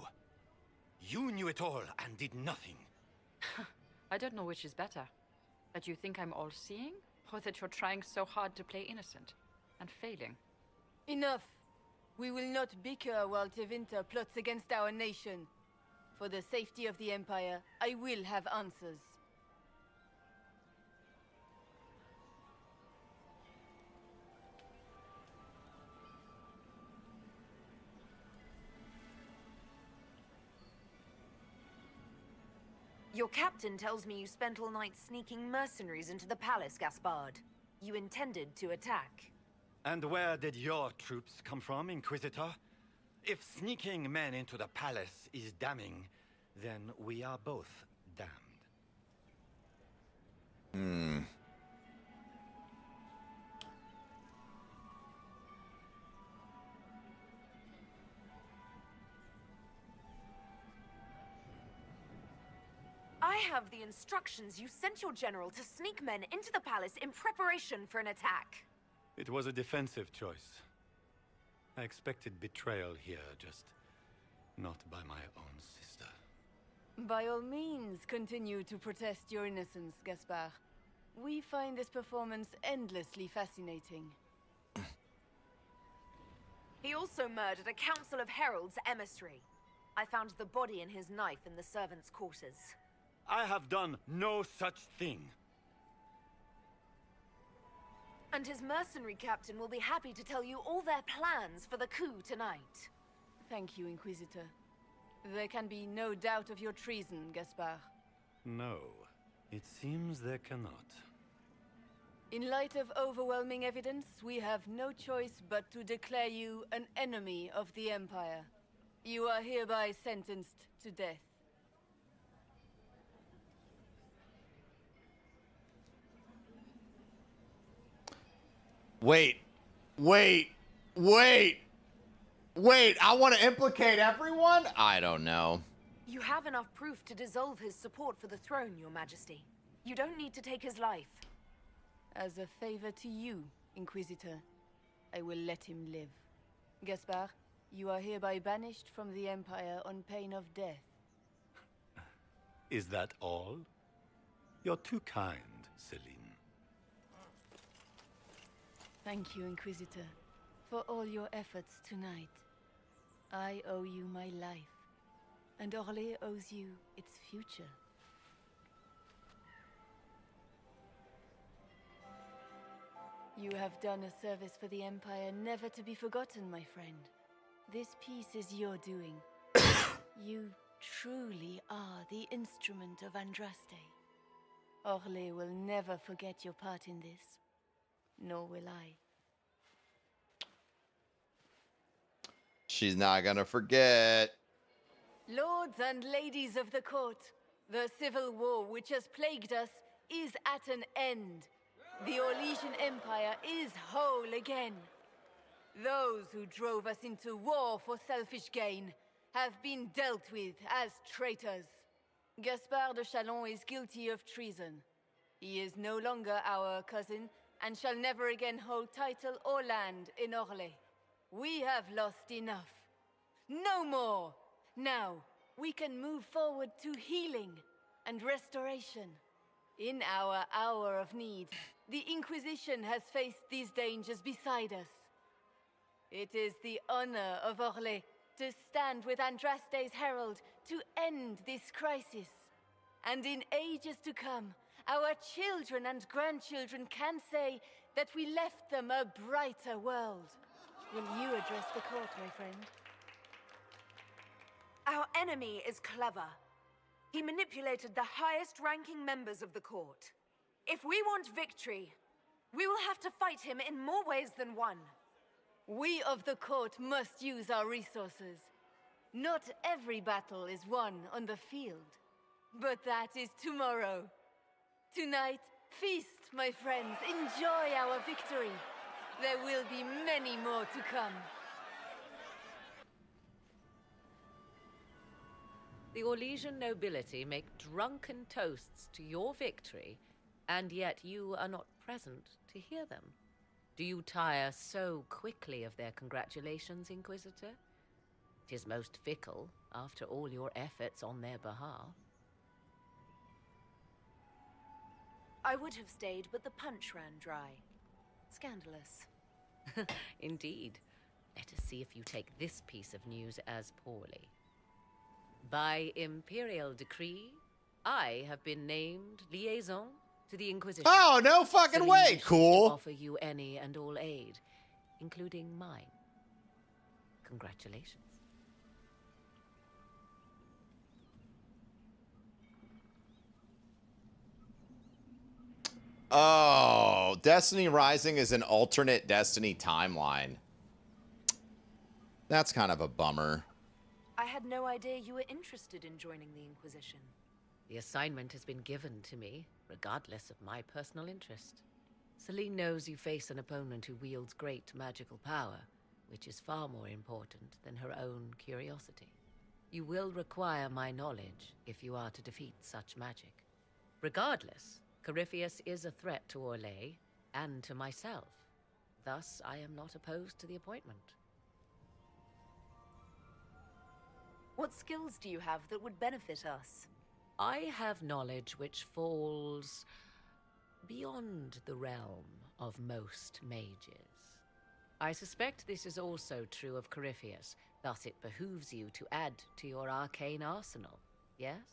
knew it all and did nothing. I don't know which is better. That you think I'm all-seeing, or that you're trying so hard to play innocent and failing. Enough. We will not bicker while Tevinter plots against our nation. For the safety of the Empire, I will have answers. Your captain tells me you spent all night sneaking mercenaries into the palace, Gaspard. You intended to attack. And where did your troops come from, Inquisitor? If sneaking men into the palace is damning, then we are both damned. I have the instructions. You sent your general to sneak men into the palace in preparation for an attack. It was a defensive choice. I expected betrayal here, just not by my own sister. By all means, continue to protest your innocence, Gaspard. We find this performance endlessly fascinating. He also murdered a Council of Heralds emissary. I found the body and his knife in the servants' quarters. I have done no such thing. And his mercenary captain will be happy to tell you all their plans for the coup tonight. Thank you, Inquisitor. There can be no doubt of your treason, Gaspard. No, it seems there cannot. In light of overwhelming evidence, we have no choice but to declare you an enemy of the Empire. You are hereby sentenced to death. Wait, I want to implicate everyone? I don't know. You have enough proof to dissolve his support for the throne, Your Majesty. You don't need to take his life. As a favor to you, Inquisitor, I will let him live. Gaspard, you are hereby banished from the Empire on pain of death. Is that all? You're too kind, Celine. Thank you, Inquisitor, for all your efforts tonight. I owe you my life, and Orlais owes you its future. You have done a service for the Empire never to be forgotten, my friend. This piece is your doing. You truly are the instrument of Andraste. Orlais will never forget your part in this. Nor will I. She's not gonna forget. Lords and ladies of the court, the civil war which has plagued us is at an end. The Orlesian Empire is whole again. Those who drove us into war for selfish gain have been dealt with as traitors. Gaspard de Chalon is guilty of treason. He is no longer our cousin, and shall never again hold title or land in Orlais. We have lost enough. No more! Now, we can move forward to healing and restoration. In our hour of need, the Inquisition has faced these dangers beside us. It is the honor of Orlais to stand with Andraste's herald to end this crisis. And in ages to come, our children and grandchildren can say that we left them a brighter world. Will you address the court, my friend? Our enemy is clever. He manipulated the highest-ranking members of the court. If we want victory, we will have to fight him in more ways than one. We of the court must use our resources. Not every battle is won on the field, but that is tomorrow. Tonight, feast, my friends. Enjoy our victory. There will be many more to come. The Orlesian nobility make drunken toasts to your victory, and yet you are not present to hear them. Do you tire so quickly of their congratulations, Inquisitor? 'Tis most fickle, after all your efforts on their behalf. I would have stayed, but the punch ran dry. Scandalous. Indeed. Let us see if you take this piece of news as poorly. By imperial decree, I have been named liaison to the Inquisition. Oh, no fucking Celine way, wishes cool. to offer you any and all aid, including mine. Congratulations. Oh, Destiny Rising is an alternate Destiny timeline. That's kind of a bummer. I had no idea you were interested in joining the Inquisition. The assignment has been given to me, regardless of my personal interest. Celine knows you face an opponent who wields great magical power, which is far more important than her own curiosity. You will require my knowledge if you are to defeat such magic. Regardless, Corypheus is a threat to Orlais and to myself. Thus, I am not opposed to the appointment. What skills do you have that would benefit us? I have knowledge which falls beyond the realm of most mages. I suspect this is also true of Corypheus, thus it behooves you to add to your arcane arsenal, yes?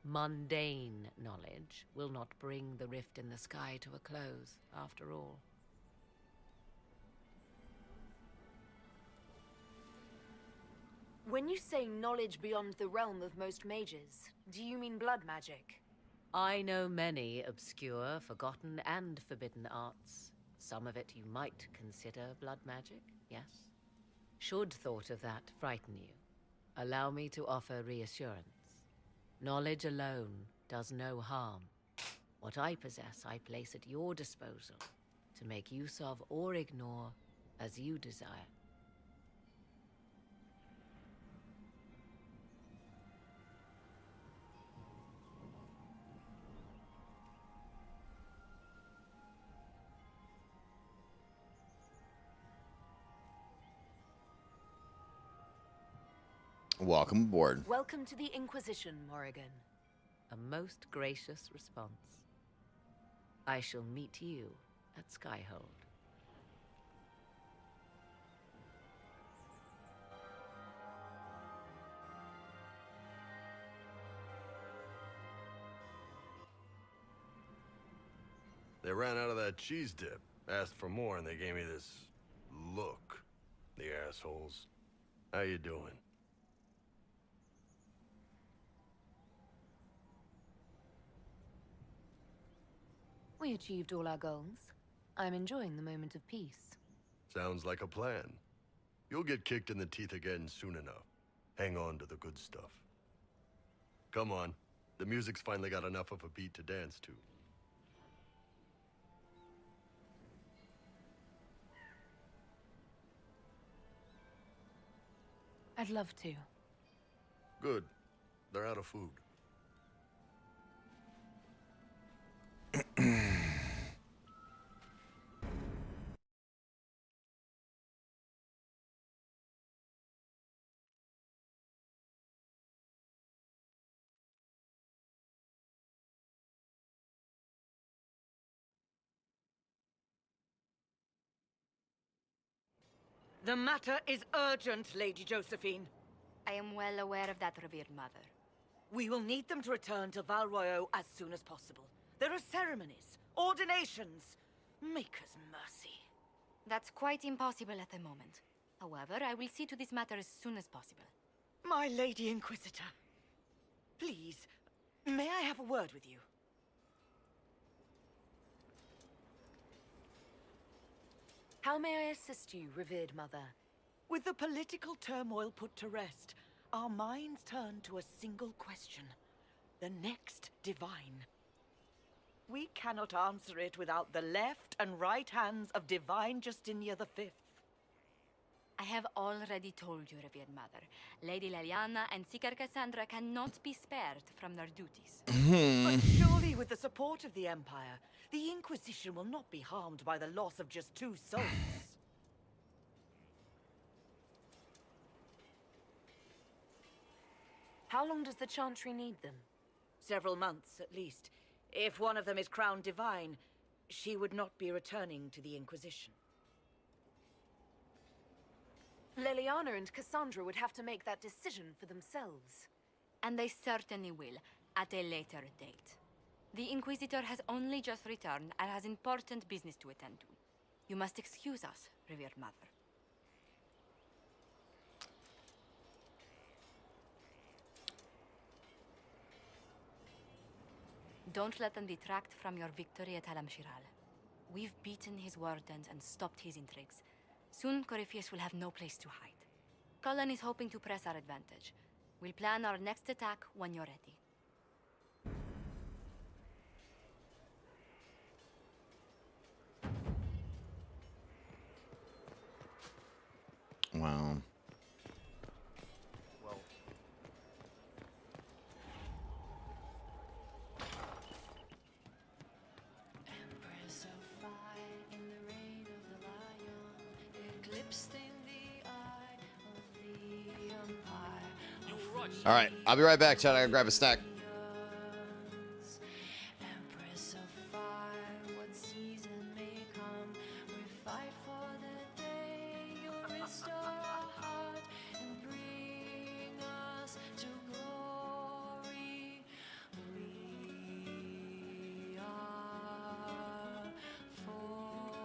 Mundane knowledge will not bring the rift in the sky to a close, after all. When you say knowledge beyond the realm of most mages, do you mean blood magic? I know many obscure, forgotten, and forbidden arts. Some of it you might consider blood magic, yes? Should thought of that frighten you, allow me to offer reassurance. Knowledge alone does no harm. What I possess, I place at your disposal to make use of or ignore as you desire. Welcome aboard. Welcome to the Inquisition, Morrigan. A most gracious response. I shall meet you at Skyhold. They ran out of that cheese dip. Asked for more and they gave me this look. The assholes. How you doing? We achieved all our goals. I'm enjoying the moment of peace. Sounds like a plan. You'll get kicked in the teeth again soon enough. Hang on to the good stuff. Come on. The music's finally got enough of a beat to dance to. I'd love to. Good. They're out of food. The matter is urgent, Lady Josephine. I am well aware of that, revered mother. We will need them to return to Val Royeaux as soon as possible. There are ceremonies, ordinations. Make us mercy. That's quite impossible at the moment. However, I will see to this matter as soon as possible. My Lady Inquisitor, please, may I have a word with you? How may I assist you, revered mother? With the political turmoil put to rest, our minds turn to a single question. The next divine. We cannot answer it without the left and right hands of Divine Justinia V. I have already told you, revered mother. Lady Leliana and Seeker Cassandra cannot be spared from their duties. But surely with the support of the Empire, the Inquisition will not be harmed by the loss of just 2 souls. How long does the Chantry need them? Several months, at least. If one of them is crowned divine, she would not be returning to the Inquisition. Leliana and Cassandra would have to make that decision for themselves. And they certainly will, at a later date. The Inquisitor has only just returned and has important business to attend to. You must excuse us, revered mother. Don't let them detract from your victory at Halam-Shiral. We've beaten his wardens and stopped his intrigues. Soon, Corypheus will have no place to hide. Cullen is hoping to press our advantage. We'll plan our next attack when you're ready. Wow. Well, Empress of fire in the reign of the lion, eclipsed in the eye of the empire. All right, I'll be right back, Chad. I gotta grab a snack. Empress of fire, what season may come, we fight for the day you restore our heart and bring us to glory. We are forever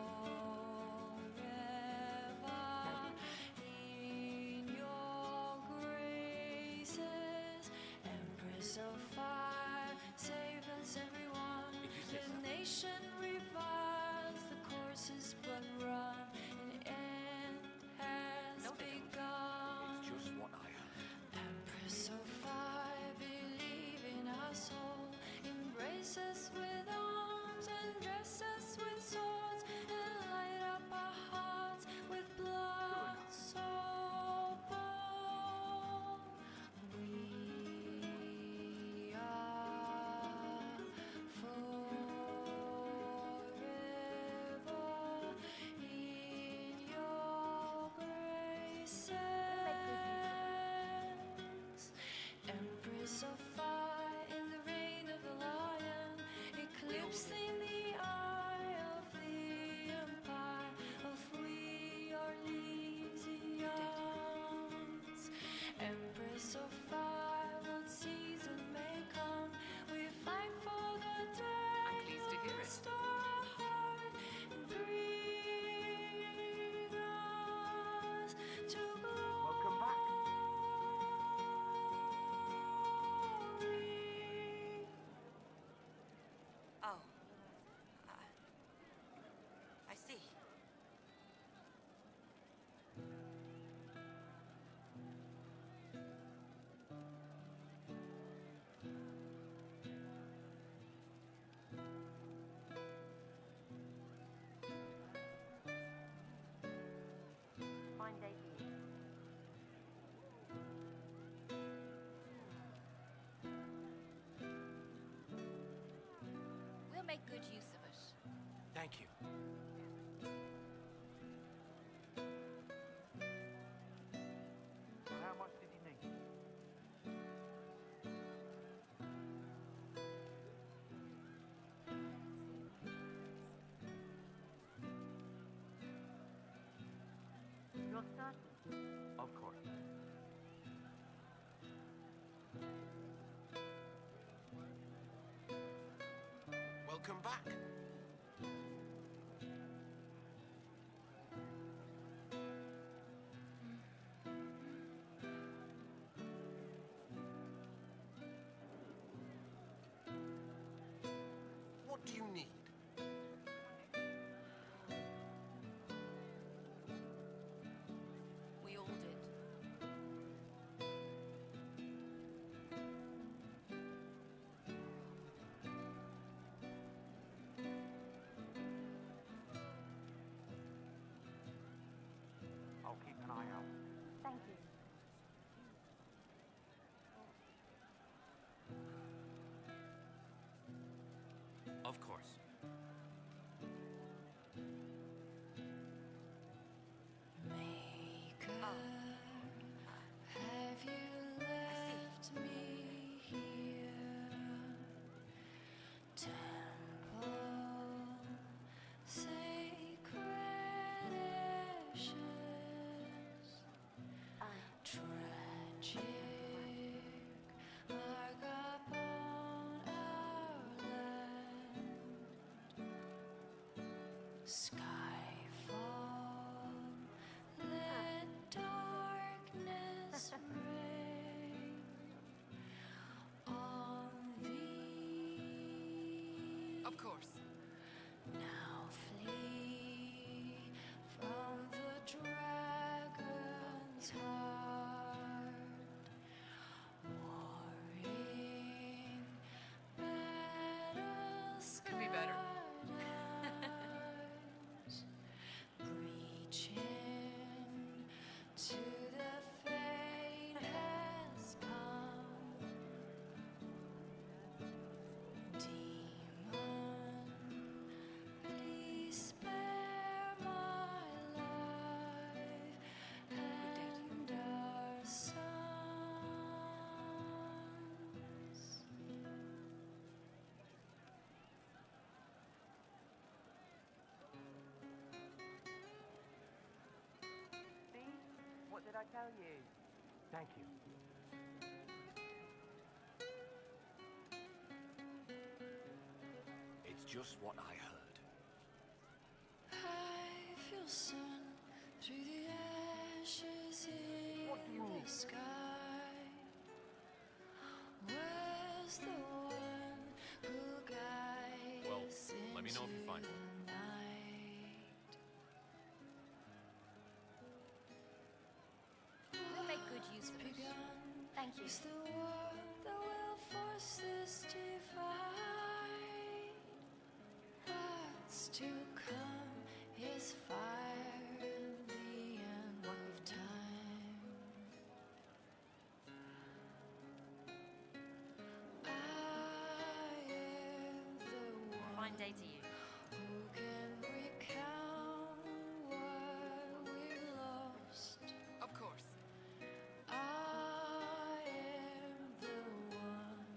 in your graces. Empress of fire, save us everyone. The nation revives, the course is but run, an end has begun. it's just what I heard. Empress of fire, believe in our soul, embrace us with arms and dress us with swords, and light up our hearts with blood so bold. We are forever in your graces. Empress of fire in the reign of the lion, eclipsing the eye of the empire of we are Lysians. Empress of fire, what season may come, we fight for the day. I'm pleased to hear it. Restore our heart and bring us to glory. Welcome back. Oh. I see. Fine day for you. We'll make good use of it. Thank you. How much did you need? You're certain? Of course. come back. What do you need? We all did. I'll keep an eye out. Thank you. Of course. Have you left me here? Temple, sacred ashes, tragic, mark upon our land. Skyfall, let darkness reign on thee. Of course. Now flee from the dragon's heart, warring battle Could be better. skies, reaching to the fate has come. Demon, please spare my life and our sons. See? What did I tell you? Thank you. It's just what I heard. I feel sun through the ashes in the sky. Where's the one who guides Well, let me know if you find into one. the night? We'll make good use of it. Thank you. Is the war that will force this divide? What's to come is fire and the end of time. I am the one Fine day to you. who can recount what we've lost. Of course. I am the one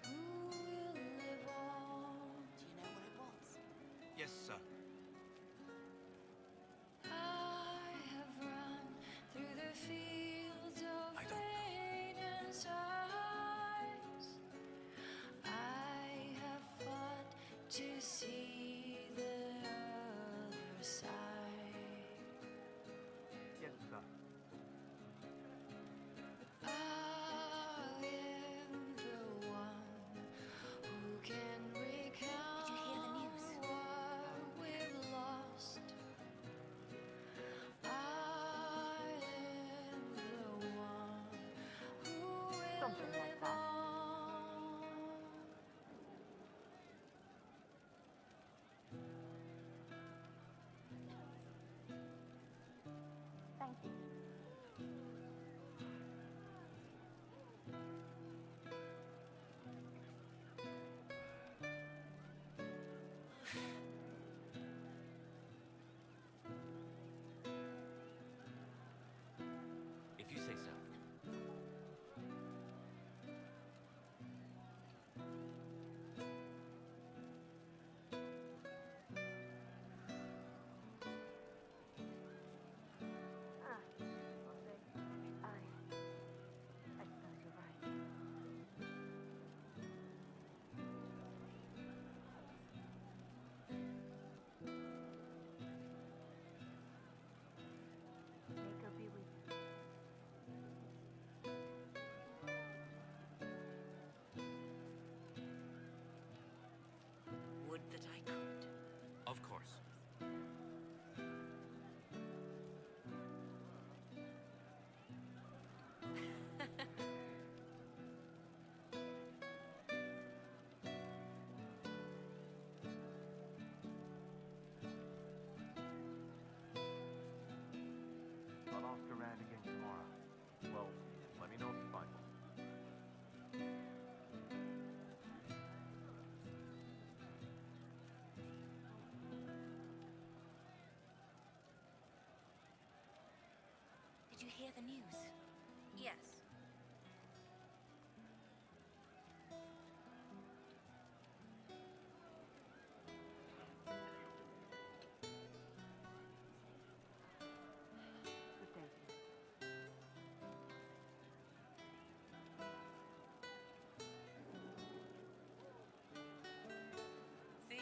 who will live on. Do you know what it was? Yes, sir. I have run through the fields of fate and sighs. I have fought to see ask around again tomorrow. Well, let me know if you find one. Did you hear the news? Yes. See?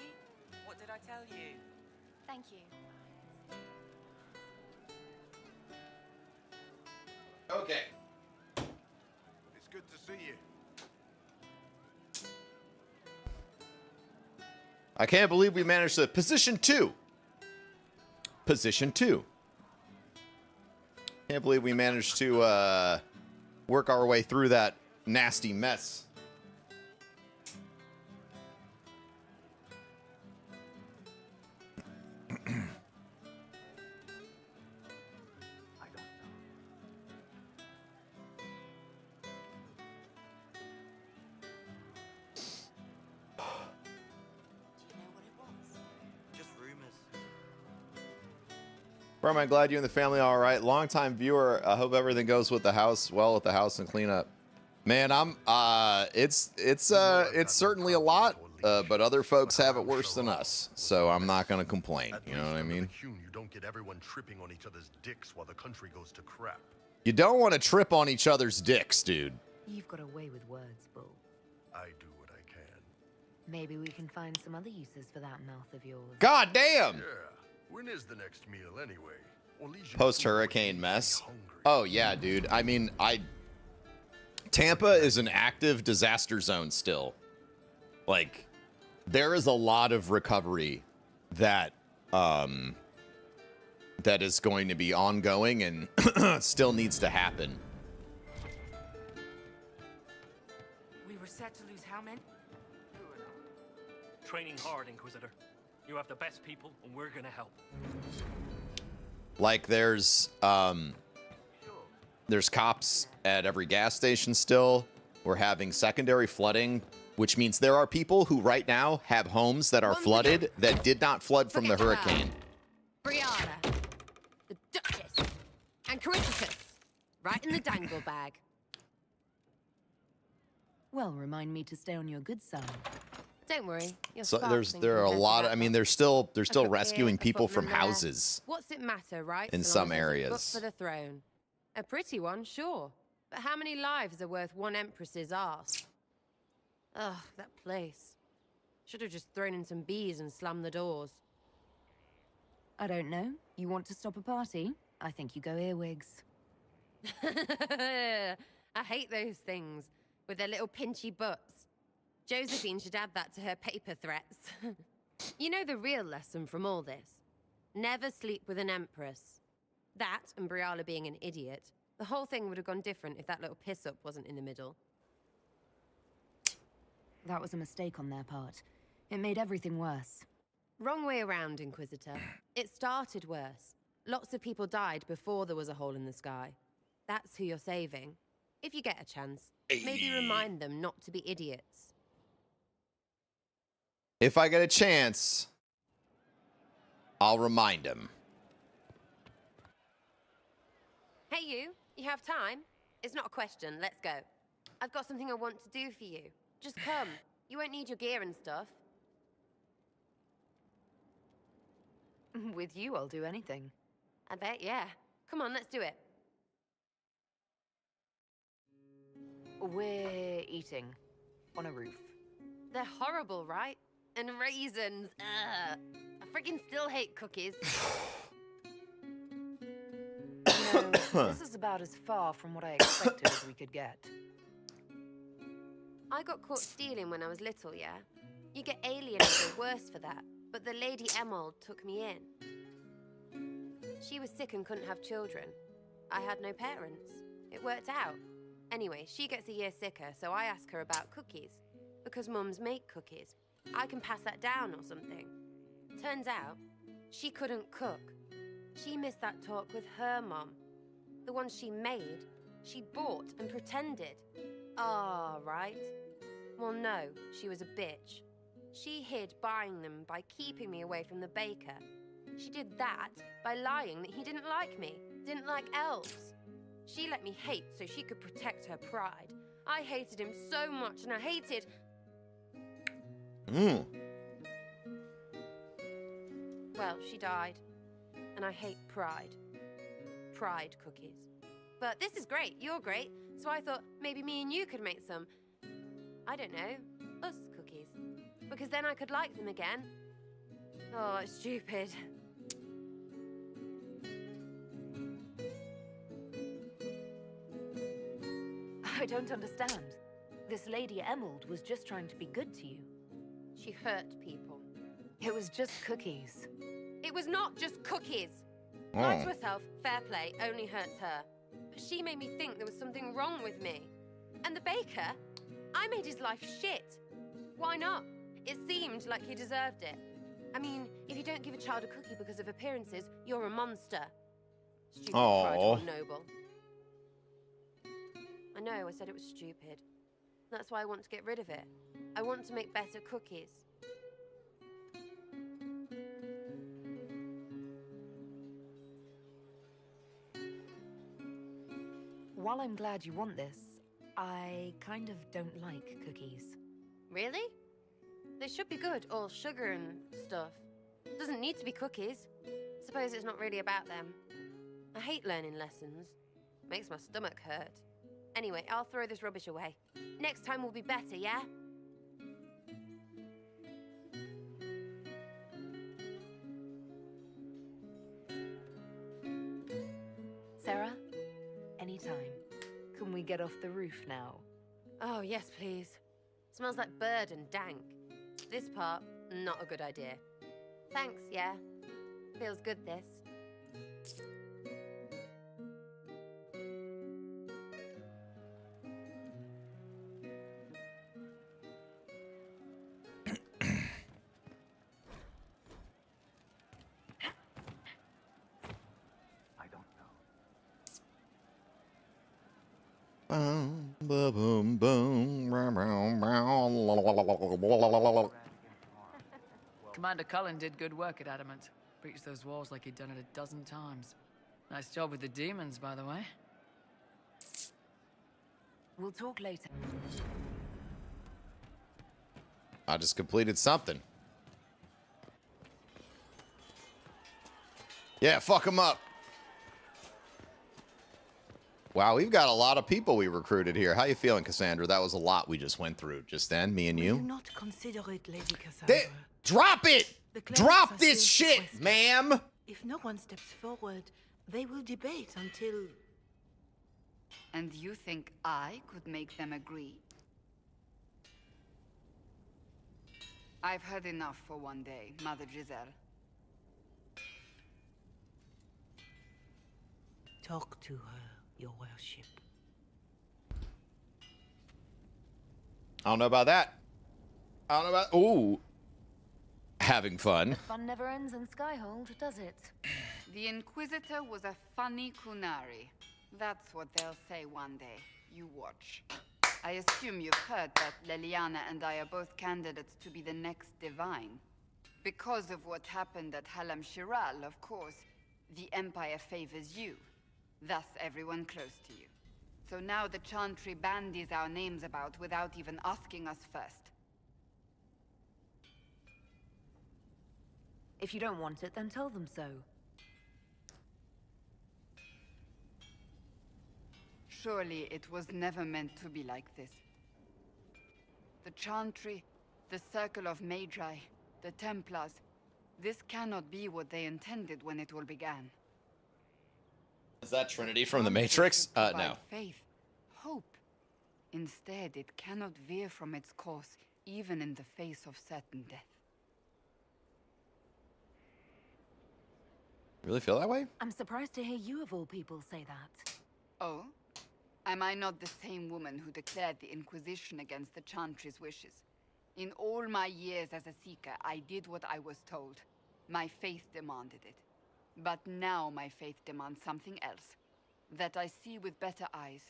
What did I tell you? Thank you. Okay. It's good to see you. I can't believe we managed to position 2. Position 2. Can't believe we managed to work our way through that nasty mess. Just rumors. Bro, I'm glad you and the family are all right. Longtime viewer. I hope everything goes with the house with the house and cleanup. Man, it's certainly a lot, but other folks have it worse than us. So I'm not gonna complain. You know what I mean? You don't get everyone tripping on each other's dicks while the country goes to crap. You don't want to trip on each other's dicks, dude. You've got a way with words, Bull. I do what I can. Maybe we can find some other uses for that mouth of yours. God damn! Yeah. When is the next meal anyway? Post-hurricane mess. Oh yeah, dude. I mean, Tampa is an active disaster zone still. Like, there is a lot of recovery that that is going to be ongoing and still needs to happen. We were set to lose how many? Training hard, Inquisitor. You have the best people, and we're gonna help. Like, there's cops at every gas station still. We're having secondary flooding, which means there are people who right now have homes that are flooded that did not flood from the hurricane. Brianna, the Duchess, and Caritas, right in the dangle bag. Well, remind me to stay on your good side. Don't worry. Your So sparks there are a lot of, I mean, they're still cook rescuing here, a people from footman there. houses. What's it matter, right? In so long some as there's a areas. book for the throne. A pretty one, sure. But how many lives are worth one empress's arse? Ugh, that place. Should have just thrown in some bees and slammed the doors. I don't know. You want to stop a party? I think you go earwigs. I hate those things with their little pinchy butts. Josephine should add that to her paper threats. You know the real lesson from all this? Never sleep with an empress. That, and Briala being an idiot, the whole thing would have gone different if that little piss-up wasn't in the middle. That was a mistake on their part. It made everything worse. Wrong way around, Inquisitor. It started worse. Lots of people died before there was a hole in the sky. That's who you're saving. If you get a chance, maybe remind them not to be idiots. If I get a chance, I'll remind him. Hey you have time? It's not a question, let's go. I've got something I want to do for you. Just come. You won't need your gear and stuff. With you, I'll do anything. I bet, yeah. Come on, let's do it. We're eating on a roof. They're horrible, right? And raisins. Ugh. I freaking still hate cookies. This is about as far from what I expected as we could get. I got caught stealing when I was little, yeah? You get alienated worse for that, but the Lady Emerald took me in. She was sick and couldn't have children. I had no parents. It worked out. Anyway, she gets a year sicker, so I ask her about cookies. Because mums make cookies. I can pass that down or something. Turns out, she couldn't cook. She missed that talk with her mom. The ones she made, she bought and pretended. Ah, right. Well, no, she was a bitch. She hid buying them by keeping me away from the baker. She did that by lying that he didn't like me, didn't like elves. She let me hate so she could protect her pride. I hated him so much, and I hated... Well, she died. And I hate pride. Pride cookies. But this is great, you're great, so I thought maybe me and you could make some, I don't know, us cookies. Because then I could like them again. Oh, it's stupid. I don't understand. This Lady Emerald was just trying to be good to you. She hurt people. It was just cookies. It was not just cookies. Lie to herself, fair play, only hurts her. But she made me think there was something wrong with me. And the baker, I made his life shit. Why not? It seemed like he deserved it. I mean, if you don't give a child a cookie because of appearances, you're a monster. Stupid, prideful, noble. I know, I said it was stupid. That's why I want to get rid of it. I want to make better cookies. While I'm glad you want this, I kind of don't like cookies. Really? They should be good, all sugar and stuff. Doesn't need to be cookies. Suppose it's not really about them. I hate learning lessons. Makes my stomach hurt. Anyway, I'll throw this rubbish away. Next time will be better, yeah? Sarah? Anytime. Can we get off the roof now? Oh, yes, please. Smells like bird and dank. This part, not a good idea. Thanks, yeah. Feels good, this. Boom, boom, boom. Commander Cullen did good work at Adamant. Breached those walls like he'd done it a dozen times. Nice job with the demons, by the way. We'll talk later. I just completed something. Yeah, fuck him up. Wow, we've got a lot of people we recruited here. How you feeling, Cassandra? That was a lot we just went through just then, me and you. Do not consider it, Lady Cassandra. Drop it! Drop this shit, ma'am! If no one steps forward, they will debate until... And you think I could make them agree? I've had enough for one day, Mother Giselle. Talk to her, your worship. I don't know about that. I don't know about... Ooh. Having fun. The fun never ends in Skyhold, does it? The Inquisitor was a funny Kunari. That's what they'll say one day. You watch. I assume you've heard that Leliana and I are both candidates to be the next Divine. Because of what happened at Halam Shiral, of course, the Empire favors you. Thus, everyone close to you. So now the Chantry bandies our names about without even asking us first. If you don't want it, then tell them so. Surely it was never meant to be like this. The Chantry, the Circle of Magi, the Templars, this cannot be what they intended when it all began. Is that Trinity from the Matrix? No. Faith, hope. Instead, it cannot veer from its course, even in the face of certain death. You really feel that way? I'm surprised to hear you of all people say that. Oh? Am I not the same woman who declared the Inquisition against the Chantry's wishes? In all my years as a Seeker, I did what I was told. My faith demanded it. But now my faith demands something else. that I see with better eyes.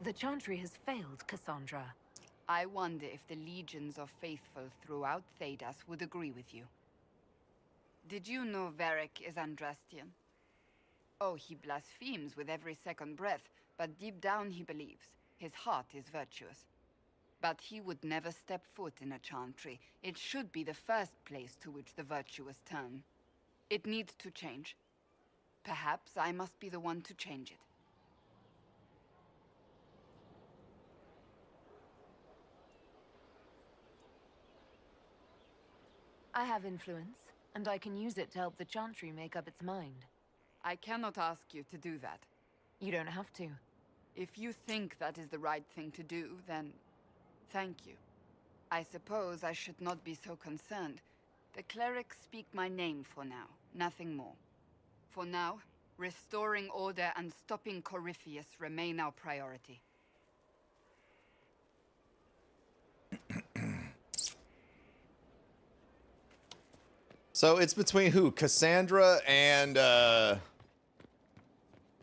The Chantry has failed, Cassandra. I wonder if the legions of faithful throughout Thedas would agree with you. Did you know Varric is Andrastian? Oh, he blasphemes with every second breath, but deep down he believes. His heart is virtuous. But he would never step foot in a Chantry. It should be the first place to which the virtuous turn. It needs to change. Perhaps I must be the one to change it. I have influence, and I can use it to help the Chantry make up its mind. I cannot ask you to do that. You don't have to. If you think that is the right thing to do, then thank you. I suppose I should not be so concerned. The clerics speak my name for now, nothing more. For now, restoring order and stopping Corypheus remain our priority. So it's between who? Cassandra and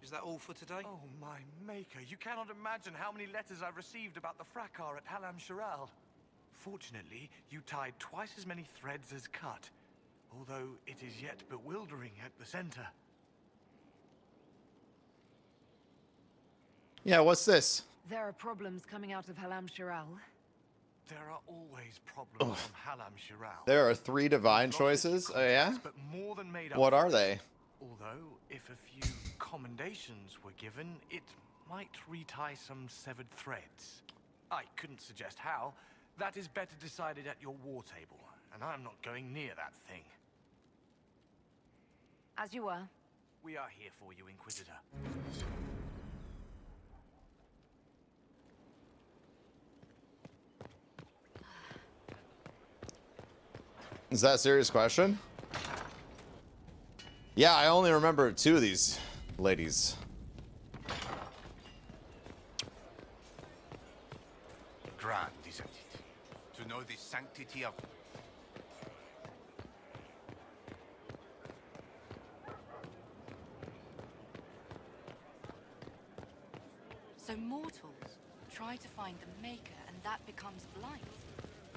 Is that all for today? Oh, my maker. You cannot imagine how many letters I've received about the fracas at Halam Shiral. Fortunately, you tied twice as many threads as cut, although it is yet bewildering at the center. Yeah, what's this? There are problems coming out of Halam Shiral. There are always problems on Halam Shiral. There are 3 divine choices? Oh, yeah? But more than made up What for are it. they? Although, if a few commendations were given, it might retie some severed threads. I couldn't suggest how. That is better decided at your war table, and I'm not going near that thing. As you were. We are here for you, Inquisitor. Is that a serious question? Yeah, I only remember 2 of these ladies. Grand, isn't it? To know the sanctity of... So mortals try to find the Maker and that becomes blind.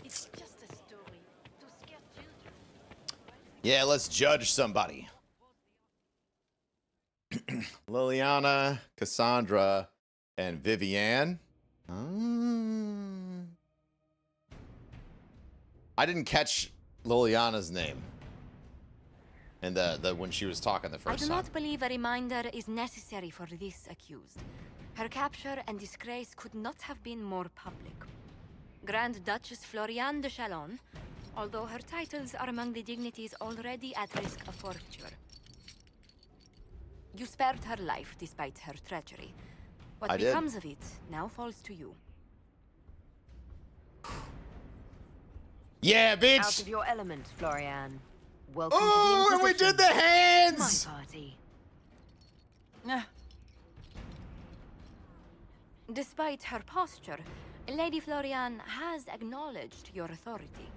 It's just a story to scare children. Yeah, let's judge somebody. Liliana, Cassandra, and Vivienne. I didn't catch Liliana's name. And the when she was talking the I first do time. not believe a reminder is necessary for this accused. Her capture and disgrace could not have been more public. Grand Duchess Floriane de Chalon, although her titles are among the dignities already at risk of forfeiture. You spared her life despite her treachery. What I did. becomes of it now falls to you. Yeah, bitch! Out of your element, Floriane. Welcome Oh, to the and we Inquisition. did the hands! My party. Despite her posture, Lady Floriane has acknowledged your authority.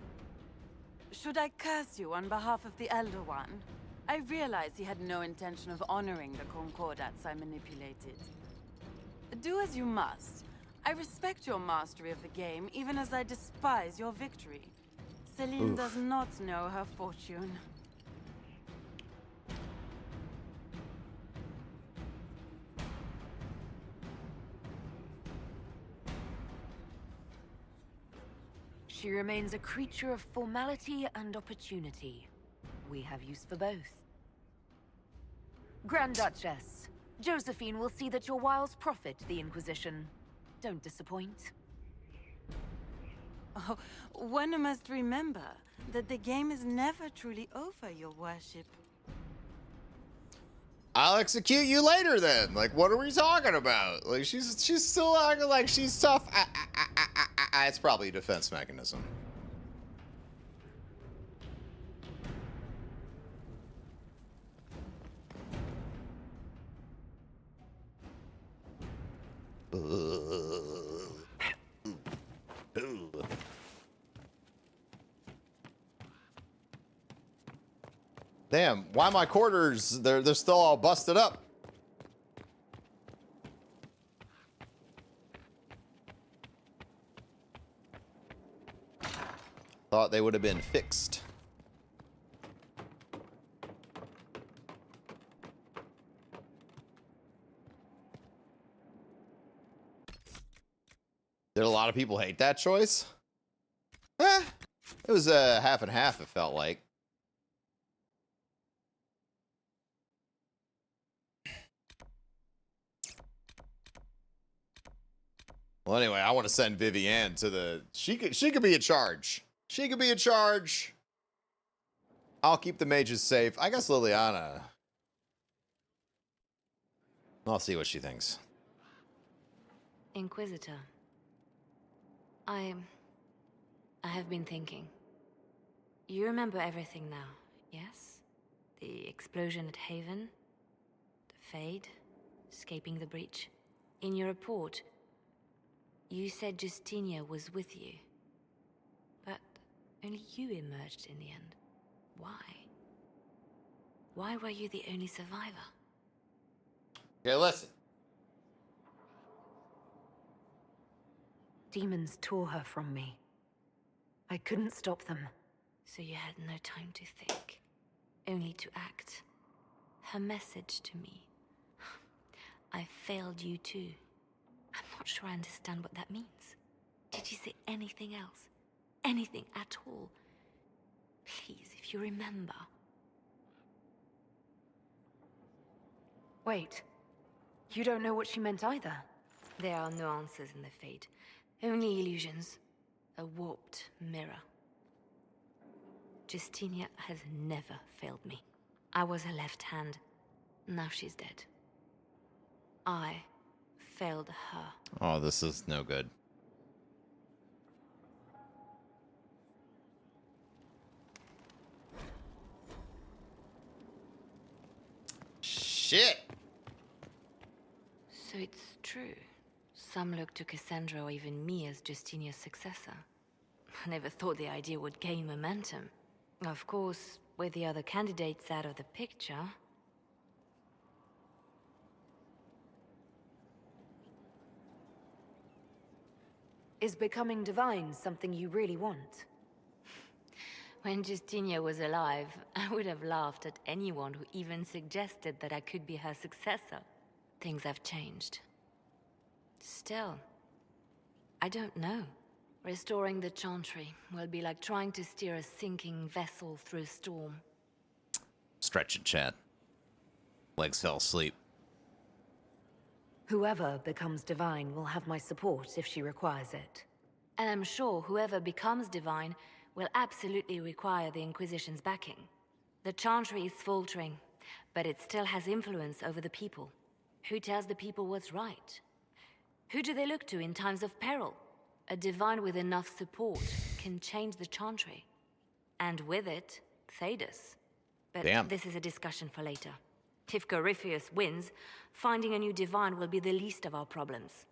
Should I curse you on behalf of the Elder One? I realize he had no intention of honoring the concordats I manipulated. Do as you must. I respect your mastery of the game, even as I despise your victory. Celine Oof. does not know her fortune. She remains a creature of formality and opportunity. We have use for both. Grand Duchess, Josephine will see that your wiles profit the Inquisition. Don't disappoint. Oh, one must remember that the game is never truly over, your worship. I'll execute you later then. Like, what are we talking about? Like, she's still acting like she's tough. It's probably a defense mechanism. Damn, why my quarters? They're still all busted up. Thought they would have been fixed. Did a lot of people hate that choice? It was a half and half, it felt like. Well, anyway, I want to send Vivienne to the... She could be in charge. She could be in charge. I'll keep the mages safe. I guess Liliana... I'll see what she thinks. Inquisitor. I have been thinking. You remember everything now, yes? The explosion at Haven, the Fade, escaping the breach. In your report, you said Justinia was with you. But only you emerged in the end. Why? Why were you the only survivor? Okay, listen. Demons tore her from me. I couldn't stop them. So you had no time to think, only to act. Her message to me. I failed you too. I'm not sure I understand what that means. Did you say anything else? Anything at all? Please, if you remember. Wait. You don't know what she meant either. There are no answers in the Fade. Only illusions. A warped mirror. Justinia has never failed me. I was her left hand. Now she's dead. I failed her. Oh, this is no good. Shit! So it's true. Some look to Cassandra or even me as Justinia's successor. I never thought the idea would gain momentum. Of course, with the other candidates out of the picture... Is becoming divine something you really want? When Justinia was alive, I would have laughed at anyone who even suggested that I could be her successor. Things have changed. Still, I don't know. Restoring the Chantry will be like trying to steer a sinking vessel through a storm. Stretch it, chat. Legs fell asleep. Whoever becomes divine will have my support if she requires it. And I'm sure whoever becomes divine will absolutely require the Inquisition's backing. The Chantry is faltering, but it still has influence over the people. Who tells the people what's right? Who do they look to in times of peril? A divine with enough support can change the Chantry. And with it, Thedas. But Damn. This is a discussion for later. If Corypheus wins, finding a new divine will be the least of our problems.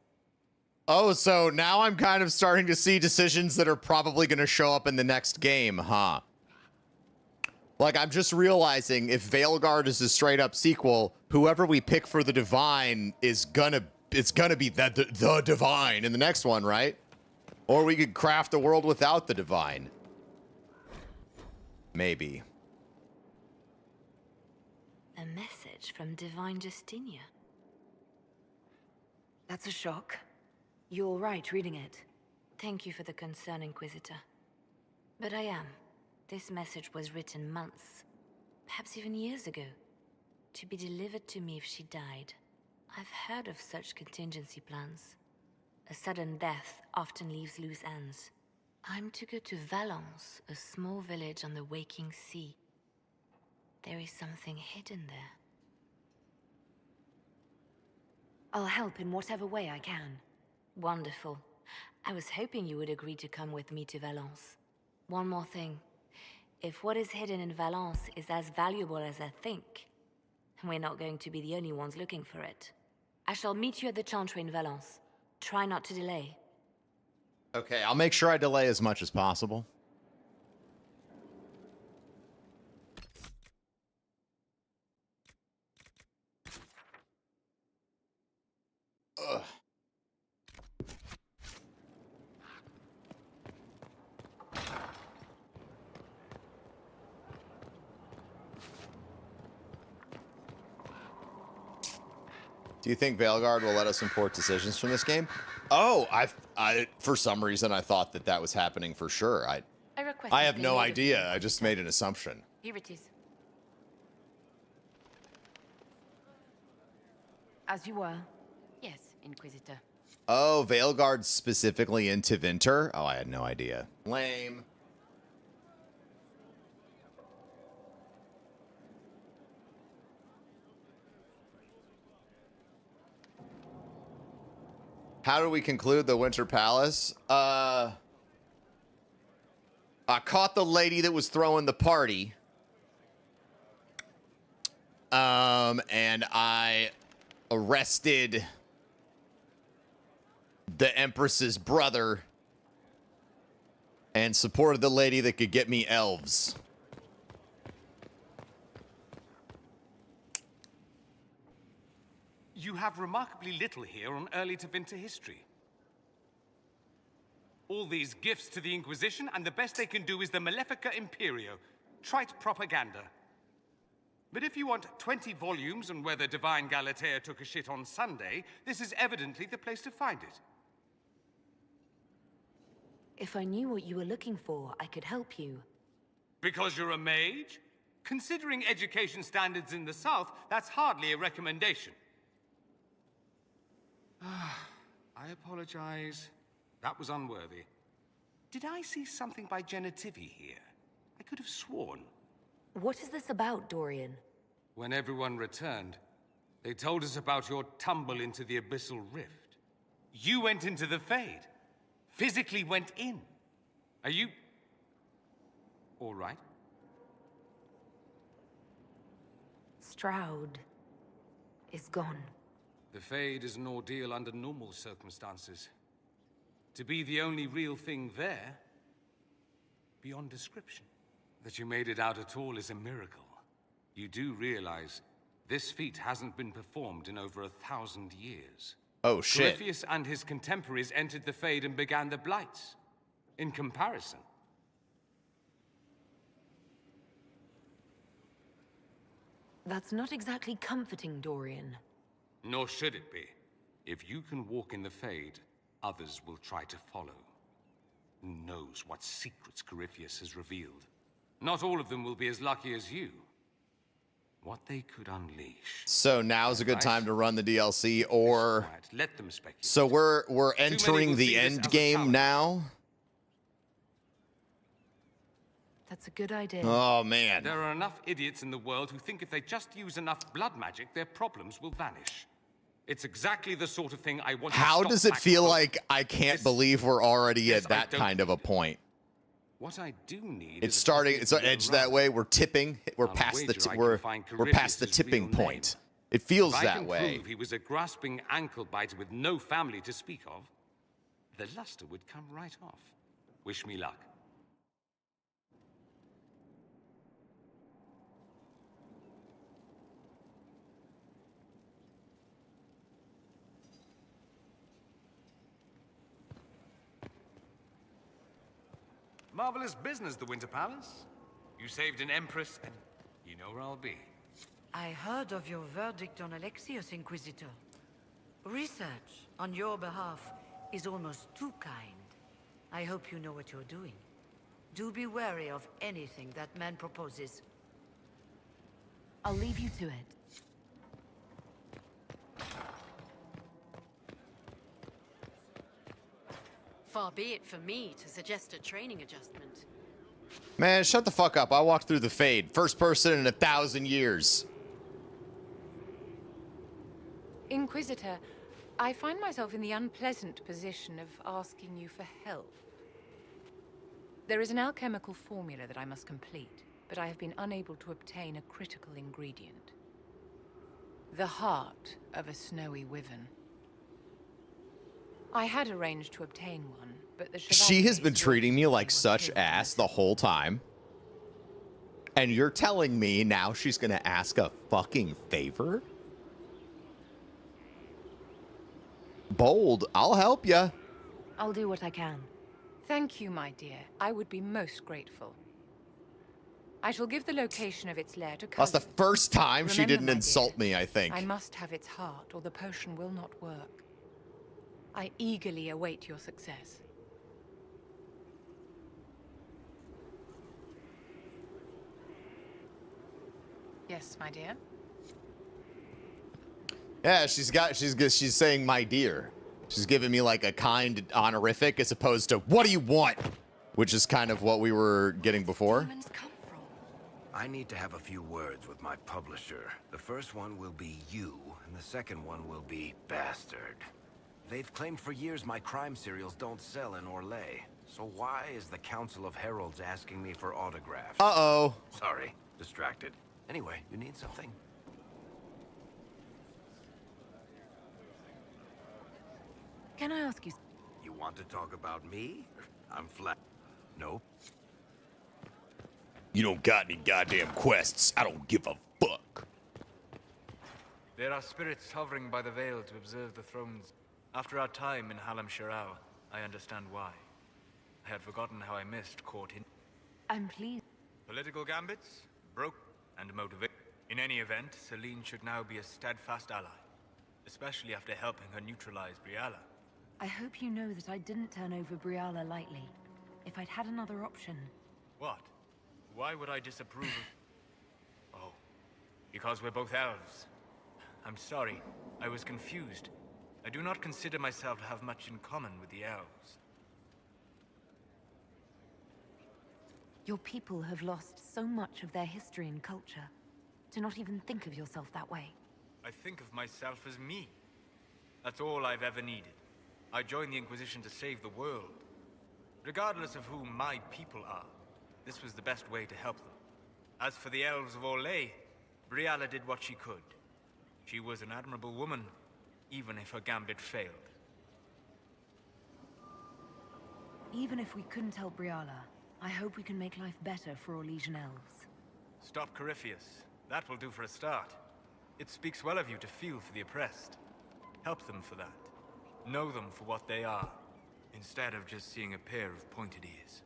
Oh, so now I'm kind of starting to see decisions that are probably going to show up in the next game, huh? Like, I'm just realizing if Veilguard is a straight-up sequel, whoever we pick for the divine is gonna be the divine in the next one, right? Or we could craft a world without the divine. Maybe. A message from Divine Justinia. That's a shock. You're all right reading it. Thank you for the concern, Inquisitor. But I am. This message was written months, perhaps even years ago, to be delivered to me if she died. I've heard of such contingency plans. A sudden death often leaves loose ends. I'm to go to Valence, a small village on the waking sea. There is something hidden there. I'll help in whatever way I can. Wonderful. I was hoping you would agree to come with me to Valence. One more thing. If what is hidden in Valence is as valuable as I think, we're not going to be the only ones looking for it. I shall meet you at the Chantry in Valence. Try not to delay. Okay, I'll make sure I delay as much as possible. Do you think Veilguard will let us import decisions from this game? Oh, I for some reason I thought that was happening for sure. I have no idea. I just made an assumption. Here it is. As you were. Yes, Inquisitor. Oh, Veilguard's specifically in Tevinter? Oh, I had no idea. Lame. How do we conclude the Winter Palace? I caught the lady that was throwing the party. And I arrested the Empress's brother and supported the lady that could get me elves. You have remarkably little here on early Tevinter history. All these gifts to the Inquisition, and the best they can do is the Malefica Imperio. Trite propaganda. But if you want 20 volumes on whether Divine Galatea took a shit on Sunday, this is evidently the place to find it. If I knew what you were looking for, I could help you. Because you're a mage? Considering education standards in the South, that's hardly a recommendation. I apologize. That was unworthy. Did I see something by Genitivi here? I could have sworn. What is this about, Dorian? When everyone returned, they told us about your tumble into the Abyssal Rift. You went into the Fade. Physically went in. Are you... all right? Stroud is gone. The Fade is an ordeal under normal circumstances. To be the only real thing there, beyond description. That you made it out at all is a miracle. You do realize this feat hasn't been performed in over 1,000 years. Oh, shit. Corypheus and his contemporaries entered the Fade and began the Blights. In comparison. That's not exactly comforting, Dorian. Nor should it be. If you can walk in the Fade, others will try to follow. Who knows what secrets Corypheus has revealed? Not all of them will be as lucky as you. What they could unleash. So now's a good time to run the DLC, or... Let them speculate. So we're entering the end game now? That's a good idea. Oh, man. There are enough idiots in the world who think if they just use enough blood magic, their problems will vanish. It's exactly the sort of thing I want to stop. How does it feel like I can't believe we're already at that kind of a point? What I do need It's starting. It's edged that way. We're tipping. We're past the. We're past the tipping point. It feels that way. Prove he was a grasping ankle biter with no family to speak of, the luster would come right off. Wish me luck. Marvelous business, the Winter Palace. You saved an Empress, and you know where I'll be. I heard of your verdict on Alexius, Inquisitor. Research on your behalf is almost too kind. I hope you know what you're doing. Do be wary of anything that man proposes. I'll leave you to it. Far be it for me to suggest a training adjustment. Man, shut the fuck up. I walked through the Fade. First person in 1,000 years. Inquisitor, I find myself in the unpleasant position of asking you for help. There is an alchemical formula that I must complete, but I have been unable to obtain a critical ingredient. The heart of a snowy wyvern. I had arranged to obtain one, but the She has been treating me like such ass the whole time. And you're telling me now she's gonna ask a fucking favor? Bold, I'll help ya. I'll do what I can. Thank you, my dear. I would be most grateful. I shall give the location of its lair to That's the cousin. first time she Remember, didn't my insult dear, me, I think. I must have its heart, or the potion will not work. I eagerly await your success. Yes, my dear. Yeah, she's saying my dear. She's giving me like a kind honorific as opposed to what do you want, which is kind of what we were getting before. I need to have a few words with my publisher. The first one will be you, and the second one will be Bastard. They've claimed for years my crime serials don't sell in Orlais. So why is the Council of Heralds asking me for autographs? Uh-oh. Sorry, distracted. Anyway, you need something? Can I ask you... You want to talk about me? I'm flat. Nope. You don't got any goddamn quests. I don't give a fuck. There are spirits hovering by the veil to observe the thrones. After our time in Halam Shiral, I understand why. I had forgotten how I missed court in... I'm pleased. Political gambits, broke, and motivate. In any event, Celine should now be a steadfast ally. Especially after helping her neutralize Briala. I hope you know that I didn't turn over Briala lightly. If I'd had another option... What? Why would I disapprove of... Oh, because we're both elves. I'm sorry, I was confused. I do not consider myself to have much in common with the elves. Your people have lost so much of their history and culture. To not even think of yourself that way. I think of myself as me. That's all I've ever needed. I joined the Inquisition to save the world. Regardless of who my people are, this was the best way to help them. As for the elves of Orlais, Briala did what she could. She was an admirable woman, even if her gambit failed. Even if we couldn't help Briala, I hope we can make life better for Orlesian elves. Stop Corypheus. That will do for a start. It speaks well of you to feel for the oppressed. Help them for that. Know them for what they are, instead of just seeing a pair of pointed ears.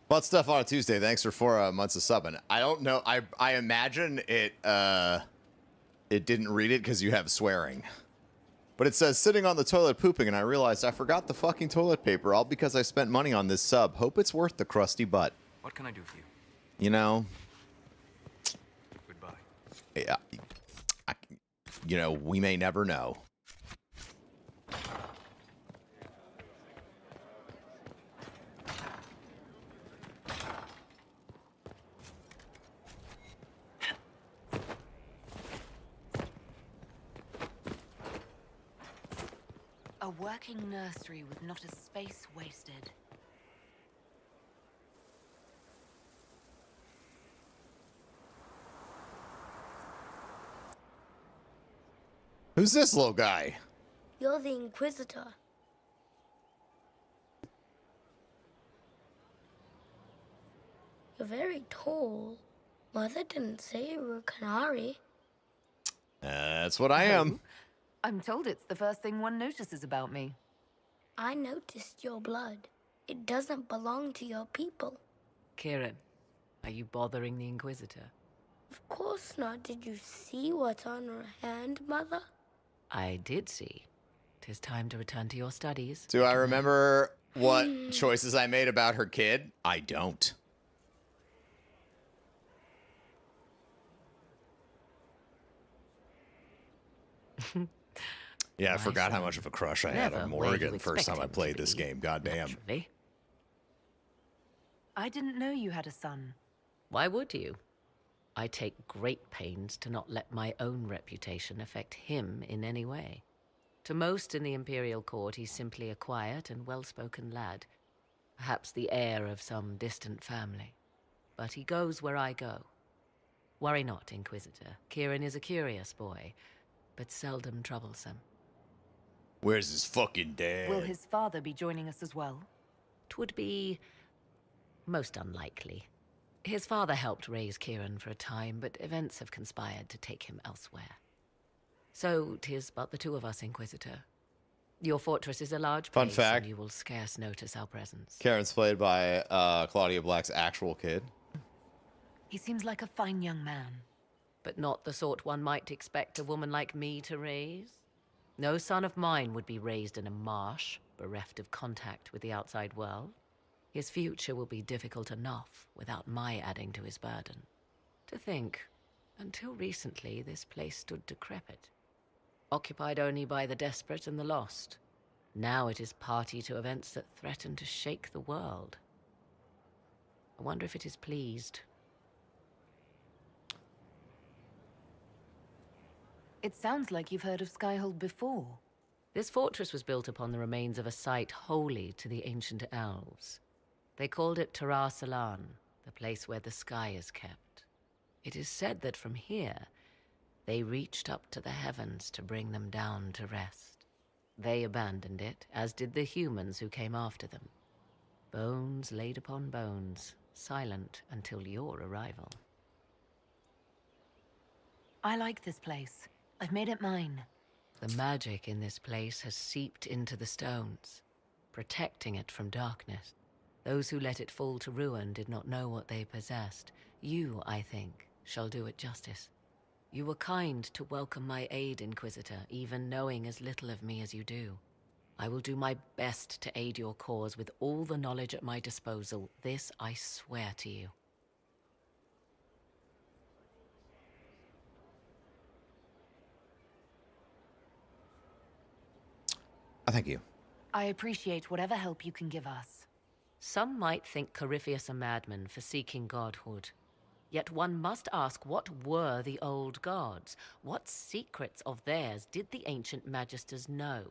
Bought stuff on a Tuesday. Thanks for 4 months of subbing. I don't know. I imagine it didn't read it because you have swearing. But it says, sitting on the toilet pooping, and I realized I forgot the fucking toilet paper, all because I spent money on this sub. Hope it's worth the crusty butt. What can I do for you? You know? Goodbye. Yeah. You know, we may never know. A working nursery with not a space wasted. Who's this little guy? You're the Inquisitor. You're very tall. Mother didn't say you were a canary. That's what I am. I'm told it's the first thing one notices about me. I noticed your blood. It doesn't belong to your people. Kieran, are you bothering the Inquisitor? Of course not. Did you see what's on her hand, Mother? I did see. 'Tis time to return to your studies. Do I remember what choices I made about her kid? I don't. Yeah, I forgot how much of a crush I had on Morrigan the first time I played this game. Goddamn. Naturally. I didn't know you had a son. Why would you? I take great pains to not let my own reputation affect him in any way. To most in the Imperial Court, he's simply a quiet and well-spoken lad. Perhaps the heir of some distant family. But he goes where I go. Worry not, Inquisitor. Kieran is a curious boy, but seldom troublesome. Where's his fucking dad? Will his father be joining us as well? 'Twould be most unlikely. His father helped raise Kieran for a time, but events have conspired to take him elsewhere. So 'tis but the two of us, Inquisitor. Your fortress is a large Fun place, fact. and you will scarce notice our presence. Karen's played by Claudia Black's actual kid. He seems like a fine young man. But not the sort one might expect a woman like me to raise. No son of mine would be raised in a marsh, bereft of contact with the outside world. His future will be difficult enough without my adding to his burden. To think, until recently this place stood decrepit, occupied only by the desperate and the lost. Now it is party to events that threaten to shake the world. I wonder if it is pleased. It sounds like you've heard of Skyhold before. This fortress was built upon the remains of a site holy to the ancient elves. They called it Tarar Salan, the place where the sky is kept. It is said that from here, they reached up to the heavens to bring them down to rest. They abandoned it, as did the humans who came after them. Bones laid upon bones, silent until your arrival. I like this place. I've made it mine. The magic in this place has seeped into the stones, protecting it from darkness. Those who let it fall to ruin did not know what they possessed. You, I think, shall do it justice. You were kind to welcome my aid, Inquisitor, even knowing as little of me as you do. I will do my best to aid your cause with all the knowledge at my disposal. This I swear to you. Thank you. I appreciate whatever help you can give us. Some might think Corypheus a madman for seeking godhood. Yet one must ask, what were the old gods? What secrets of theirs did the ancient magisters know?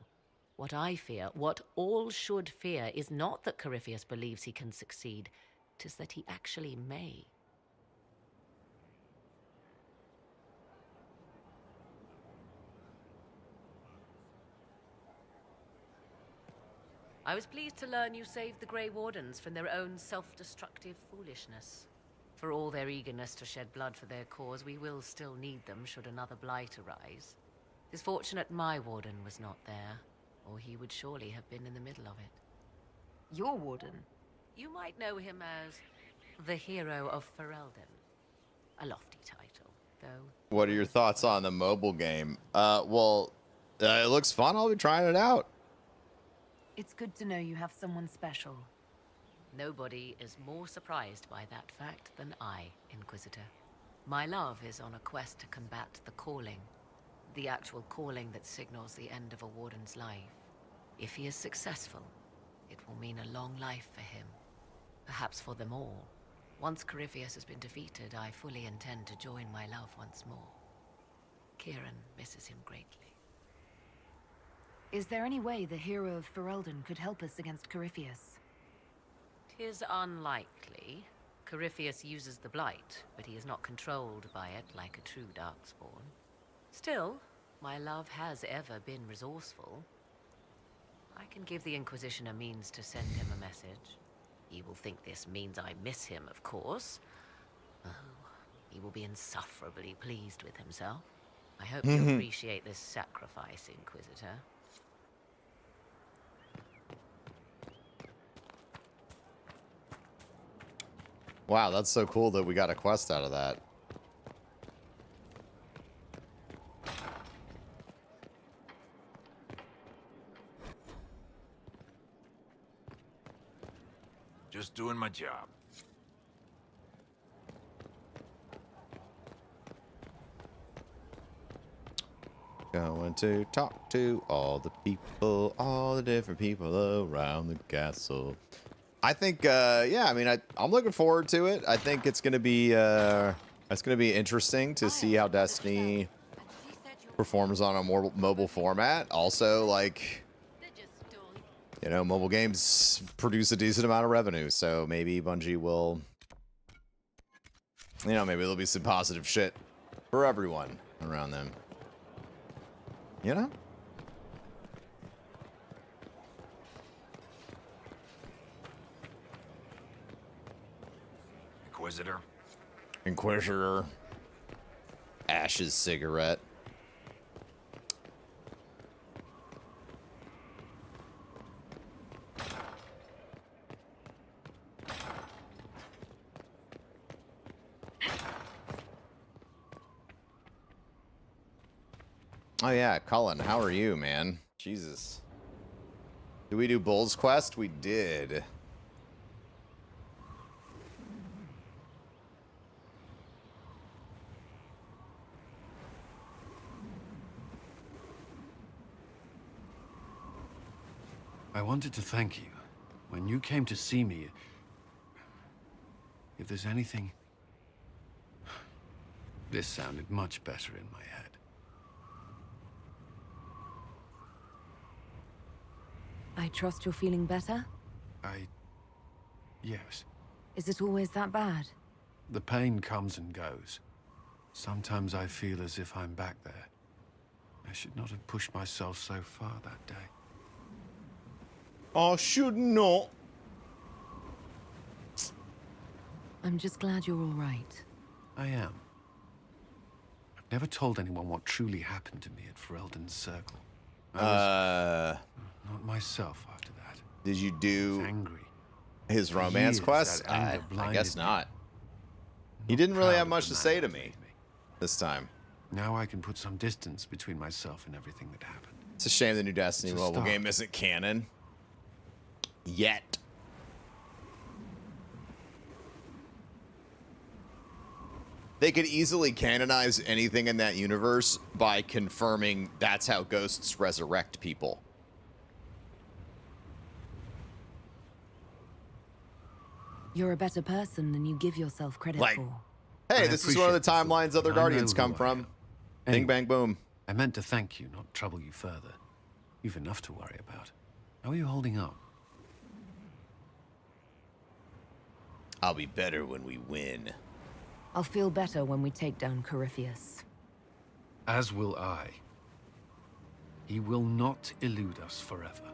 What I fear, what all should fear, is not that Corypheus believes he can succeed. 'Tis that he actually may. I was pleased to learn you saved the Grey Wardens from their own self-destructive foolishness. For all their eagerness to shed blood for their cause, we will still need them should another blight arise. It is fortunate my warden was not there, or he would surely have been in the middle of it. Your warden? You might know him as the Hero of Ferelden. A lofty title, though. What are your thoughts on the mobile game? It looks fun. I'll be trying it out. It's good to know you have someone special. Nobody is more surprised by that fact than I, Inquisitor. My love is on a quest to combat the calling. The actual calling that signals the end of a warden's life. If he is successful, it will mean a long life for him. Perhaps for them all. Once Corypheus has been defeated, I fully intend to join my love once more. Kieran misses him greatly. Is there any way the Hero of Ferelden could help us against Corypheus? 'Tis unlikely. Corypheus uses the Blight, but he is not controlled by it like a true Darkspawn. Still, my love has ever been resourceful. I can give the Inquisition a means to send him a message. He will think this means I miss him, of course. Oh, he will be insufferably pleased with himself. I hope you appreciate this sacrifice, Inquisitor. Wow, that's so cool that we got a quest out of that. Just doing my job. Going to talk to all the people, all the different people around the castle. I think, yeah, I mean, I'm looking forward to it. I think it's gonna be interesting to see how Destiny performs on a more mobile format. Also, like, you know, mobile games produce a decent amount of revenue, so maybe Bungie will, you know, maybe there'll be some positive shit for everyone around them. You know? Inquisitor. Ash's cigarette. Oh yeah, Cullen, how are you, man? Jesus. Did we do Bull's Quest? We did. I wanted to thank you. When you came to see me, if there's anything... This sounded much better in my head. I trust you're feeling better? Yes. Is it always that bad? The pain comes and goes. Sometimes I feel as if I'm back there. I should not have pushed myself so far that day. I should not. I'm just glad you're all right. I am. I've never told anyone what truly happened to me at Ferelden's Circle. I was not myself after that. Did you do angry. his For romance years, quest? that anger I blinded guess me. not. He didn't really proud have of much the to man say who to me this time. Now I can put some distance between myself and everything that happened. It's a shame the new Destiny It's a mobile start. game isn't canon. Yet. They could easily canonize anything in that universe by confirming that's how ghosts resurrect people. You're a better person than you give yourself credit Like, for. Hey, I this is one of the appreciate the timelines thought, other but I know Guardians who come I from. am. Bing, Anyway, bang, boom. I meant to thank you, not trouble you further. You've enough to worry about. How are you holding up? I'll be better when we win. I'll feel better when we take down Corypheus. As will I. He will not elude us forever.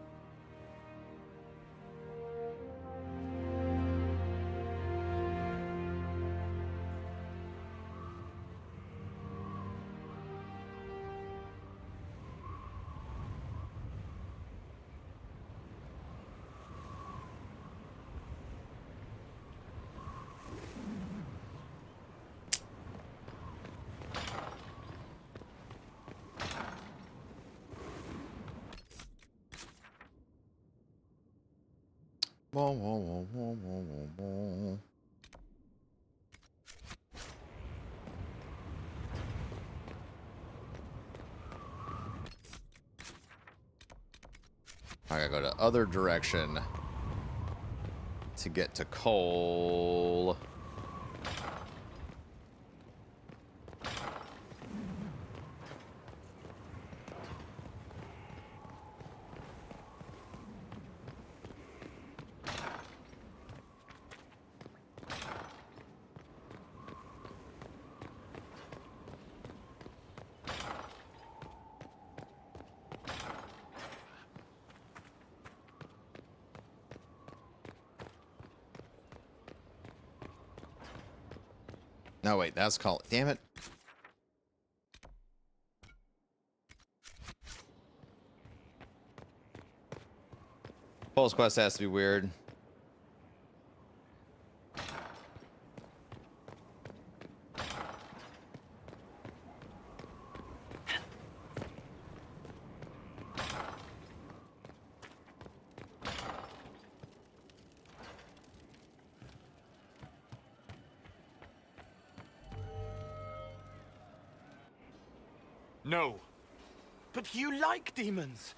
Whoa, whoa, whoa, whoa, whoa, whoa, whoa. I gotta go the other direction to get to coal. No, wait, that's called. Damn it. Pulse quest has to be weird. No. But you like demons.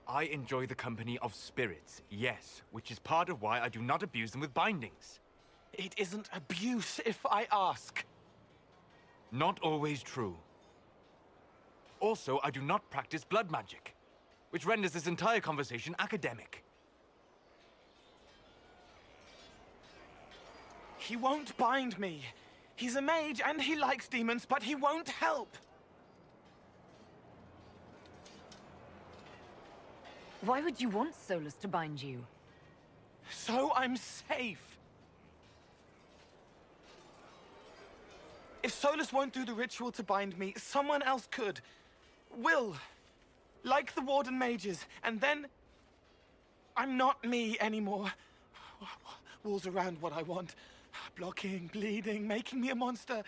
I enjoy the company of spirits, yes, which is part of why I do not abuse them with bindings. It isn't abuse if I ask. Not always true. Also, I do not practice blood magic, which renders this entire conversation academic. He won't bind me. He's a mage and he likes demons, but he won't help. Why would you want Solus to bind you? So I'm safe. If Solus won't do the ritual to bind me, someone else could. Will. Like the Warden mages. And then... I'm not me anymore. Walls around what I want. Blocking, bleeding, making me a monster.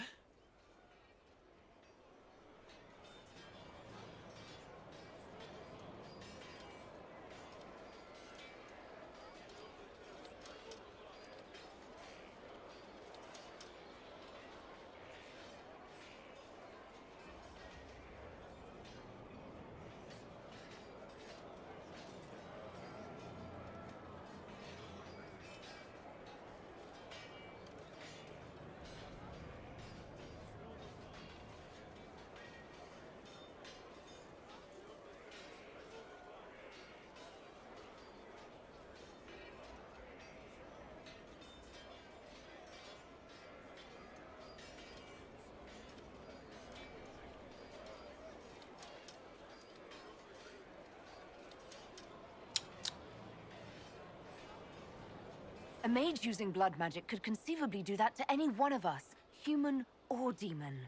mage using blood magic could conceivably do that to any one of us, human or demon.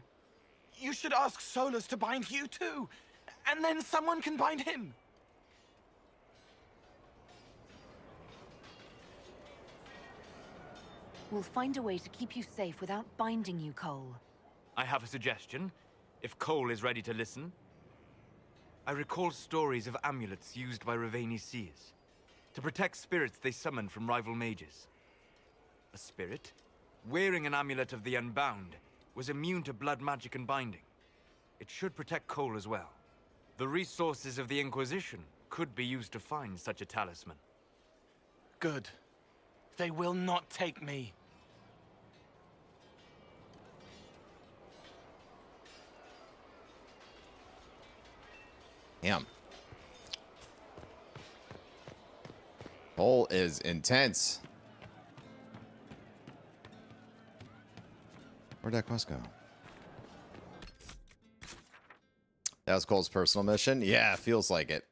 You should ask Solus to bind you too, and then someone can bind him. We'll find a way to keep you safe without binding you, Cole. I have a suggestion, if Cole is ready to listen. I recall stories of amulets used by Raveni seers to protect spirits they summoned from rival mages. A spirit, wearing an amulet of the Unbound, was immune to blood magic and binding. It should protect Cole as well. The resources of the Inquisition could be used to find such a talisman. Good. They will not take me. Damn. Cole is intense. Where'd that quest go? That was Cole's personal mission? Yeah, feels like it.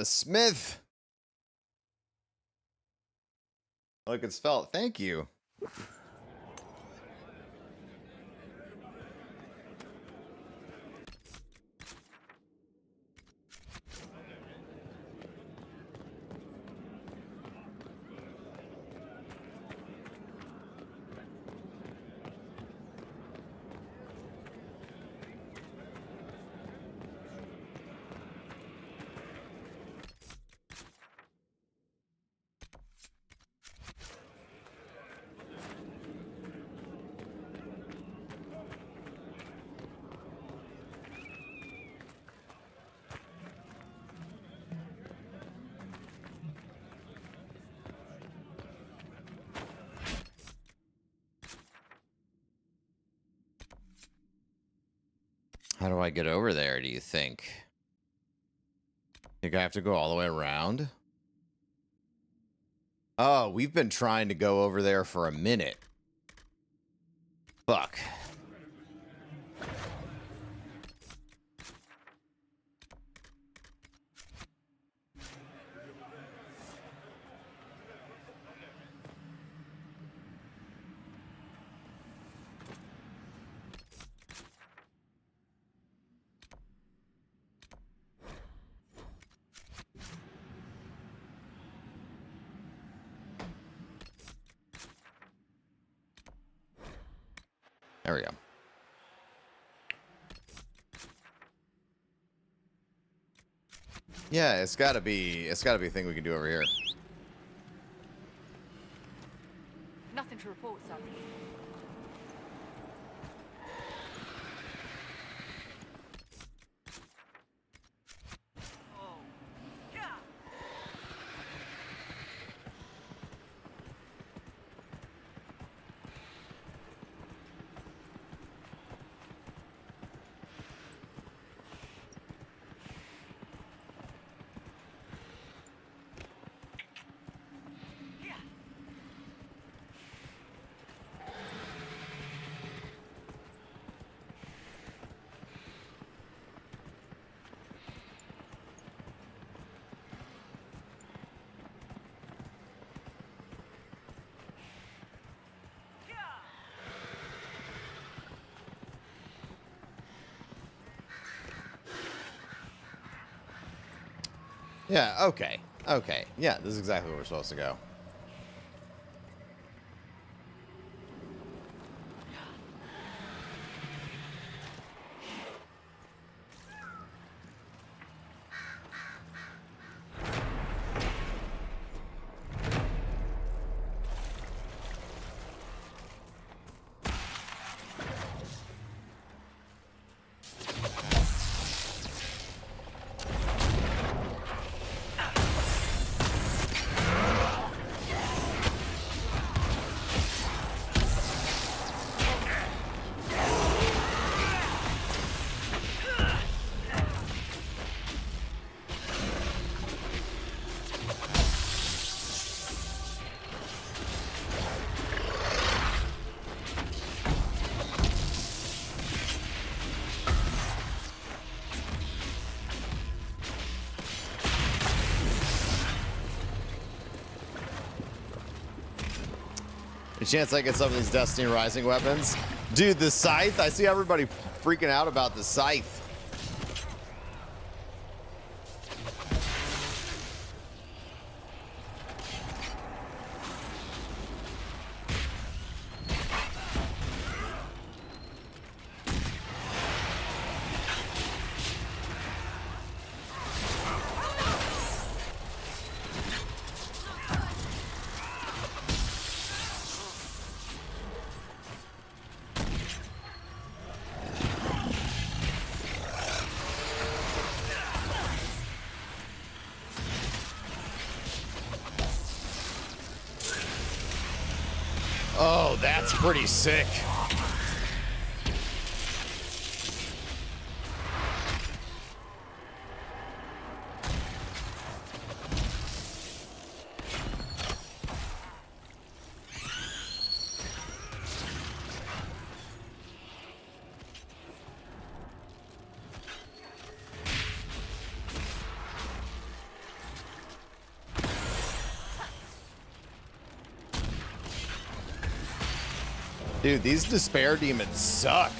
Smith. Look, it's spelled. Thank you. How do I get over there, do you think? Think I have to go all the way around? Oh, we've been trying to go over there for a minute. Fuck. There we go. Yeah, it's gotta be a thing we can do over here. Nothing to report, sir. Yeah, okay. Okay. Yeah, this is exactly where we're supposed to go. A chance I get some of these Destiny Rising weapons. Dude, the scythe. I see everybody freaking out about the scythe. Oh, that's pretty sick. Dude, these despair demons suck.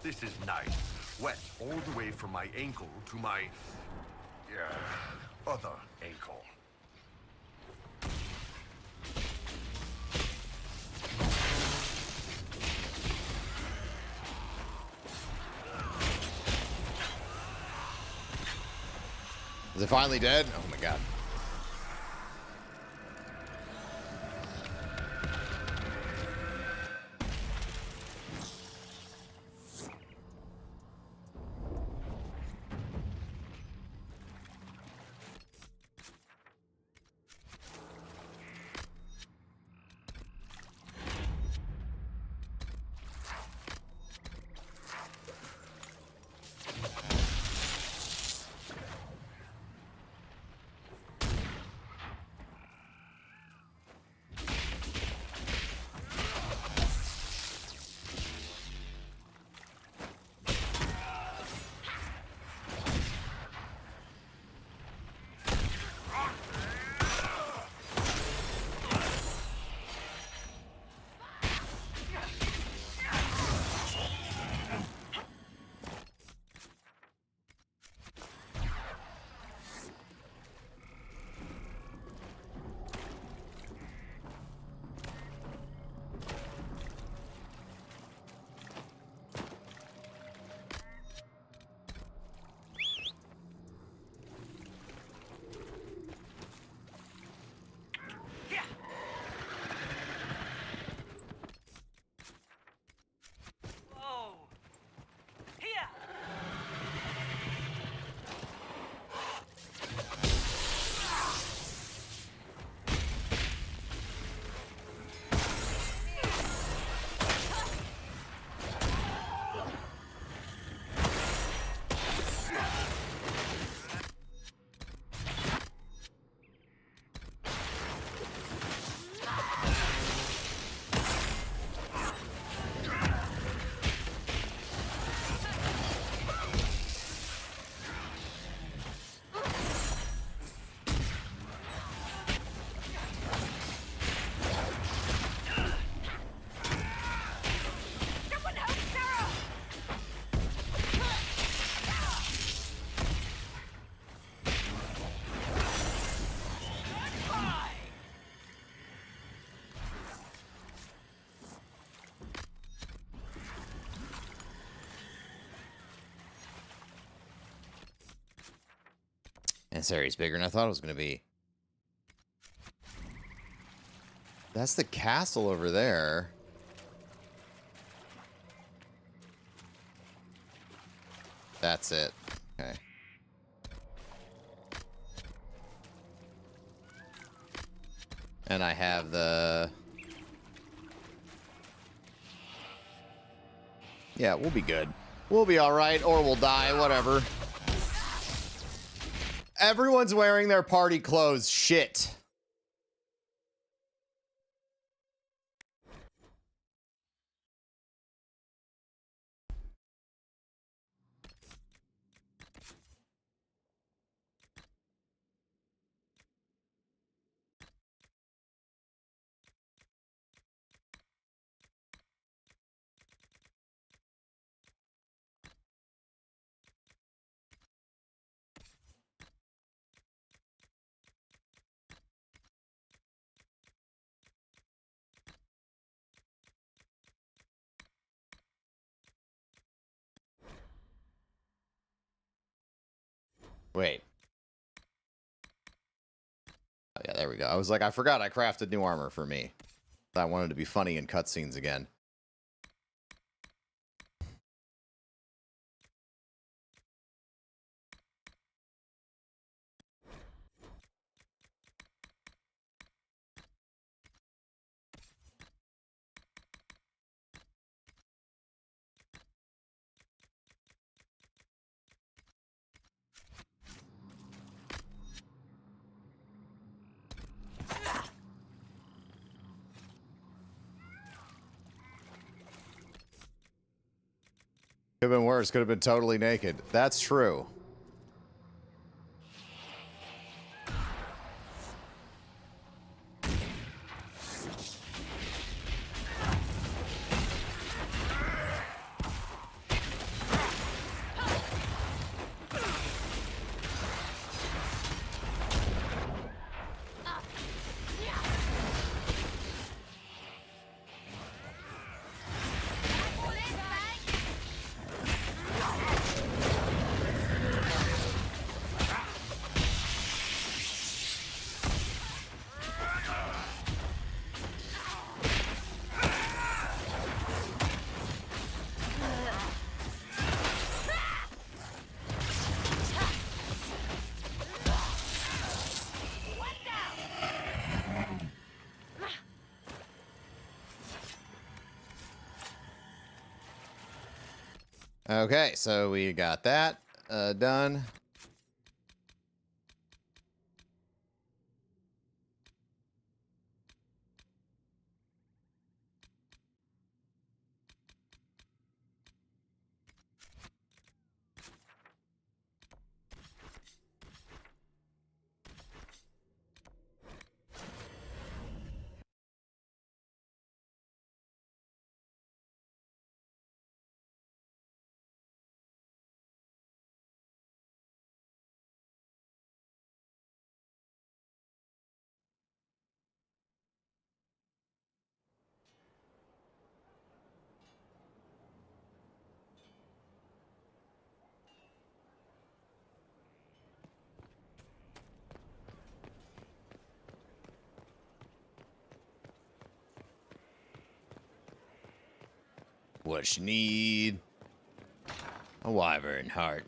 This is nice. Wet all the way from my ankle to my other ankle. Is it finally dead? Oh my god. This area's bigger than I thought it was going to be. That's the castle over there. That's it. Okay. And I have the... Yeah, we'll be good. We'll be all right, or we'll die, whatever. Everyone's wearing their party clothes. Shit. Wait. Oh, yeah, there we go. I was like, I forgot I crafted new armor for me. I wanted to be funny in cutscenes again. Could have been worse. Could have been totally naked. That's true. Okay, so we got that done. What you need? A wyvern heart.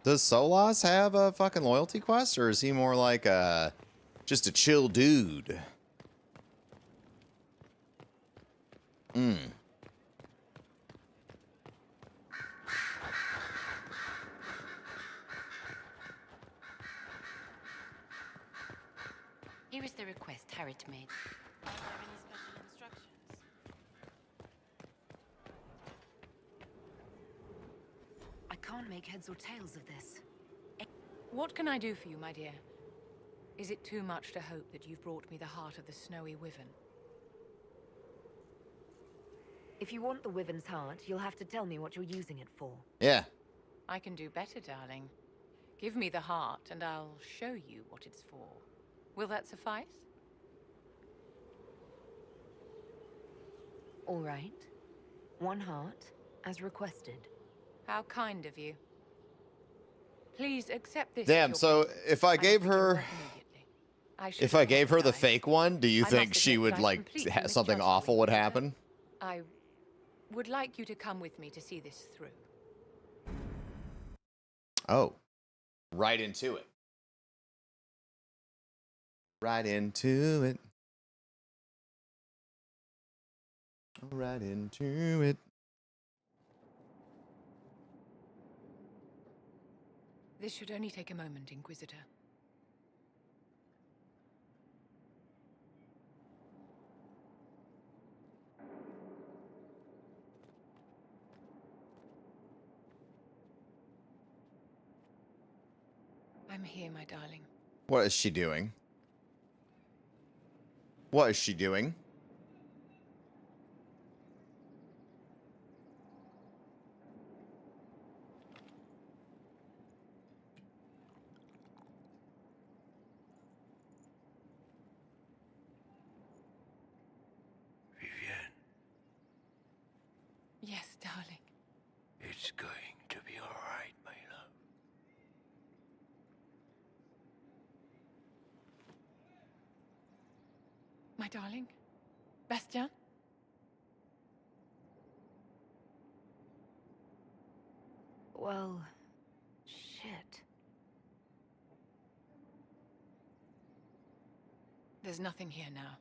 Does Solas have a fucking loyalty quest, or is he more like a just a chill dude? Here is the request Harriet made. Are there any special instructions? I can't make heads or tails of this. What can I do for you, my dear? Is it too much to hope that you've brought me the heart of the snowy wyvern? If you want the wyvern's heart, you'll have to tell me what you're using it for. Yeah. I can do better, darling. Give me the heart, and I'll show you what it's for. Will that suffice? All right. One heart, as requested. How kind of you. Please accept this. Damn, so if I gave her the fake one, do you think she would like something awful would happen? I would like you to come with me to see this through. Oh. Right into it. Right into it. Right into it. This should only take a moment, Inquisitor. I'm here, my darling. What is she doing? What is she doing? My darling? Bastien? Well, shit. There's nothing here now.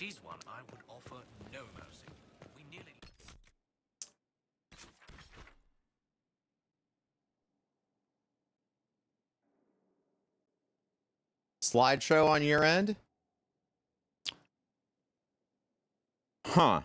She's one I would offer no mercy. We nearly... Slideshow on your end? Huh.